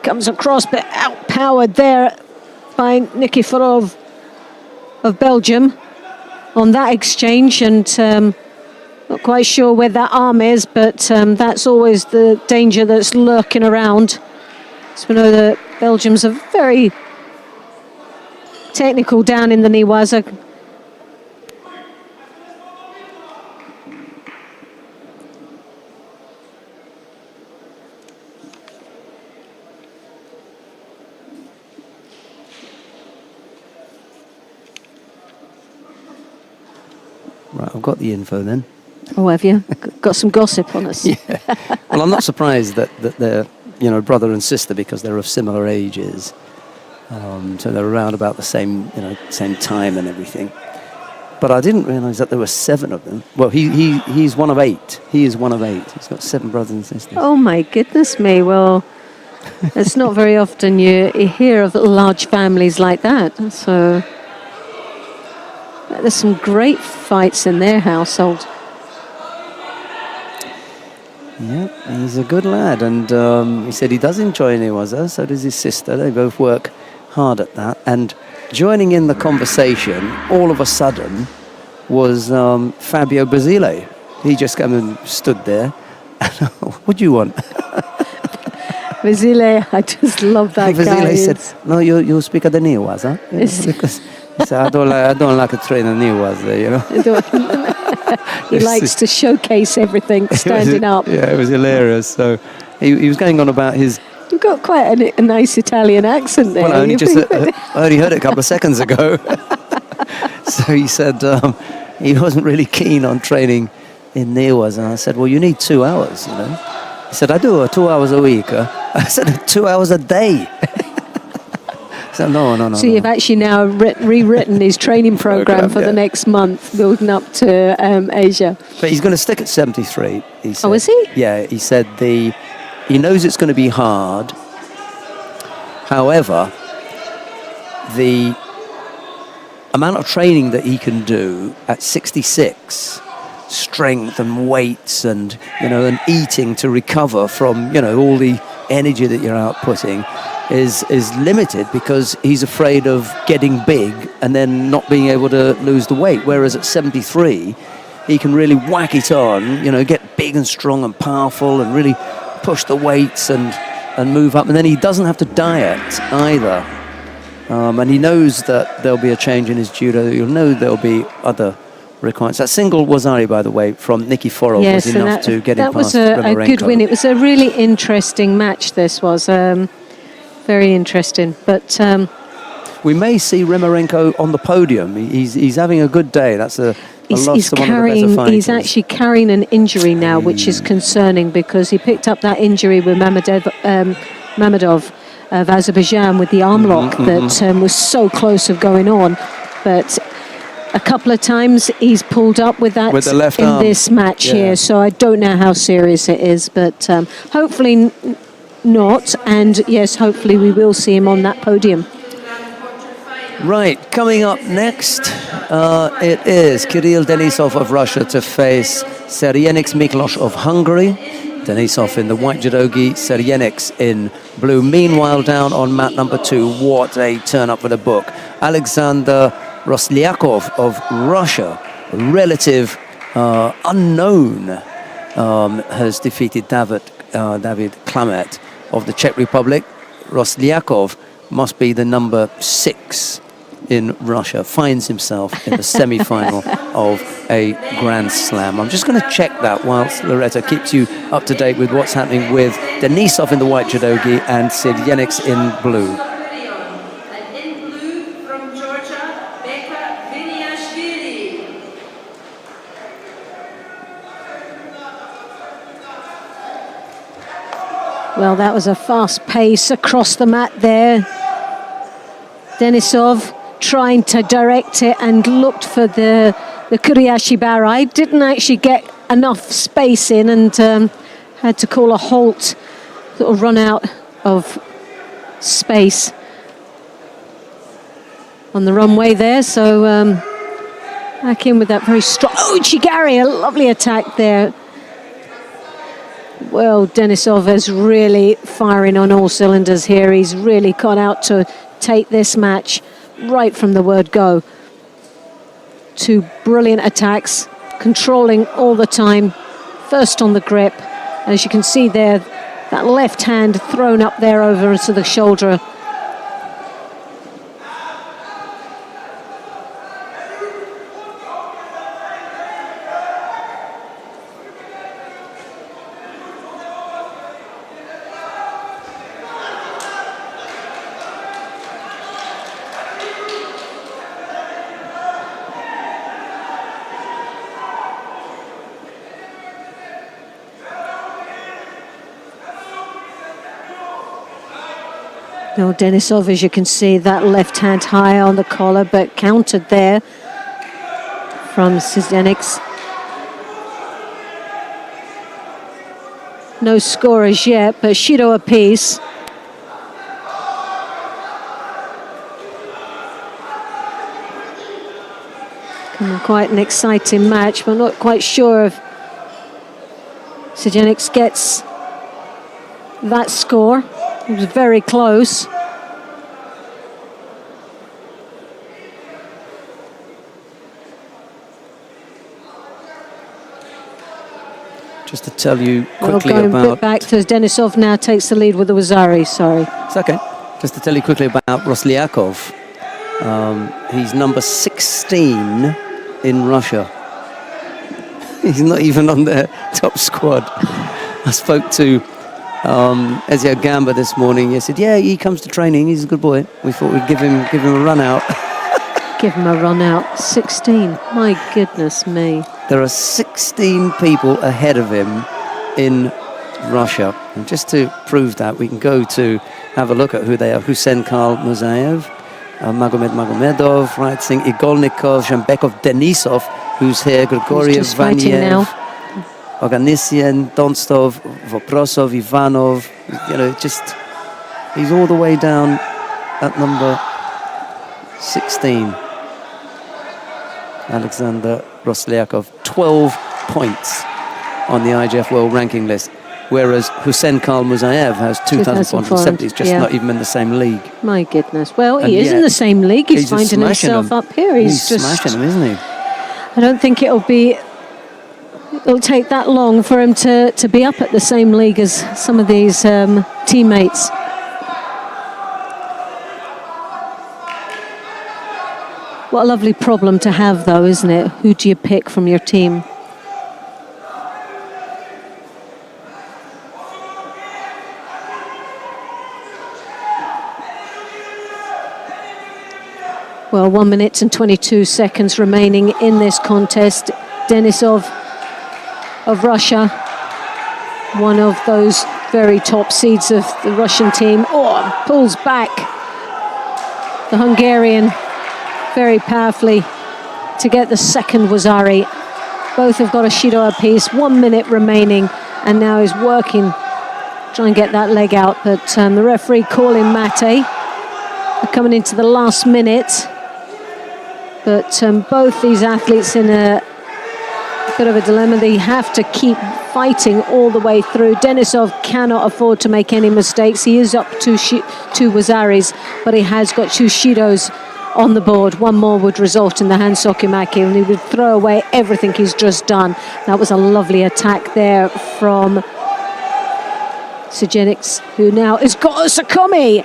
comes across, but outpowered there by Nikiforov of Belgium on that exchange, and not quite sure where that arm is, but that's always the danger that's lurking around. So we know that Belgium's are very technical down in the Niwaza. Right, I've got the info then. Oh, have you? Got some gossip on us. Yeah. Well, I'm not surprised that they're, you know, brother and sister because they're of similar ages. So they're around about the same, you know, same time and everything. But I didn't realise that there were 7 of them. Well, he's one of 8. He is one of 8. He's got 7 brothers and sisters. Oh my goodness me! Well, it's not very often you hear of large families like that. So there's some great fights in their household. Yeah, he's a good lad, and he said he does enjoy Niwaza, so does his sister. They both work hard at that. And joining in the conversation, all of a sudden, was Fabio Basile. He just came and stood there. What do you want? Basile, I just love that guy. Basile said, "No, you speak of the Niwaza." You know, because he said, I don't like to train the Niwaza, you know. He likes to showcase everything standing up. Yeah, it was hilarious. So he was going on about his... You've got quite a nice Italian accent there. Well, I only heard it a couple of seconds ago. So he said he wasn't really keen on training in Niwas. And I said, well, you need 2 hours, you know. He said, I do 2 hours a week. I said, 2 hours a day. So no. So you've actually now rewritten his training program for the next month, building up to Asia. But he's going to stick at 73. He said. Oh, is he? Yeah, he said he knows it's going to be hard. However, the amount of training that he can do at 66, strength and weights and, you know, and eating to recover from, you know, all the energy that you're outputting is limited because he's afraid of getting big and then not being able to lose the weight. Whereas at 73, he can really whack it on, you know, get big and strong and powerful and really push the weights and move up. And then he doesn't have to diet either. And he knows that there'll be a change in his judo. You'll know there'll be other requirements. That single Wazari, by the way, from Nikiforov was enough to get him past That was a good win. It was a really interesting match, this was. Very interesting. But we may see Rimarenko on the podium. He's having a good day. That's he's actually carrying an injury now, which is concerning because he picked up that injury with Mamedov of Azerbaijan with the arm lock that was so close of going on. But a couple of times he's pulled up with that the left in arm. this match here. So I don't know how serious it is, but hopefully not. And yes, hopefully we will see him on that podium. Right, coming up next, it is Kirill Denisov of Russia to face Seryenix Miklos of Hungary. Denisov in the white judogi, Seryenix in blue. Meanwhile, down on mat number 2, what a turn up for the book. Alexander Roslyakov of Russia, relative unknown, has defeated David Klamet of the Czech Republic. Roslyakov must be the number 6 in Russia, finds himself in the semi-final of a Grand Slam. I'm just going to check that whilst Loretta keeps you up to date with what's happening with Denisov in the white judogi and Seryenix in blue. And in blue from Georgia, Beka Viniashvili. Well, that was a fast pace across the mat there. Denisov trying to direct it and looked for the Kuriashi Barai. Didn't actually get enough space in and had to call a halt, sort of run out of space on the runway there. So back in with that very strong... Oh, Chigari, a lovely attack there. Well, Denisov is really firing on all cylinders here. He's really gone out to take this match right from the word go. Two brilliant attacks, controlling all the time. First on the grip. As you can see there, that left hand thrown up there over to the shoulder. Now Denisov, as you can see, that left hand high on the collar, but countered there from Sijenics. No score as yet, but Judo apiece. Quite an exciting match, but not quite sure if Sijenics gets that score. It was very close. Just to tell you quickly going about... a bit back to Denisov now takes the lead with the Wazari, sorry. It's okay. Just to tell you quickly about Roslyakov. He's number 16 in Russia. He's not even on their top squad. I spoke to Ezio Gamba this morning. He said, yeah, he comes to training. He's a good boy. We thought we'd give him a run out. Give him a run out. 16. My goodness me. There are 16 people ahead of him in Russia. And just to prove that, we can go to have a look at who they are. Hussein Karl Musayev, Magomed Magomedov, right, Singh Igolnikov, Zhambekov, Denisov, who's here, Grigoriev, Vaniev, Oganessian, Donstov, Voprosov, Ivanov, he's all the way down at number 16. Alexander Roslyakov, 12 points on the IGF World Ranking list, whereas Hussein Karl Musayev has 2,470. He's just not even in the same league. My goodness. Well, he is in the same league. He's finding himself up here. He's just smashing him, isn't he? I don't think it'll take that long for him to be up at the same league as some of these teammates. What a lovely problem to have, though, isn't it? Who do you pick from your team? Well, 1 minute and 22 seconds remaining in this contest. Denisov of Russia, one of those very top seeds of the Russian team. Oh, pulls back the Hungarian very powerfully to get the second Wazari. Both have got a Shido apiece, 1 minute remaining, and now is working, try and get that leg out, but the referee calling Mate. They're coming into the last minute, but both these athletes in a bit of a dilemma. They have to keep fighting all the way through. Denisov cannot afford to make any mistakes. He is up to two Wazaris, but he has got two Shidos on the board. One more would result in the hand Sokimaki, and he would throw away everything he's just done. That was a lovely attack there from Sijenics, who now has got a Sakomi.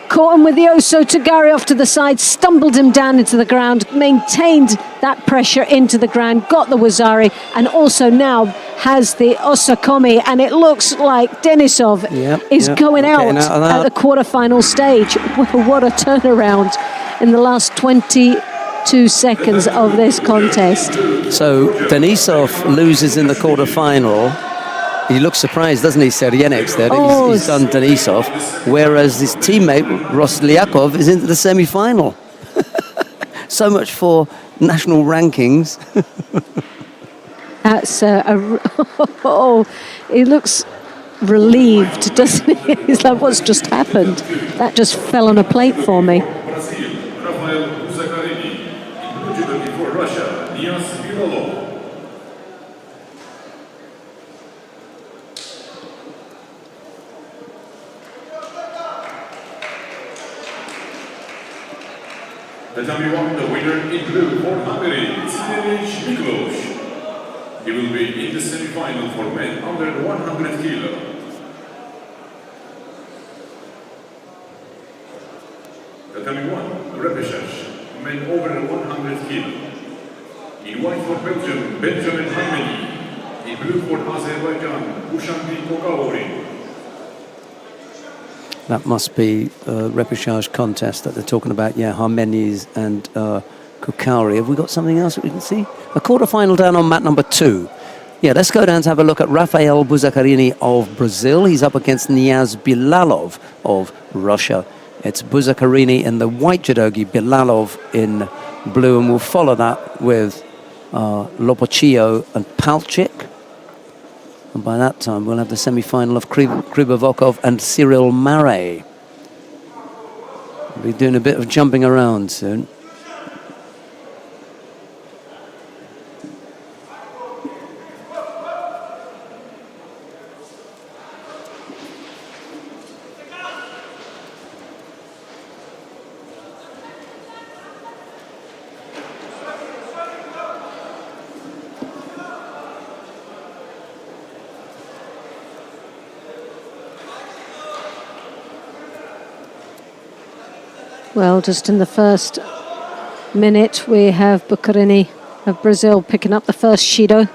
Caught him with the Oso Tagari off to the side, stumbled him down into the ground, maintained that pressure into the ground, got the Wazari, and also now has the Osakomi, and it looks like Denisov is going out at the quarterfinal stage. What a turnaround in the last 22 seconds of this contest. So Denisov loses in the quarterfinal. He looks surprised, doesn't he, Seryeneks there? He's done Denisov, whereas his teammate, Roslyakov, is into the semi-final. So much for national rankings. That's he looks relieved, doesn't he? He's like, what's just happened? That just fell on a plate for me. The Dhabi won the winner in blue for Hungary, Miklos. He will be in the semi-final for men under 100 kilo. The Dhabi won repechage, men over 100 kilo. In white for Belgium, Benjamin Haimeni. In blue for Azerbaijan, Ushanti Kokaori. That must be a repechage contest that they're talking about. Yeah, Harmenis and Kokauri. Have we got something else that we can see? A quarter-final down on mat number 2. Yeah, let's go down to have a look at Rafael Buzakarini of Brazil. He's up against Niaz Bilalov of Russia. It's Buzakarini in the white judogi, Bilalov in blue, and we'll follow that with Lopocchio and Palchik. And by that time, we'll have the semi-final of Krybovokov and Cyril Marais. We'll be doing a bit of jumping around soon. Well, just in the first minute, we have Bucarini of Brazil picking up the first Shido.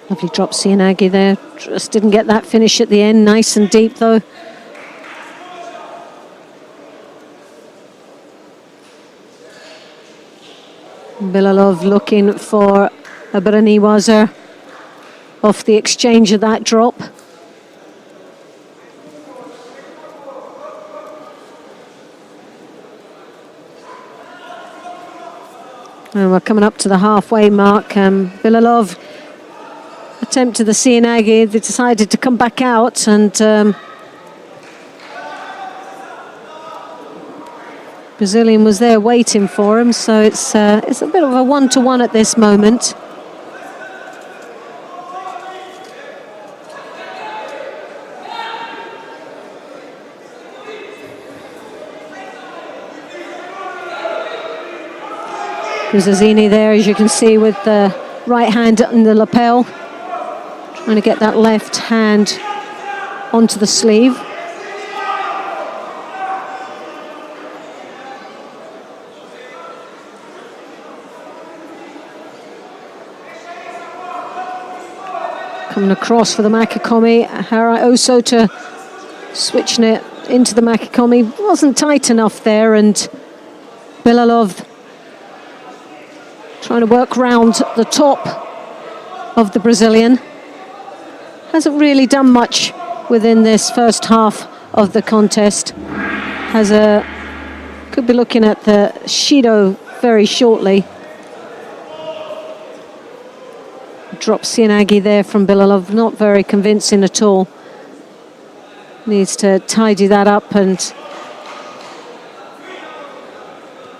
Lovely drop Cianagi there. Just didn't get that finish at the end. Nice and deep, though. Bilalov looking for a Braniwazer off the exchange of that drop. And we're coming up to the halfway mark. Bilalov attempted the Cianagi. They decided to come back out, and Brazilian was there waiting for him, so it's a bit of a one-to-one at this moment. Buzazzini there, as you can see, with the right hand in the lapel, trying to get that left hand onto the sleeve. Coming across for the Makikomi, Hara Osota switching it into the Makikomi. Wasn't tight enough there, and Bilalov trying to work round the top of the Brazilian. Hasn't really done much within this first half of the contest. Could be looking at the Shido very shortly. Drop Cianagi there from Bilalov, not very convincing at all. Needs to tidy that up and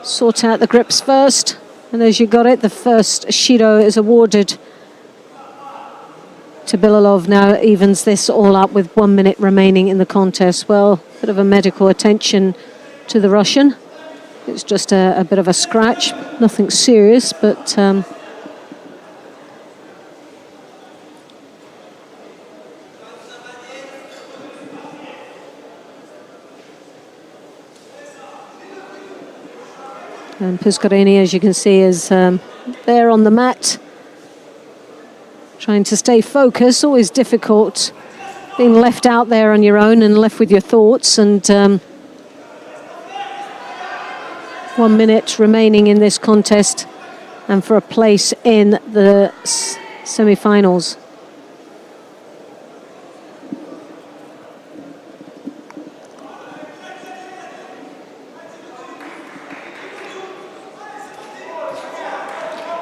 sort out the grips first. And as you got it, the first Shido is awarded to Bilalov. Now evens this all up with 1 minute remaining in the contest. Well, bit of a medical attention to the Russian. It's just a bit of a scratch, nothing serious, but and Puscarini, as you can see, is there on the mat, trying to stay focused. Always difficult being left out there on your own and left with your thoughts. And 1 minute remaining in this contest, and for a place in the semi-finals.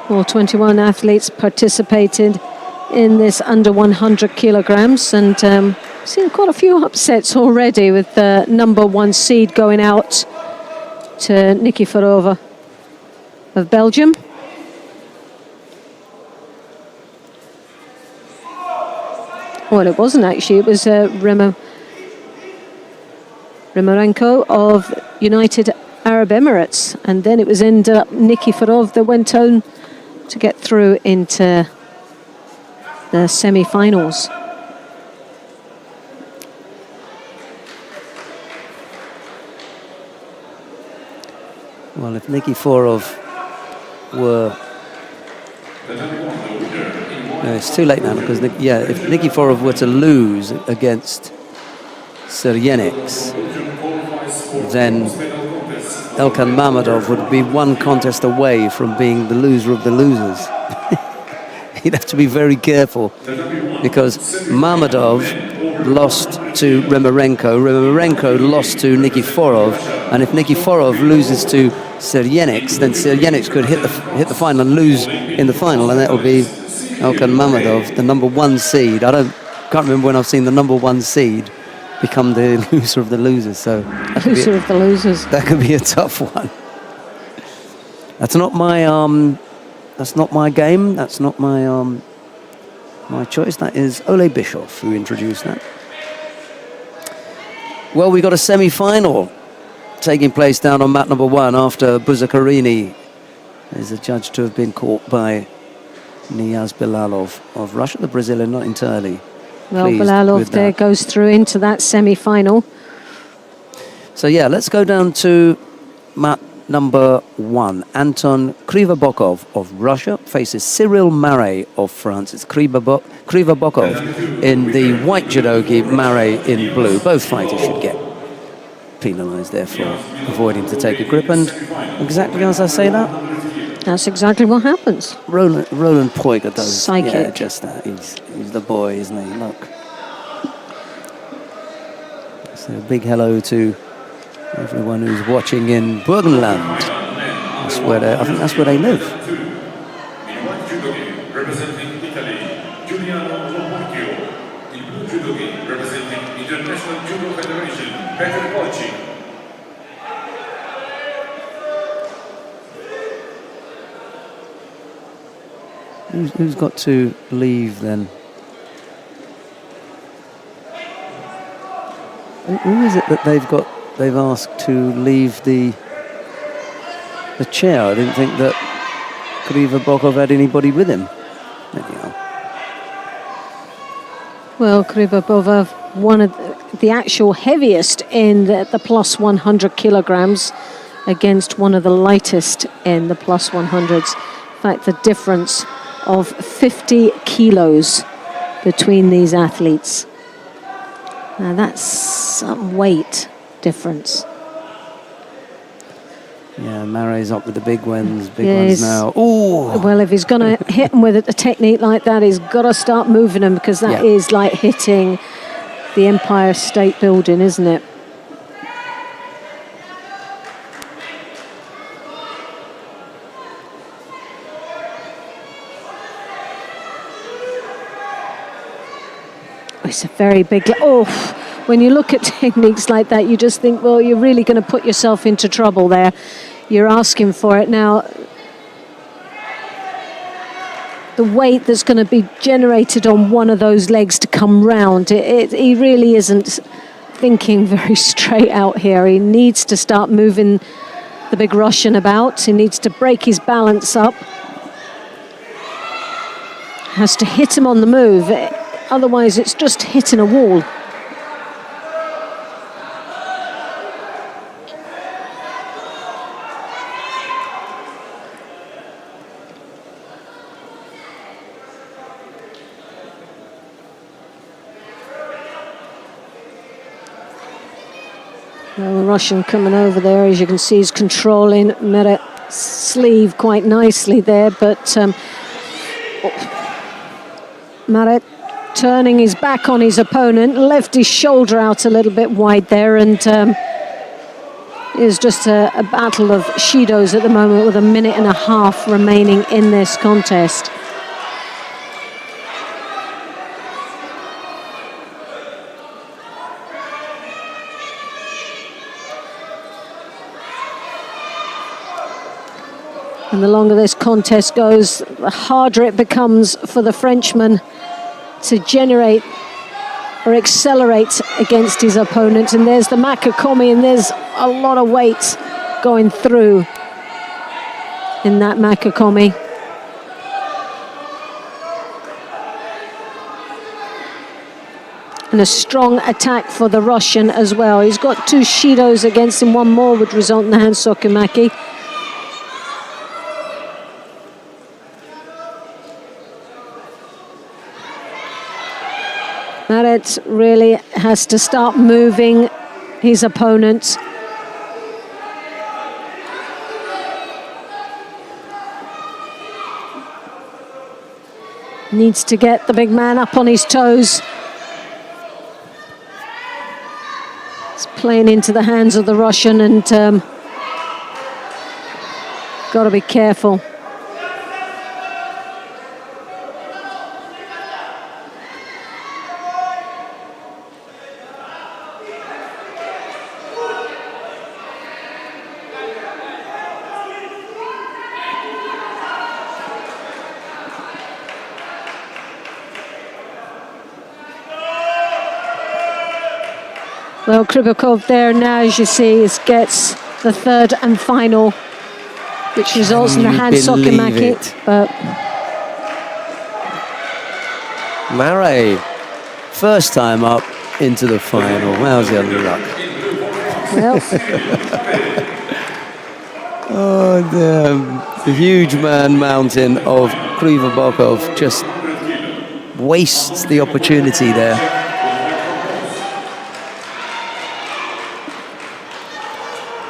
All 21 athletes participated in this under 100 kilograms, and seen quite a few upsets already, with the number 1 seed going out to Nikiforova of Belgium. Well, it wasn't actually. It was Rimarenko of United Arab Emirates, and then it was ended up Nikiforov that went on to get through into the semi-finals. Well, if Nikiforov were... No, it's too late now because, if Nikiforov were to lose against Sirjenics, then Elkan Mammadov would be one contest away from being the loser of the losers. He'd have to be very careful because Mammadov lost to Rimarenko lost to Nikiforov, and if Nikiforov loses to Sirjenics, then Sirjenics could hit the final and lose in the final, and that will be Elkan Mammadov, the number 1 seed. Can't remember when I've seen the number 1 seed become the loser of the losers. So Loser of the losers. That could be a tough one. That's not my game. That's not my my choice. That is Ole Bischoff who introduced that. Well, we got a semi-final taking place down on mat number 1 after Buzakarini is adjudged to have been caught by Niyaz Bilalov of Russia, the Brazilian, not entirely. Well, Bilalov there goes through into that semi-final. So yeah, let's go down to mat number 1. Anton Krivabokov of Russia faces Cyril Marais of France. It's Krivabokov in the white judogi, Marais in blue. Both fighters should get penalised there for avoiding to take a grip. And exactly as I say that, that's exactly what happens. Roland Poiger does. Psychic. Yeah, just that. He's the boy, isn't he? Look. So a big hello to everyone who's watching in Burgenland. I think that's where they live. Representing Italy, Giuliano Lombardio. In blue judogi, representing International Judo Federation, Petr Polchik. Who's got to leave then? Who is it that they've asked to leave the chair? I didn't think that Krivabokov had anybody with him. Anyhow. Well, Krivabokov, one of the actual heaviest in the plus 100 kilograms against one of the lightest in the plus 100s. In fact, the difference of 50 kilos between these athletes. Now that's some weight difference. Yeah, Marais up with the big ones now. Ooh. Well, if he's going to hit him with a technique like that, he's got to start moving him, because that is like hitting the Empire State Building, isn't it? It's a very big... when you look at techniques like that, you just think, well, you're really going to put yourself into trouble there. You're asking for it. Now, the weight that's going to be generated on one of those legs to come round, he really isn't thinking very straight out here. He needs to start moving the big Russian about. He needs to break his balance up. Has to hit him on the move. Otherwise, it's just hitting a wall. Well, the Russian coming over there, as you can see, is controlling Meret's sleeve quite nicely there, but Meret turning his back on his opponent, left his shoulder out a little bit wide there, and it's just a battle of Shidos at the moment with 1.5 minutes remaining in this contest. And the longer this contest goes, the harder it becomes for the Frenchman to generate or accelerate against his opponent. And there's the Makakomi, and there's a lot of weight going through in that Makakomi. And a strong attack for the Russian as well. He's got 2 Shidos against him. One more would result in the hand Sokumaki. Maret really has to start moving his opponent. Needs to get the big man up on his toes. It's playing into the hands of the Russian, and got to be careful. Well, Krybakov there now, as you see, gets the 3rd and final, which results in the hand Sokumaki. But Mare, first time up into the final. How's your luck? well, Oh, the huge man mountain of Krybakov just wastes the opportunity there.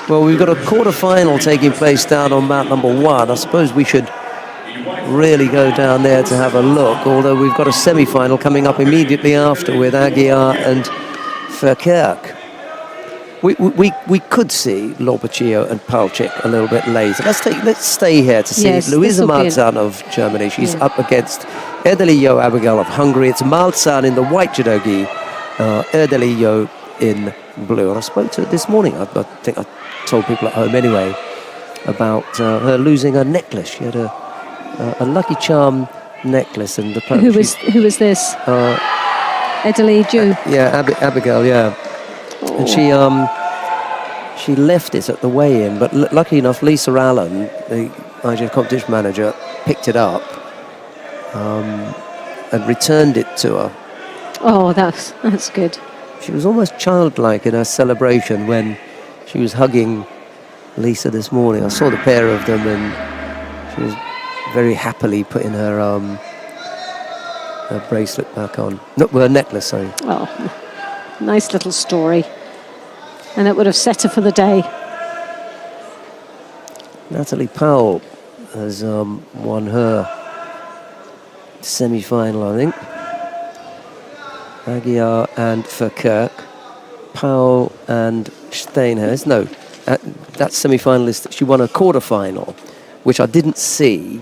Well, we've got a quarter-final taking place down on mat number 1. I suppose we should really go down there to have a look, although we've got a semi-final coming up immediately after with Aguiar and Verkerk. We could see Lobachio and Palchik a little bit later. Let's stay here to see Luisa Malzahn of Germany. She's up against Erdeli Abigail of Hungary. It's Malzahn in the white judogi, Erdeli in blue. And I spoke to her this morning. I think I told people at home anyway about her losing her necklace. She had a Lucky Charm necklace, and who was this? Erdeli Ju. Yeah, Abigail. Yeah. Oh. And she left it at the weigh-in, but lucky enough, Lisa Allen, the IJ competition manager, picked it up and returned it to her. Oh, that's good. She was almost childlike in her celebration when she was hugging Lisa this morning. I saw the pair of them, and she was very happily putting her bracelet back on. No, her necklace, sorry. Oh, nice little story. And it would have set her for the day. Natalie Powell has won her semi-final, I think. Aguiar and Verkerk, Powell and Steinhurst. No, that semi-finalist, she won a quarter-final, which I didn't see.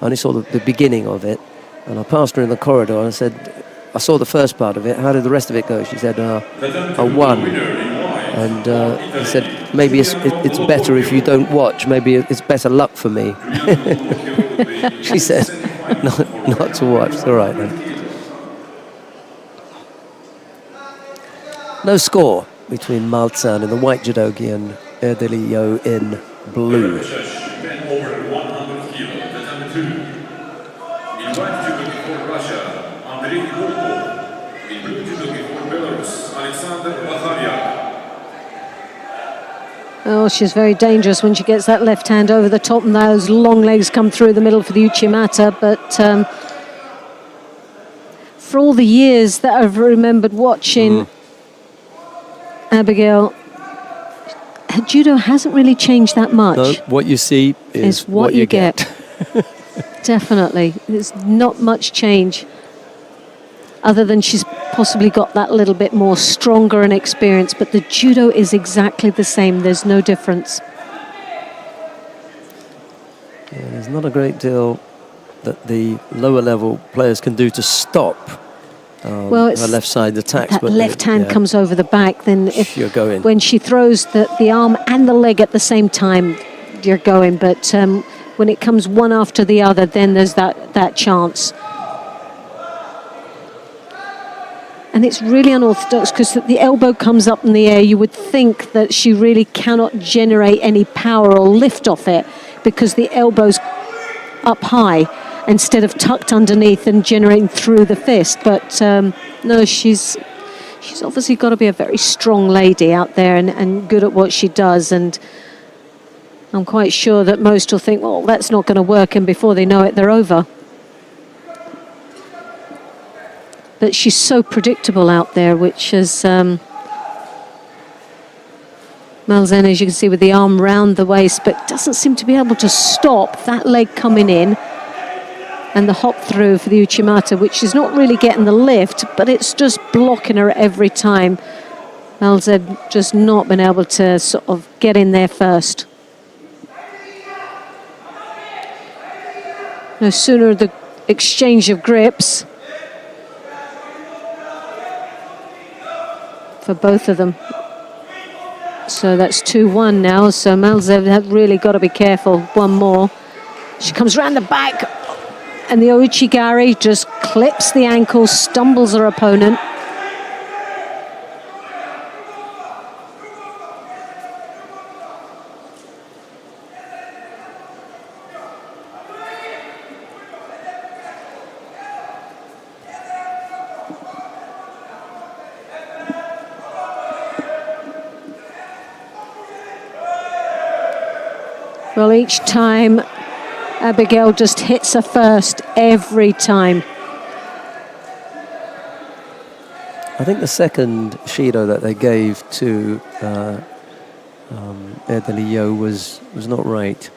I only saw the beginning of it. And I passed her in the corridor and I said, I saw the first part of it. How did the rest of it go? She said, I won. And he said, maybe it's better if you don't watch. Maybe it's better luck for me. She said, not to watch. It's all right then. No score between Malzahn in the white judogi and Erdeli in blue. Over 100 kilo, that's number 2. In white judogi for Russia, Andrei Volkov. In blue judogi for Belarus, Alexander Bakharyak. Oh, she's very dangerous when she gets that left hand over the top and those long legs come through the middle for the Uchimata. But for all the years that I've remembered watching Abigail, her judo hasn't really changed that much. No, what you see is what you get. Definitely. There's not much change, other than she's possibly got that little bit more stronger and experience, but the judo is exactly the same. There's no difference. Yeah, there's not a great deal that the lower level players can do to stop well, it's her left side attacks. That left hand comes over the back, then if you're going. When she throws the arm and the leg at the same time, you're going. But when it comes one after the other, then there's that chance. And it's really unorthodox because the elbow comes up in the air. You would think that she really cannot generate any power or lift off it because the elbow's up high instead of tucked underneath and generating through the fist. But no, she's obviously got to be a very strong lady out there and good at what she does. And I'm quite sure that most will think, well, that's not going to work. And before they know it, they're over. But she's so predictable out there, which is Malzahn, as you can see, with the arm round the waist, but doesn't seem to be able to stop that leg coming in. And the hop through for the Uchimata, which is not really getting the lift, but it's just blocking her every time. Malzahn just not been able to sort of get in there first. No sooner the exchange of grips for both of them. So that's 2-1 now. So Malzahn have really got to be careful. One more. She comes round the back, and the Ouchigari just clips the ankle, stumbles her opponent. Well, each time Abigail just hits her first, every time. I think the second Shido that they gave to Erdelio was not right.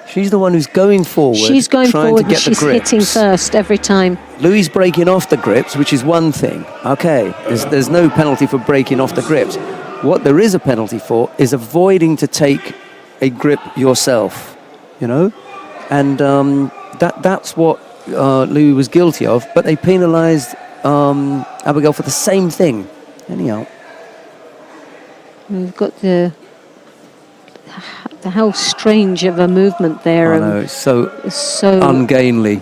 She's the one who's going forward. She's going trying forward to get and she's the grips. hitting first every time. Louis breaking off the grips, which is one thing. Okay, there's no penalty for breaking off the grips. What there is a penalty for is avoiding to take a grip yourself, you know? And that's what Louis was guilty of, but they penalised Abigail for the same thing. Anyhow. We've got the how strange of a movement there. I know, it's so ungainly.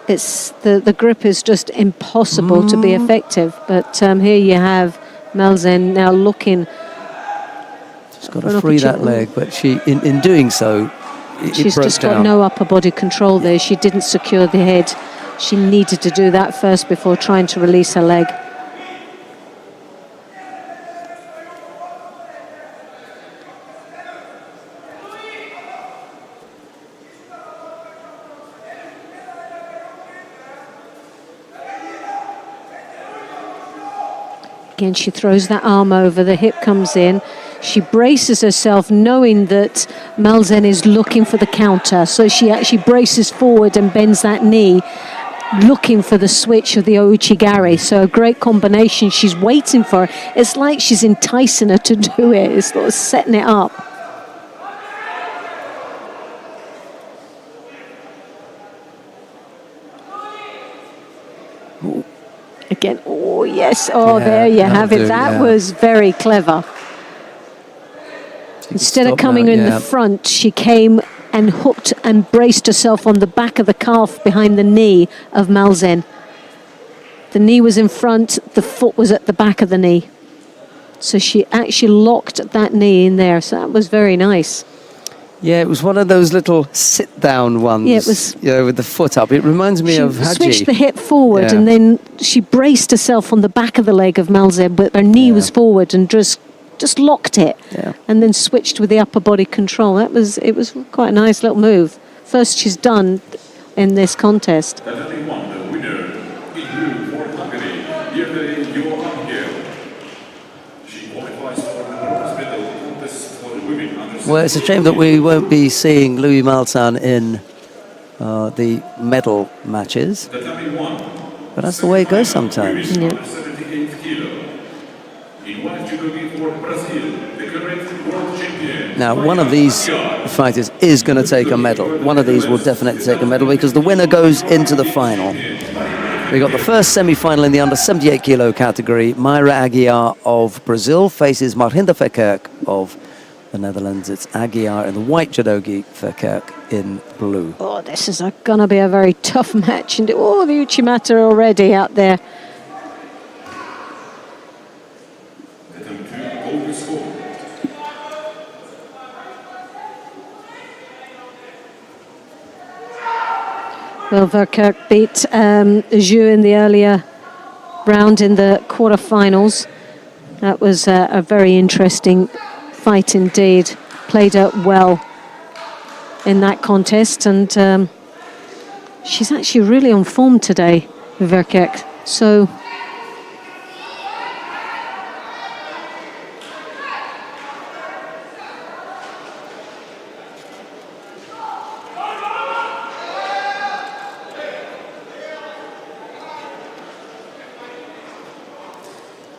It's the grip is just impossible to be effective. But here you have Malzahn now looking. She's got to free that leg, but she, in doing so, she's just got no upper body control there. She didn't secure the head. She needed to do that first before trying to release her leg. Again, she throws that arm over, the hip comes in. She braces herself knowing that Malzahn is looking for the counter. So she actually braces forward and bends that knee, looking for the switch of the Ouchigari. So a great combination. She's waiting for it. It's like she's enticing her to do it. It's sort of setting it up. Again, oh yes, oh yeah, there you have it. That was very clever. Instead of coming in the front, she came and hooked and braced herself on the back of the calf behind the knee of Malzahn. The knee was in front, the foot was at the back of the knee. So she actually locked that knee in there, so that was very nice. Yeah, it was one of those little sit-down ones. Yeah, it was. You know, with the foot up. It reminds me of Haji. She switched the hip forward, and then she braced herself on the back of the leg of Malzahn, but her knee was forward and just locked it, and then switched with the upper body control. It was quite a nice little move. First she's done in this contest. Well, it's a shame that we won't be seeing Louis Malzahn in the medal matches, but that's the way it goes sometimes. Yeah. Now, one of these fighters is going to take a medal. One of these will definitely take a medal because the winner goes into the final. We got the first semi-final in the under 78 kilo category. Mayra Aguiar of Brazil faces Marhinda Fekirk of the Netherlands. It's Aguiar in the white judogi, Verkerk in blue. Oh, this is going to be a very tough match. And oh, the Uchimata already out there. Attempt 2, golden score. Well, Verkerk beat Zhu in the earlier round in the quarterfinals. That was a very interesting fight indeed. Played out well in that contest, and she's actually really on form today, Verkerk. So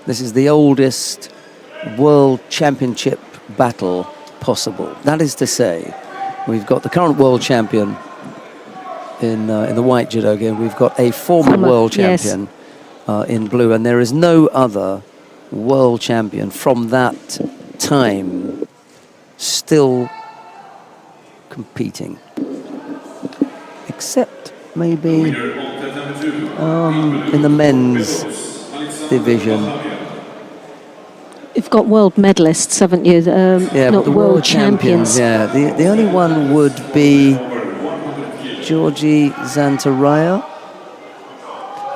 this is the oldest World Championship battle possible. That is to say, we've got the current world champion in the white judo game. We've got a former world champion in blue, and there is no other world champion from that time still competing, except maybe in the men's division. you've got world medalists, haven't you? Yeah, not but the world champions. Yeah, the only one would be Georgi Zantaraya.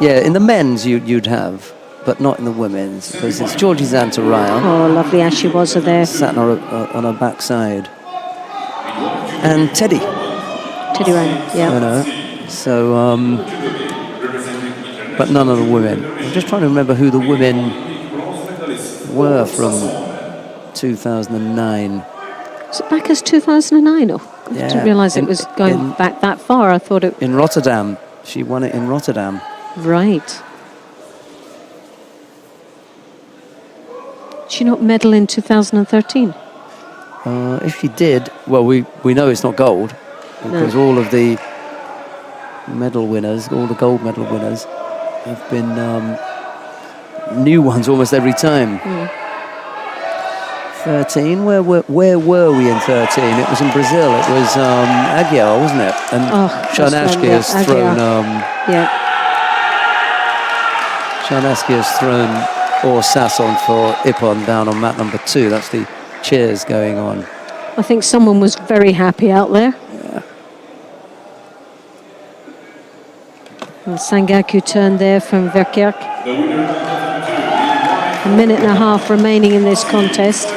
Yeah, in the men's you'd have, but not in the women's, because it's Georgi Zantaraya. Oh, lovely Ashiwaza there. Sat on her backside. And Teddy. Teddy Rang, yeah. You know, so, but none of the women. I'm just trying to remember who the women were from 2009. Was it back as 2009? Oh, I didn't realise it was going back that far. I thought it... In Rotterdam. She won it in Rotterdam. Right. Did she not medal in 2013? If she did, well, we know it's not gold, because all of the medal winners, all the gold medal winners, have been new ones almost every time. 13, where were we in 13? It was in Brazil. It was Aguiar, wasn't it? And Sharnashki has thrown Sharnashki has thrown Sasson for Ippon down on mat number 2. That's the cheers going on. I think someone was very happy out there. Yeah. Well, Sangaku turned there from Verkerk. A minute and a half remaining in this contest.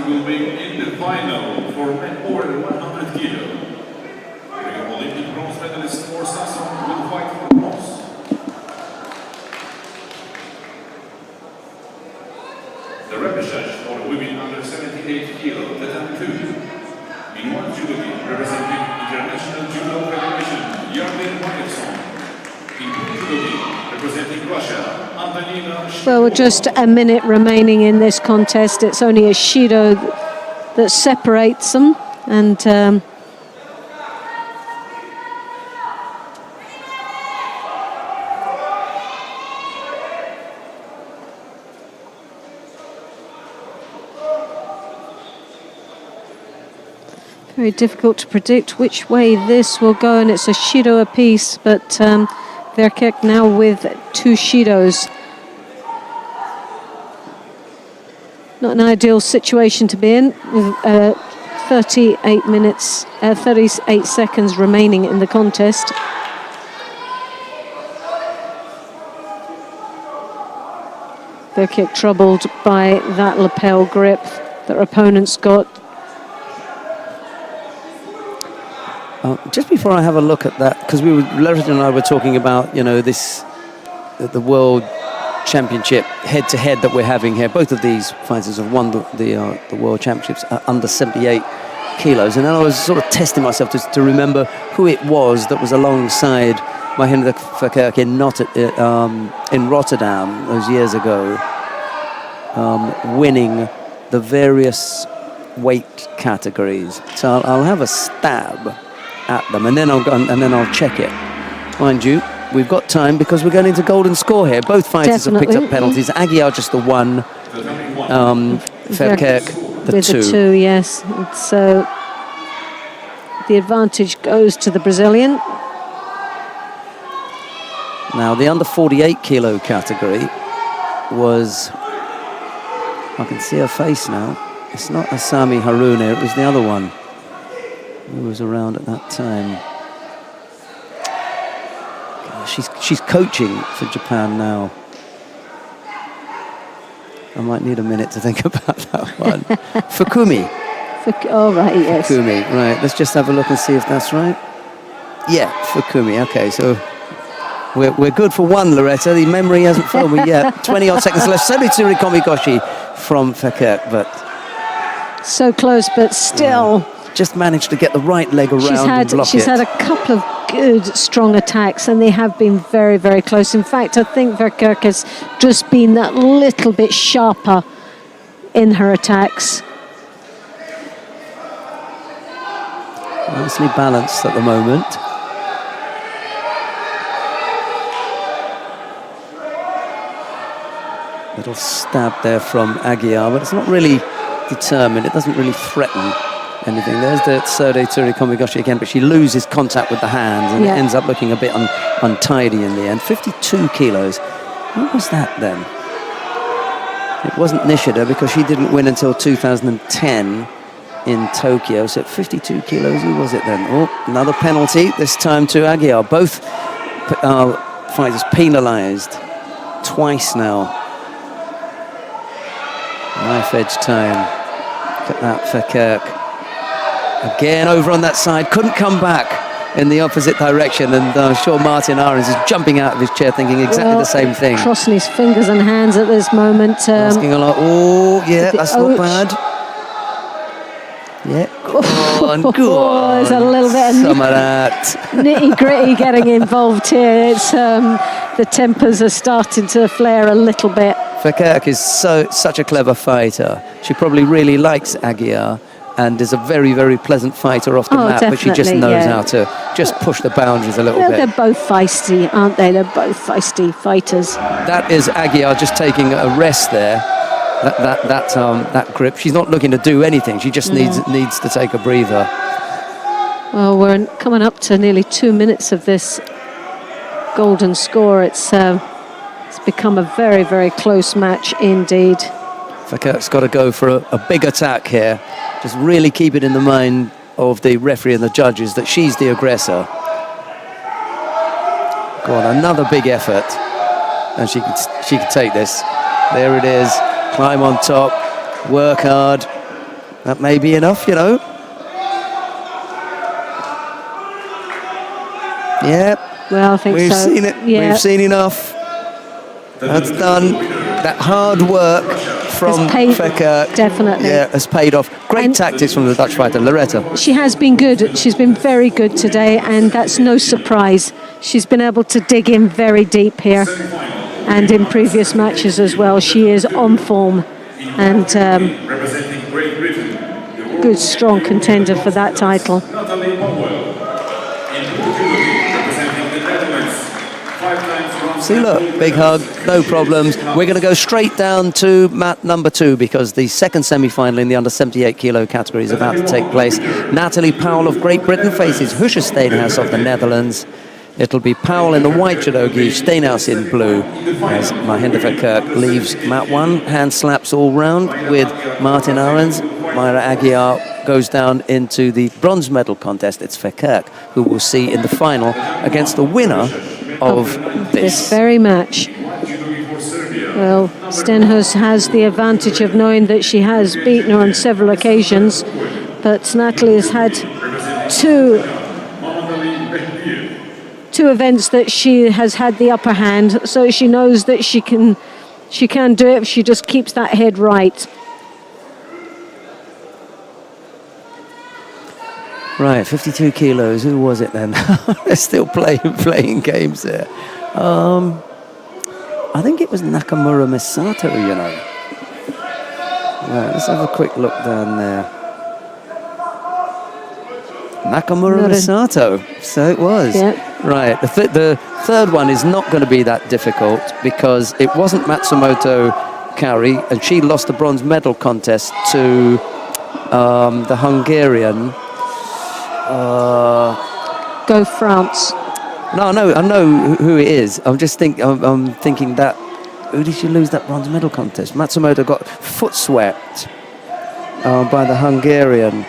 Will be in the final for men over 100 kilo. Olympic bronze medalist for Sasson will fight for bronze. The repechage for women under 78 kilo, attempt 2. Meanwhile, judogi representing International Judo Federation, Yarden Weinson. In judogi representing Russia, Antonina. Well, just a minute remaining in this contest. It's only a Shido that separates them, and very difficult to predict which way this will go, and it's a Shido apiece, but Verkerk now with 2 Shidos. Not an ideal situation to be in, with 38 seconds remaining in the contest. Verkerk troubled by that lapel grip that her opponent's got. Just before I have a look at that, because Lerton and I were talking about, you know, the World Championship head-to-head that we're having here. Both of these fighters have won the World Championships under 78 kilos, and then I was sort of testing myself to remember who it was that was alongside Mahinda Verkerk in Rotterdam those years ago, winning the various weight categories. So I'll have a stab at them, and then I'll check it. Mind you, we've got time because we're going into golden score here. Both fighters have picked up penalties. Aguiar just the one, Verkerk the with two. the two, yes. And so the advantage goes to the Brazilian. Now, the under 48 kilo category was, I can see her face now. It's not Asami Haruna, it was the other one who was around at that time. She's coaching for Japan now. I might need a minute to think about that one. Fukumi. Oh, right, yes. Fukumi, right. Let's just have a look and see if that's right. Yeah, Fukumi. Okay, so we're good for one, Loretta. The memory hasn't failed me yet. 20 odd seconds left. Sobitsuri Komigoshi from Verkerk, but so close, but still. Just managed to get the right leg around and block she's it. had a couple of good, strong attacks, and they have been very, very close. In fact, I think Verkerk has just been that little bit sharper in her attacks. Nicely balanced at the moment. Little stab there from Aguiar, but it's not really determined. It doesn't really threaten anything. There's the Sobitsuri Komigoshi again, but she loses contact with the hands and it ends up looking a bit untidy in the end. 52 kilos. What was that then? It wasn't Nishida because she didn't win until 2010 in Tokyo. So at 52 kilos, who was it then? Oh, another penalty, this time to Aguiar. Both fighters penalised twice now. Knife edge time. Look at that, Verkerk. Again, over on that side, couldn't come back in the opposite direction, and I'm sure Martin Ahrens is jumping out of his chair thinking exactly the same thing. Crossing his fingers and hands at this moment. Asking a lot, oh, yeah, that's not bad. Yeah, go on, go on. There's a little bit of some of that. nitty-gritty getting involved here. It's the tempers are starting to flare a little bit. Verkerk is such a clever fighter. She probably really likes Aguiar and is a very, very pleasant fighter off the mat, but she just knows how to just push the boundaries a little bit. They're both feisty, aren't they? They're both feisty fighters. That is Aguiar just taking a rest there. That grip. She's not looking to do anything. She just needs to take a breather. Well, we're coming up to nearly 2 minutes of this golden score. It's become a very, very close match indeed. Verkerk's got to go for a big attack here. Just really keep it in the mind of the referee and the judges that she's the aggressor. Go on, another big effort, and she could take this. There it is. Climb on top, work hard. That may be enough, you know. Yeah. Well, I think we've so. seen it. Yeah. We've seen enough. That's done. That hard work from Verkerk, definitely, has paid off. Great tactics from the Dutch fighter, Loretta. She has been good. She's been very good today, and that's no surprise. She's been able to dig in very deep here, and in previous matches as well. She is on form, and good, strong contender for that title. See, look, big hug, no problems. We're going to go straight down to mat number 2 because the second semi-final in the under 78 kilo category is about to take place. Natalie Powell of Great Britain faces Husha Steenhuis of the Netherlands. It'll be Powell in the white judo gi, Steenhuis in blue, as Mahinda Verkerk leaves mat 1. Hand slaps all round with Martin Ahrens. Myra Aguiar goes down into the bronze medal contest. It's Verkerk who we'll see in the final against the winner of this very match. Well, Steenhuis has the advantage of knowing that she has beaten her on several occasions, but Natalie has had two events that she has had the upper hand, so she knows that she can do it if she just keeps that head right. Right, 52 kilos. Who was it then? They're still playing games there. I think it was Nakamura Misato, you know. Right, let's have a quick look down there. Nakamura Misato. So it was. Yeah, Right, the third one is not going to be that difficult because it wasn't Matsumoto Kari, and she lost the bronze medal contest to the Hungarian. Go France. No, I know who it is. I'm thinking that. Who did she lose that bronze medal contest? Matsumoto got foot swept by the Hungarian.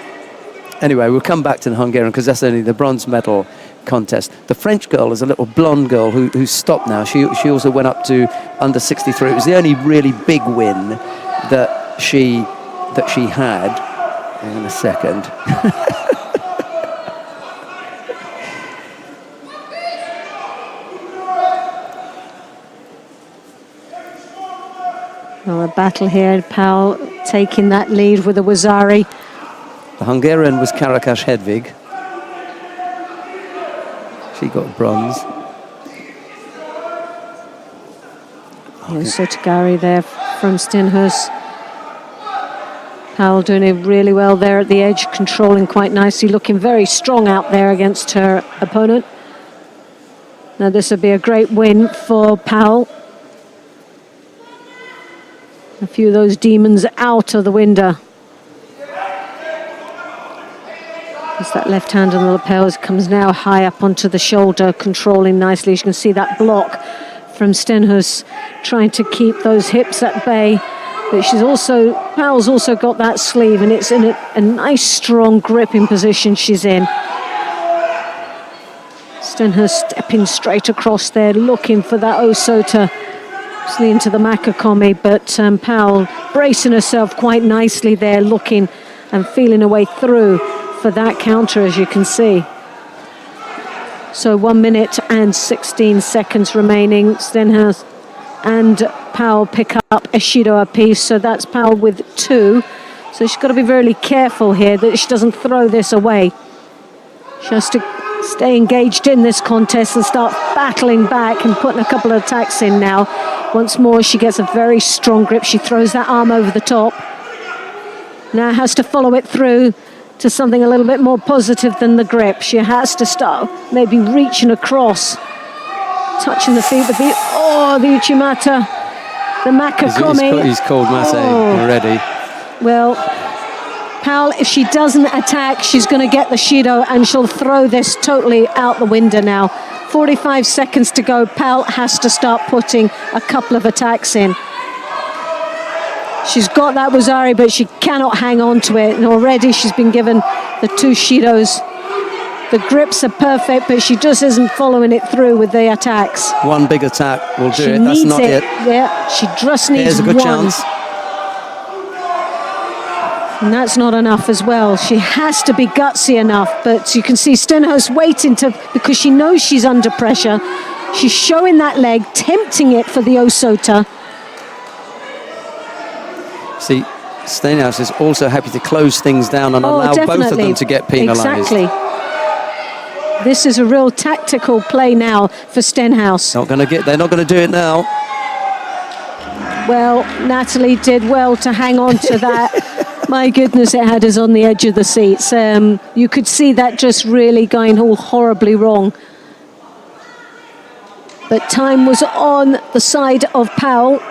Anyway, we'll come back to the Hungarian because that's only the bronze medal contest. The French girl is a little blonde girl who's stopped now. She also went up to under 63. It was the only really big win that she had. Hang on a second. Well, a battle here. Powell taking that lead with the Wazari. The Hungarian was Karakash Hedvig. She got bronze. Sotogari there from Stenhus. Powell doing it really well there at the edge, controlling quite nicely, looking very strong out there against her opponent. Now this would be a great win for Powell. A few of those demons out of the window. As that left hand on the lapels comes now high up onto the shoulder, controlling nicely. You can see that block from Stenhus trying to keep those hips at bay. But Powell's also got that sleeve, and it's in a nice strong gripping position she's in. Stenhus stepping straight across there, looking for that Osota. Into the Makakomi, but Powell bracing herself quite nicely there, looking and feeling her way through for that counter, as you can see. So 1 minute and 16 seconds remaining. Stenhus and Powell pick up a Shido apiece, so that's Powell with 2. So she's got to be very careful here that she doesn't throw this away. She has to stay engaged in this contest and start battling back and putting a couple of attacks in now. Once more, she gets a very strong grip. She throws that arm over the top. Now has to follow it through to something a little bit more positive than the grip. She has to start maybe reaching across, touching the feet with the Uchimata, the Makakomi. He's called Mase already. Well, Powell, if she doesn't attack, she's going to get the Shido and she'll throw this totally out the window now. 45 seconds to go. Powell has to start putting a couple of attacks in. She's got that Wazari, but she cannot hang on to it. And already she's been given the 2 Shidos. The grips are perfect, but she just isn't following it through with the attacks. One big attack will do She it. That's needs not it. Yeah, she just needs There's a good one. chance. And that's not enough as well. She has to be gutsy enough, but you can see Stenhus waiting because she knows she's under pressure. She's showing that leg, tempting it for the Osota. See, Stenhus is also happy to close things down and allow both of them to get penalised. Exactly. This is a real tactical play now for Stenhus. They're not going to do it now. Well, Natalie did well to hang on to that. My goodness, it had us on the edge of the seats. You could see that just really going all horribly wrong. But time was on the side of Powell.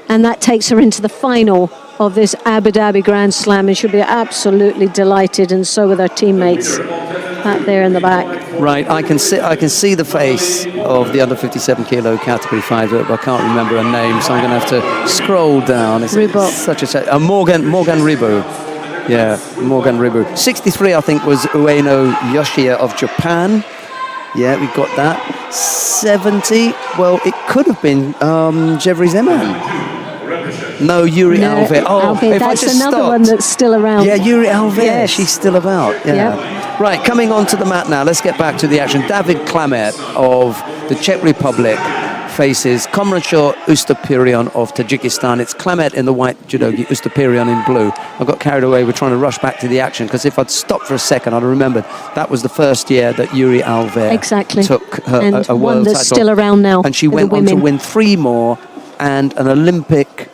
And that takes her into the final of this Abu Dhabi Grand Slam. And she'll be absolutely delighted, and so with her teammates back there in the back. Right, I can see the face of the under 57 kilo category fighter, but I can't remember her name, so I'm going to have to scroll down. It's such a Morgan Ribu. Yeah, Morgan Ribu. 63, I think, was Ueno Yoshia of Japan. Yeah, we got that. 70, well, it could have been Jevry Zeman. No, Yuri Alve. Oh, Alve, that's another one that's still around. Yeah, Yuri Alve. Yes. She's still about. Yeah. Yep. Right, coming onto the mat now. Let's get back to the action. David Klamet of the Czech Republic faces Komranshaw Ustapirion of Tajikistan. It's Klamet in the white judogi, Ustapirion in blue. I got carried away. We're trying to rush back to the action because if I'd stopped for a second, I'd have remembered that was the first year that Yuri Alve took her and a world one that's title. still around now. And she went on to win 3 more and an Olympic.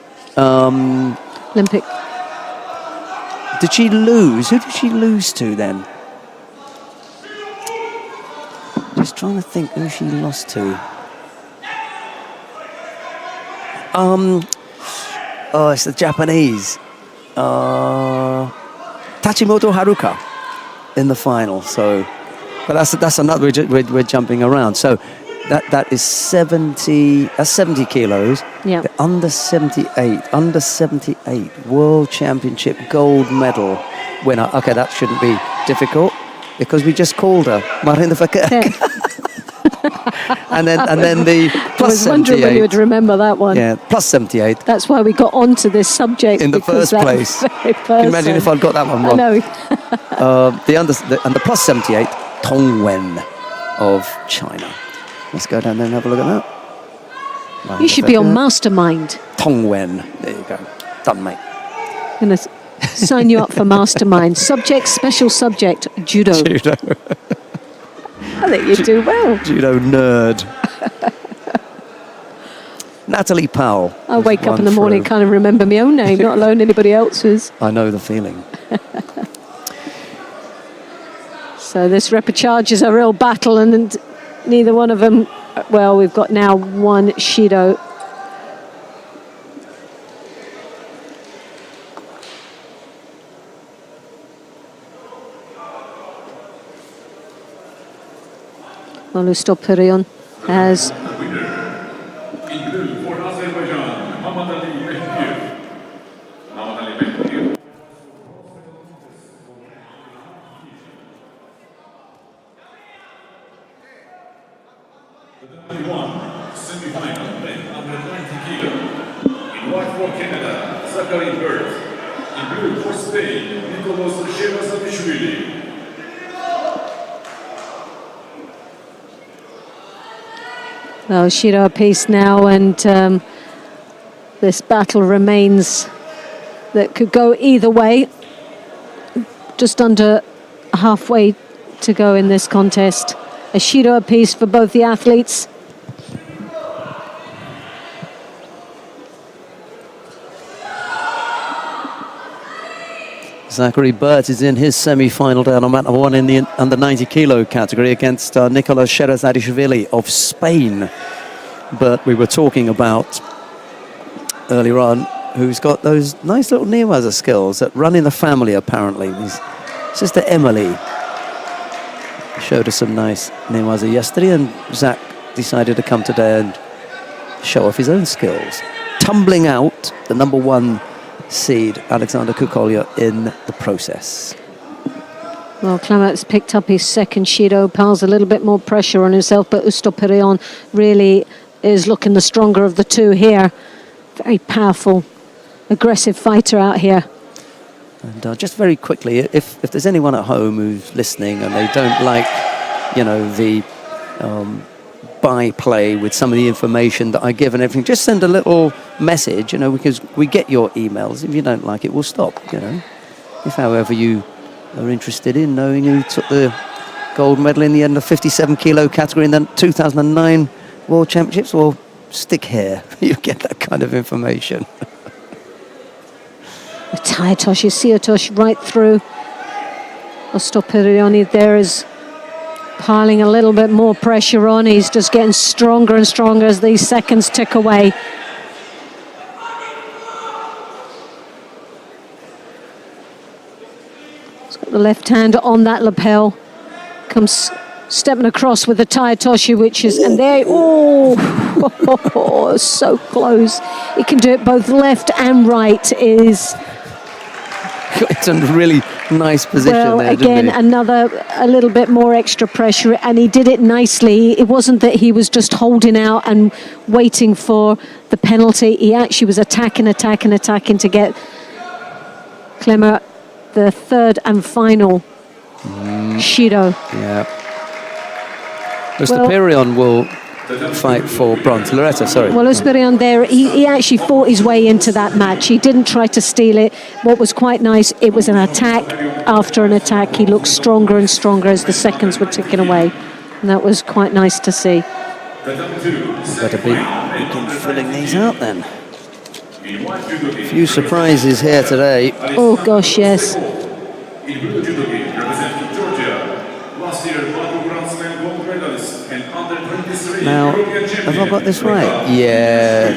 Did she lose? Who did she lose to then? Just trying to think who she lost to. Oh, it's the Japanese. Tachimoto Haruka in the final. So, but that's another. We're jumping around. So that is 70. That's 70 kilos. Yeah. The under 78 World Championship gold medal winner. Okay, that shouldn't be difficult because we just called her Marina Verkerk. and then the plus I was wondering 78. when you would remember that one. Yeah, plus 78 That's why we got onto this subject in the because first that place. very Can you imagine if I'd got that one I wrong? know. And the plus 78, Tong Wen of China. Let's go down there and have a look at that. You should be on Mastermind. Tong Wen. There you go. Done, mate. I'm going to sign you up for Mastermind. Subject, special subject, judo. Judo. I think you do well. Judo nerd. Natalie Powell. I wake up Run in the morning, through. can't even remember my own name, not alone anybody else's. I know the feeling. So this repechage is a real battle, and neither one of them. Well, we've got now one Shido. Well, Ustopirion has In blue for Azerbaijan, Muhammad Ali Mehdiyev. Muhammad Ali Mehdiyev. The semi-final, men under 90 kilo. In white for Canada, Zachary Burt. In blue for Spain, Nicolas Shevazavishvili. well, Shido apiece now, and this battle remains that could go either way. Just under halfway to go in this contest. A Shido apiece for both the athletes. Zachary Burt is in his semi-final down on mat number 1 in the under 90 kilo category against Nicolas Sherazadishvili of Spain. But we were talking about earlier on who's got those nice little neowaza skills that run in the family apparently. His sister Emily showed us some nice neowaza yesterday, and Zach decided to come today and show off his own skills. Tumbling out the number 1 seed, Alexander Kukolya, in the process. Well, Clement's picked up his second Shido, piles a little bit more pressure on himself, but Ustopirion really is looking the stronger of the two here. Very powerful, aggressive fighter out here. And just very quickly, if there's anyone at home who's listening and they don't like, you know, the byplay with some of the information that I give and everything, just send a little message, you know, because we get your emails. If you don't like it, we'll stop, you know. If, however, you are interested in knowing who took the gold medal in the under 57 kilo category in the 2009 World Championships, well, stick here. You get that kind of information. A Taitosh, you see Atosh right through. Ustopirion there is piling a little bit more pressure on. He's just getting stronger and stronger as these seconds tick away. He's got the left hand on that lapel. Comes stepping across with the Taitoshi, which is, and there, oh, so close. He can do it both left and right. It's a really nice position Well, there, again, didn't a little bit more extra pressure, and he did it nicely. It wasn't that he was just holding out and waiting for the penalty. He actually was attacking to get Clemmer the third and final Shido. Yeah. Ustopirion will fight for bronze. Loretta, sorry. Well, Ustopirion there, he actually fought his way into that match. He didn't try to steal it. What was quite nice, it was an attack after an attack. He looked stronger and stronger as the seconds were ticking away. And that was quite nice to see. Better be filling these out then. A few surprises here today. Oh, gosh, yes. In blue judo game, representing Georgia, last year battle Grand Slam gold medalist and under 23 Now, European have I champion, got this right? Rebecca Yeah,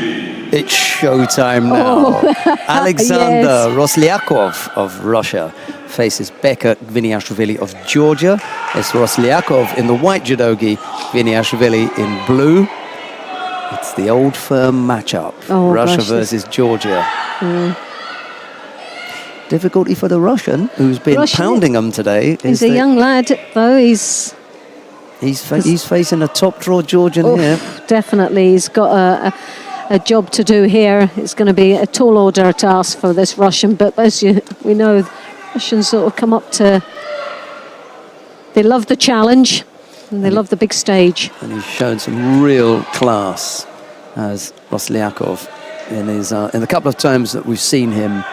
it's showtime now. Alexander Roslyakov of Russia faces Beka Gviniashvili of Georgia. It's Roslyakov in the white judogi, Gviniashvili in blue. It's the old firm matchup, Russia gosh, versus Georgia. Difficulty for the Russian, who's been pounding them today. He's a young lad, though. He's facing a top draw Georgian here. Definitely, he's got a job to do here. It's going to be a tall order task for this Russian, but as we know, Russians sort of come up to... They love the challenge, and they love the big stage. And he's shown some real class as Roslyakov in the couple of times that we've seen him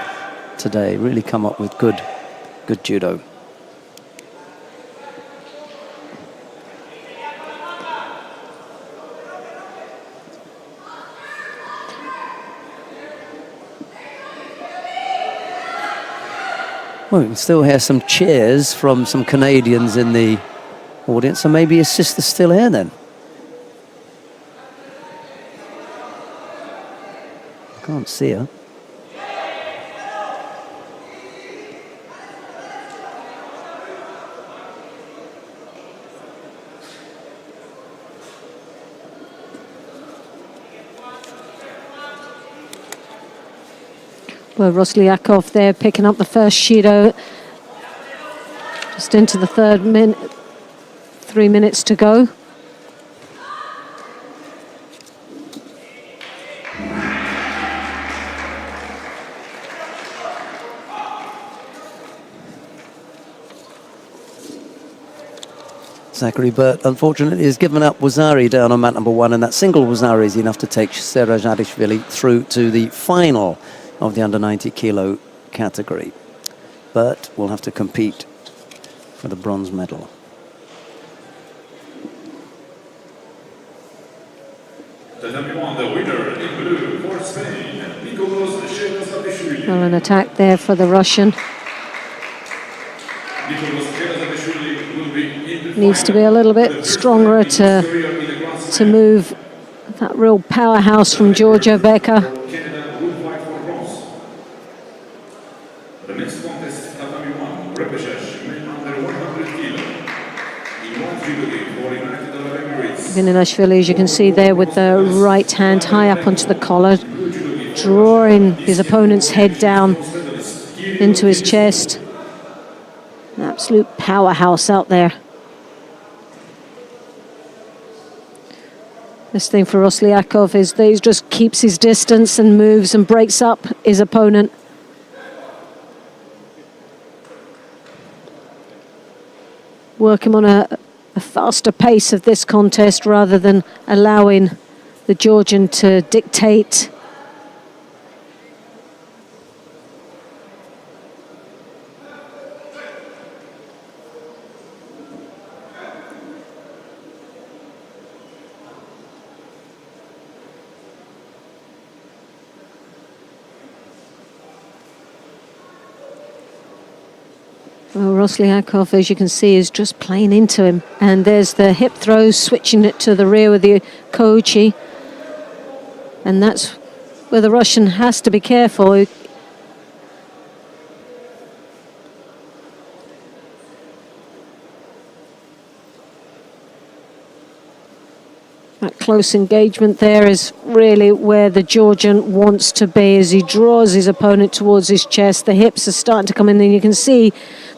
today. Really come up with good judo. Well, we can still hear some cheers from some Canadians in the audience, so maybe his sister's still here then. I can't see her. Well, Roslyakov there picking up the first Judo. Just into the third minute, 3 minutes to go. Zachary Burt, unfortunately, has given up Wazari down on mat number 1, and that single Wazari is enough to take Serajadishvili through to the final of the under 90 kilo category. Burt will have to compete for the bronze medal. The winner in blue for Spain, Nicolas Serajadishvili. Well, an attack there for the Russian. Needs to be a little bit stronger to move that real powerhouse from Georgia, Beka. The next contest, Dhabi 1, repechage, men under 100 kilo. In one judo game for United Arab Emirates. Gviniashvili, as you can see there, with the right hand high up onto the collar, drawing his opponent's head down into his chest. An absolute powerhouse out there. This thing for Roslyakov is that he just keeps his distance and moves and breaks up his opponent. Work him on a faster pace of this contest rather than allowing the Georgian to dictate. Well, Roslyakov, as you can see, is just playing into him. And there's the hip throw, switching it to the rear with the Koichi. And that's where the Russian has to be careful. That close engagement there is really where the Georgian wants to be as he draws his opponent towards his chest. The hips are starting to come in, and you can see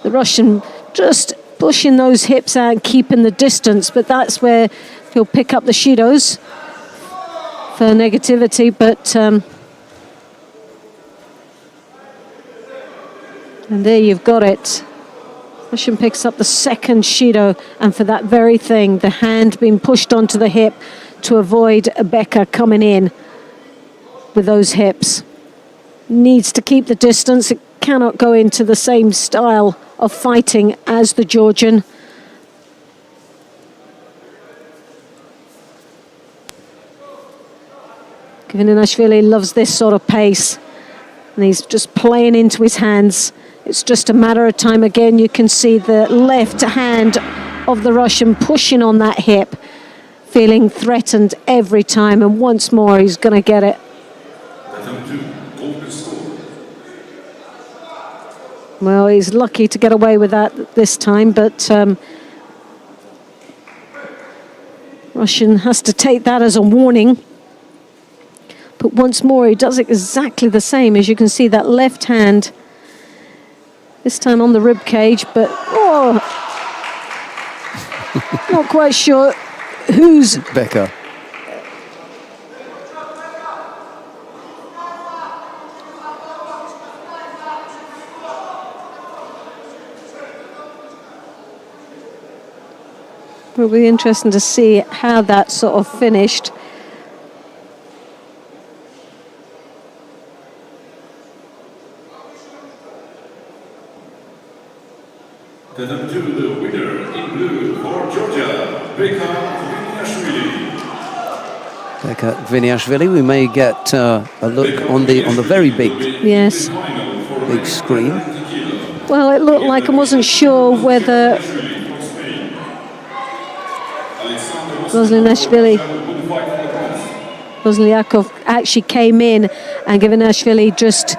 the Russian just pushing those hips out and keeping the distance, but that's where he'll pick up the Shidos for negativity, but and there you've got it. Russian picks up the second Shido, and for that very thing, the hand being pushed onto the hip to avoid Beka coming in with those hips. Needs to keep the distance. It cannot go into the same style of fighting as the Georgian. Gviniashvili loves this sort of pace, and he's just playing into his hands. It's just a matter of time. Again, you can see the left hand of the Russian pushing on that hip feeling threatened every time, and once more he's going to get it. Well, he's lucky to get away with that this time, but Russian has to take that as a warning. But once more, he does exactly the same. As you can see, that left hand, this time on the rib cage, but not quite sure who's... Becker. It'll be interesting to see how that sort of finished. The number 2, the winner in blue for Georgia, Beka Viniashvili. Beka Viniashvili. We may get a look on the very big screen. Well, it looked like I wasn't sure whether Roslyakov actually came in and Viniashvili just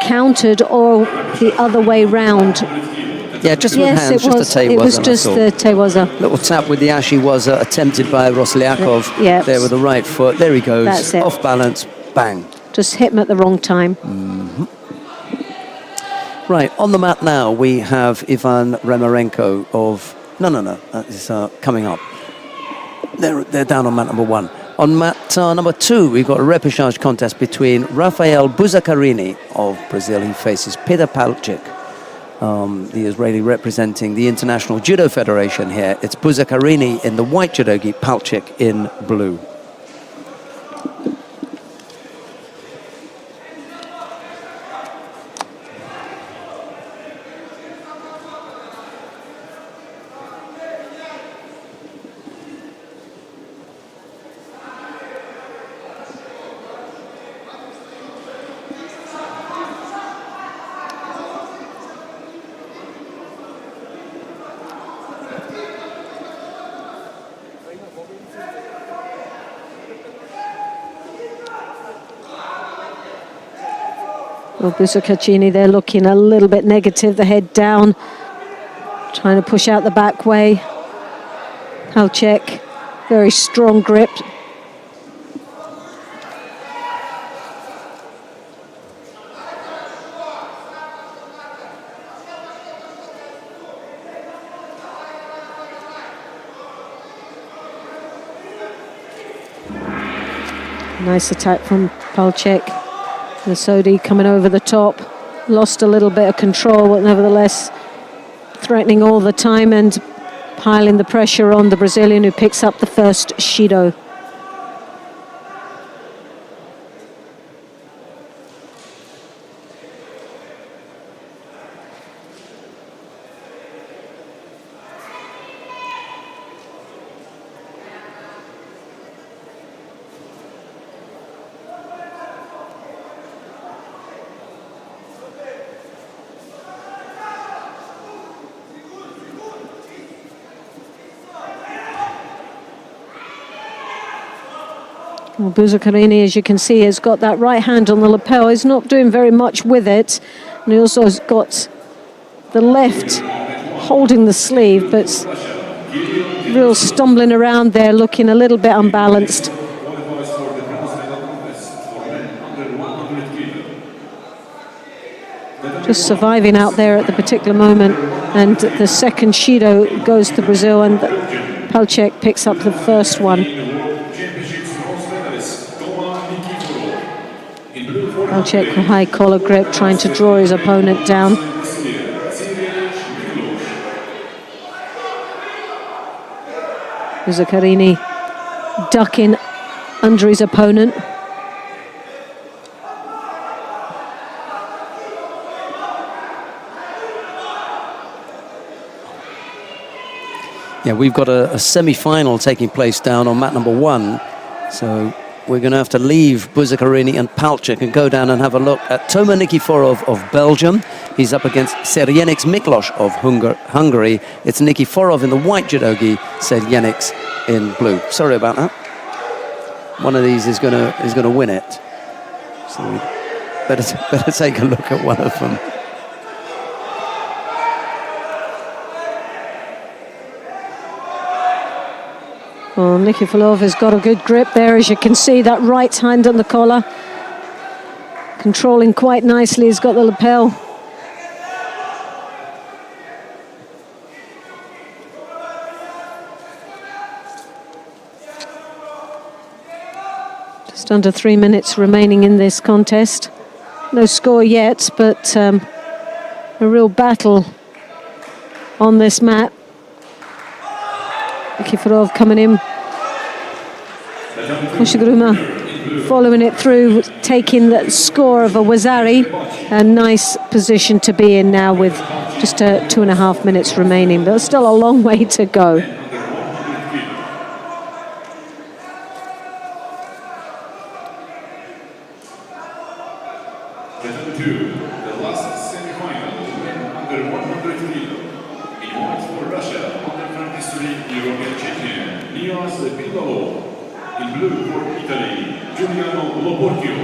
countered, or the other way round. Yeah, just with hands, it was just the tewaza. Little tap with the ashiwaza attempted by Roslyakov. Yeah. There with the right foot. There he goes. That's it. Off balance. Bang. Just hit him at the wrong time. Mm-hmm. Right, on the mat now we have Ivan Remarenko of... No, that is coming up. They're down on mat number 1. On mat number 2, we've got a repechage contest between Rafael Buzzacarini of Brazil. He faces Peter Palchik, the Israeli representing the International Judo Federation here. It's Buzzacarini in the white judogi, Palchik in blue. Well, Buzzacarini, they're looking a little bit negative, the head down, trying to push out the back way. Palchik, very strong grip. Nice attack from Palchik. Nasodi coming over the top, lost a little bit of control, but nevertheless threatening all the time and piling the pressure on the Brazilian, who picks up the first Shido. Well, Buzzacarini, as you can see, has got that right hand on the lapel. He's not doing very much with it. And he also has got the left holding the sleeve, but real stumbling around there, looking a little bit unbalanced. Just surviving out there at the particular moment. And the second Shido goes to Brazil, and Palchik picks up the first one. Palchik, high collar grip, trying to draw his opponent down. Buzzacarini ducking under his opponent. Yeah, we've got a semi-final taking place down on mat number 1. So we're going to have to leave Buzakarini and Palchik and go down and have a look at Toma Nikiforov of Belgium. He's up against Serjenics Miklos of Hungary. It's Nikiforov in the white judogi, Serjenics in blue. Sorry about that. One of these is going to win it. So we better take a look at one of them. Well, Nikiforov has got a good grip there, as you can see, that right hand on the collar. Controlling quite nicely, he's got the lapel. Just under 3 minutes remaining in this contest. No score yet, but a real battle on this mat. Nikiforov coming in. Koshiguruma following it through, taking the score of a Wazari. A nice position to be in now with just 2.5 minutes remaining, but still a long way to go. The last semi-final under 100 kilo. In white for Russia, under 23 European champion, Nias Bilbao. In blue for Italy, Giuliano Loportio.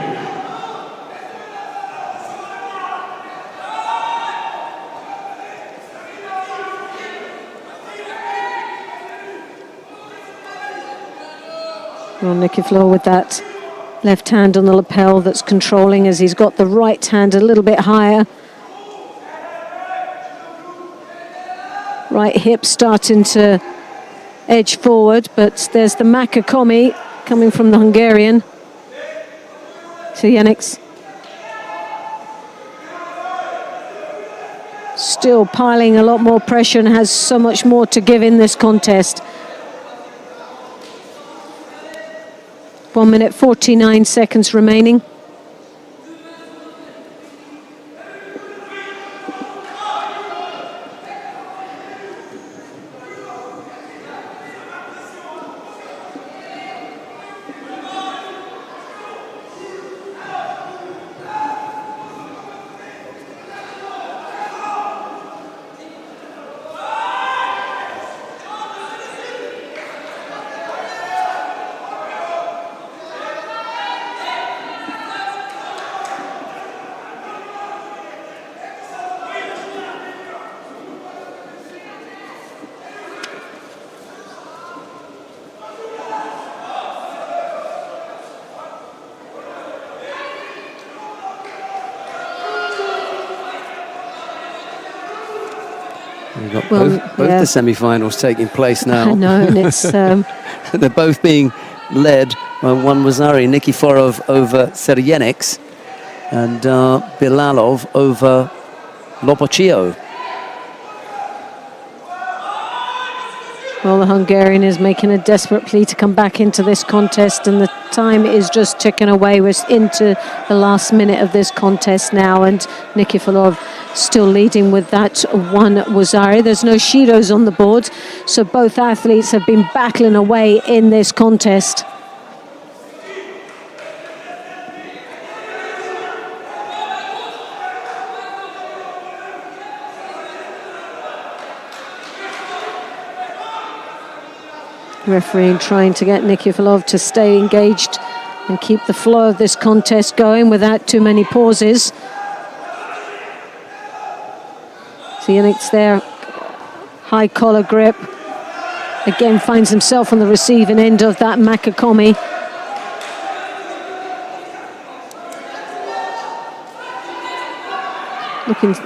Well, Nikiforov with that left hand on the lapel that's controlling, as he's got the right hand a little bit higher. Right hip starting to edge forward, but there's the Makakomi coming from the Hungarian. Serjenics still piling a lot more pressure and has so much more to give in this contest. 1 minute 49 seconds remaining. We've got both the semi-finals taking place now. I know, and it's... They're both being led by one Wazari, Nikiforov over Serjenics and Bilalov over Lopochio. Well, the Hungarian is making a desperate plea to come back into this contest, and the time is just ticking away. We're into the last minute of this contest now, and Nikiforov still leading with that one Wazari. There's no Shidos on the board, so both athletes have been battling away in this contest. Referee trying to get Nikiforov to stay engaged and keep the flow of this contest going without too many pauses. Serjenics there, high collar grip. Again finds himself on the receiving end of that Makakomi.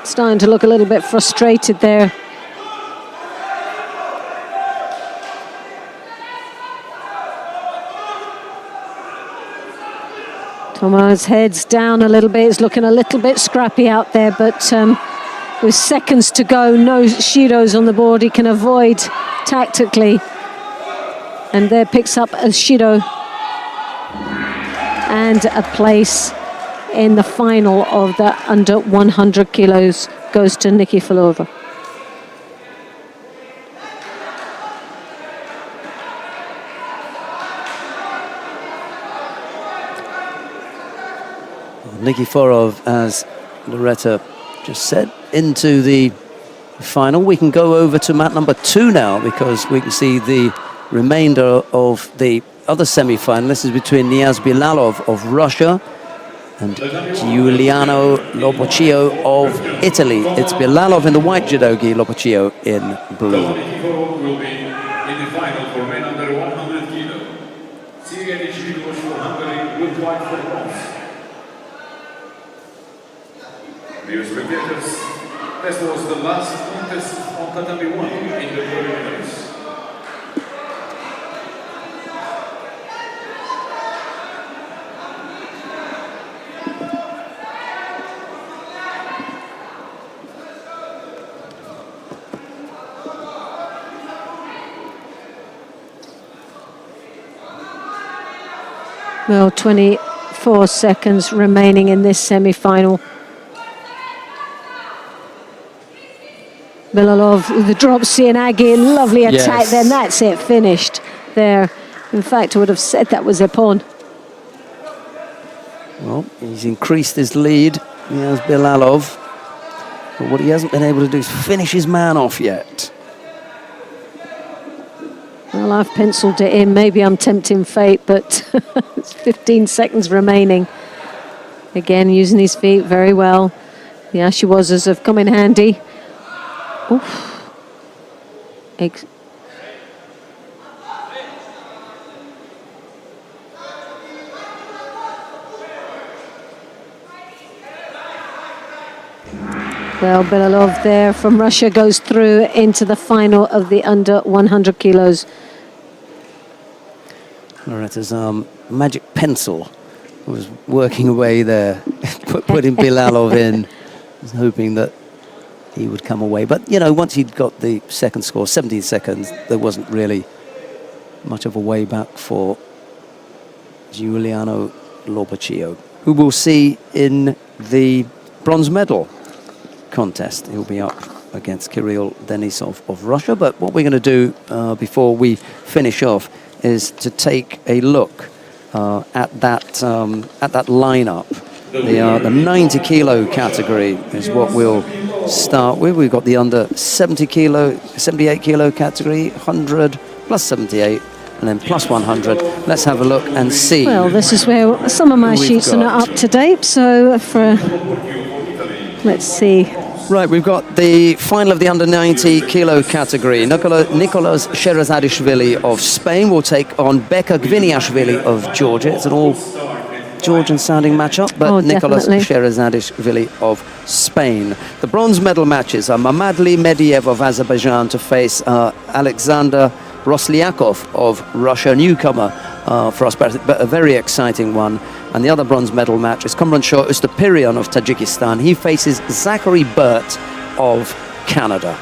Starting to look a little bit frustrated there. Toma's head's down a little bit. It's looking a little bit scrappy out there, but with seconds to go, no Shidos on the board. He can avoid tactically. And there picks up a Shido and a place in the final of the under 100 kilos goes to Nikiforov. Nikiforov, as Loretta just said, into the final. We can go over to mat number 2 now, because we can see the remainder of the other semi-final. This is between Niaz Bilalov of Russia and Giuliano Lopacchio of Italy. It's Bilalov in the white judogi, Lopacchio in blue. Nikiforov will be in the final for men under 100 kilo. Sergei Judo for Hungary will fight for bronze. Dear spectators, this was the last contest on Tatami 1 in the preliminaries. Well, 24 seconds remaining in this semi-final. Bilalov with the drop Sianagi, lovely attack. Yes. Then that's it, finished there. In fact, I would have said that was a pawn. Well, he's increased his lead, Niaz Bilalov. But what he hasn't been able to do is finish his man off yet. Well, I've penciled it in. Maybe I'm tempting fate, but it's 15 seconds remaining. Again, using his feet very well. The ashiwazas have come in handy. Oof. Well, Bilalov there from Russia goes through into the final of the under 100 kilos. Loretta's magic pencil was working away there, putting Bilalov in, was hoping that he would come away. But, you know, once he'd got the second score, 17 seconds, there wasn't really much of a way back for Giuliano Lopacchio, who we'll see in the bronze medal contest. He'll be up against Kirill Denisov of Russia. But what we're going to do before we finish off is to take a look at that lineup. The 90 kilo category is what we'll start with. We've got the under 78 kilo category, 100 plus 78, and then plus 100. Let's have a look and see. Well, this is where some of my sheets are not up to date, so let's see. Right, we've got the final of the under 90 kilo category. Nicolas Sherazadishvili of Spain will take on Beka Gviniashvili of Georgia. It's an all Georgian sounding matchup, but Nicolas Sherazadishvili of Spain. The bronze medal matches are Mamadli Mediev of Azerbaijan to face Alexander Roslyakov of Russia, newcomer for us, but a very exciting one. And the other bronze medal match is Kamranshah Ustapirian of Tajikistan. He faces Zachary Burt of Canada.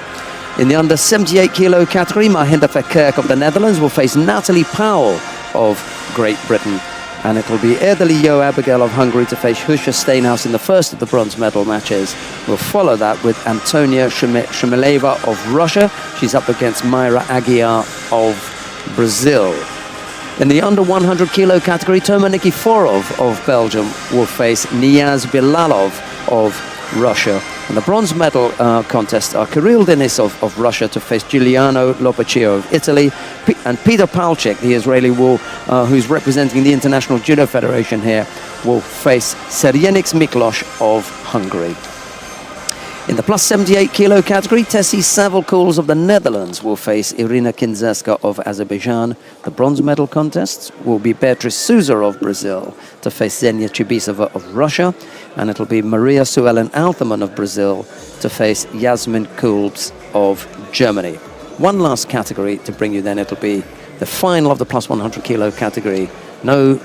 In the under 78 kilo category, Mahinda Verkerk of the Netherlands will face Natalie Powell of Great Britain. And it will be Erdely Yo Abigail of Hungary to face Husha Steinhaus in the first of the bronze medal matches. We'll follow that with Antonia Shumileva of Russia. She's up against Mayra Aguiar of Brazil. In the under 100 kilo category, Toma Nikiforov of Belgium will face Niaz Bilalov of Russia. And the bronze medal contest are Kirill Denisov of Russia to face Giuliano Lopacchio of Italy, and Peter Palchik, the Israeli, who's representing the International Judo Federation here, will face Seryenix Miklos of Hungary. In the plus 78 kilo category, Tessie Savelkools of the Netherlands will face Irina Kinzeska of Azerbaijan. The bronze medal contests will be Beatrice Souza of Brazil to face Zenia Chibisova of Russia. And it'll be Maria Suellen Altherman of Brazil to face Yasmin Kulbs of Germany. One last category to bring you then, it'll be the final of the plus 100 kilo category. No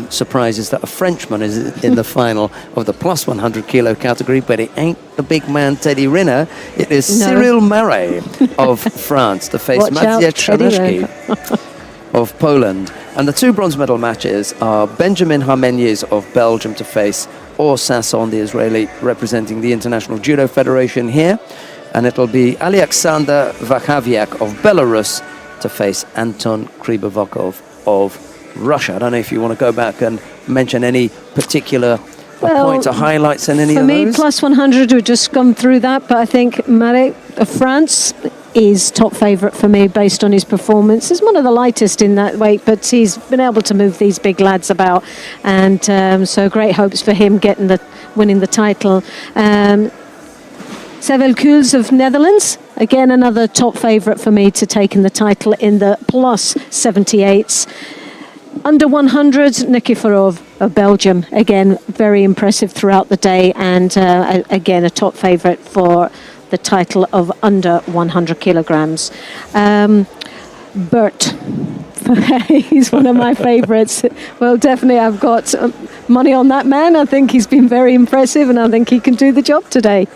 surprises that a Frenchman is in the final of the plus 100 kilo category, but it ain't the big man Teddy Riner. It is Cyril Marais of France to face Maciej Trzanecki of Poland. And the two bronze medal matches are Benjamin Harmenies of Belgium to face Or Sasson, the Israeli, representing the International Judo Federation here. And it'll be Alexander Vachaviak of Belarus to face Anton Krybovokov of Russia. I don't know if you want to go back and mention any particular point to highlights in any For of me, those? plus 100, we've just gone through that, but I think Marek of France is top favourite for me based on his performance. He's one of the lightest in that weight, but he's been able to move these big lads about, and so great hopes for him winning the title. Sevel Kuls of Netherlands, again another top favourite for me to take in the title in the plus 78s. Under 100, Nikiforov of Belgium, again very impressive throughout the day, and again a top favourite for the title of under 100 kilograms. Bert, he's one of my favourites. Well, definitely I've got money on that man. I think he's been very impressive, and I think he can do the job today.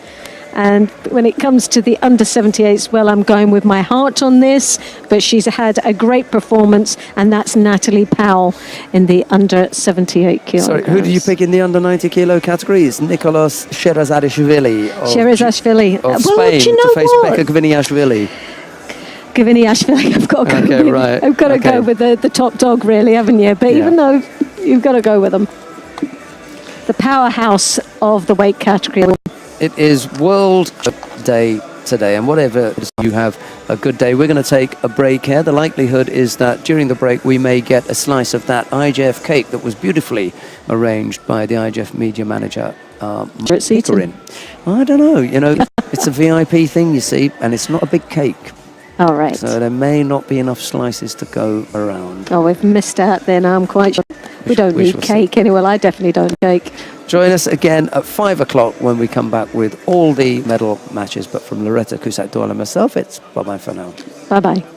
And when it comes to the under 78s, well, I'm going with my heart on this, but she's had a great performance, and that's Natalie Powell in the under 78 kilograms. Sorry, who do you pick in the under 90 kilo category? It's Nicolas Sherazadishvili Sherazadishvili. of Spain do you know to face what? Pekka Kviniashvili. Kviniashvili, I've got to Okay, go. right. I've got to Okay. go with the top dog, really, haven't you? But Yeah. even though you've got to go with them, the powerhouse of the weight category. It is World Day today, and whatever it is, you have a good day. We're going to take a break here. The likelihood is that during the break we may get a slice of that IGF cake that was beautifully arranged by the IGF media manager, It's eaten. Corinne. I don't know, it's a VIP thing, you see, and it's not a big cake. All right. So there may not be enough slices to go around. Oh, we've missed out then, I'm quite sure. We don't we need shall cake anyway. I definitely don't cake. Join us again at 5 o'clock when we come back with all the medal matches. But from Loretta Cusack-Doyle and myself, it's bye-bye for now. Bye-bye.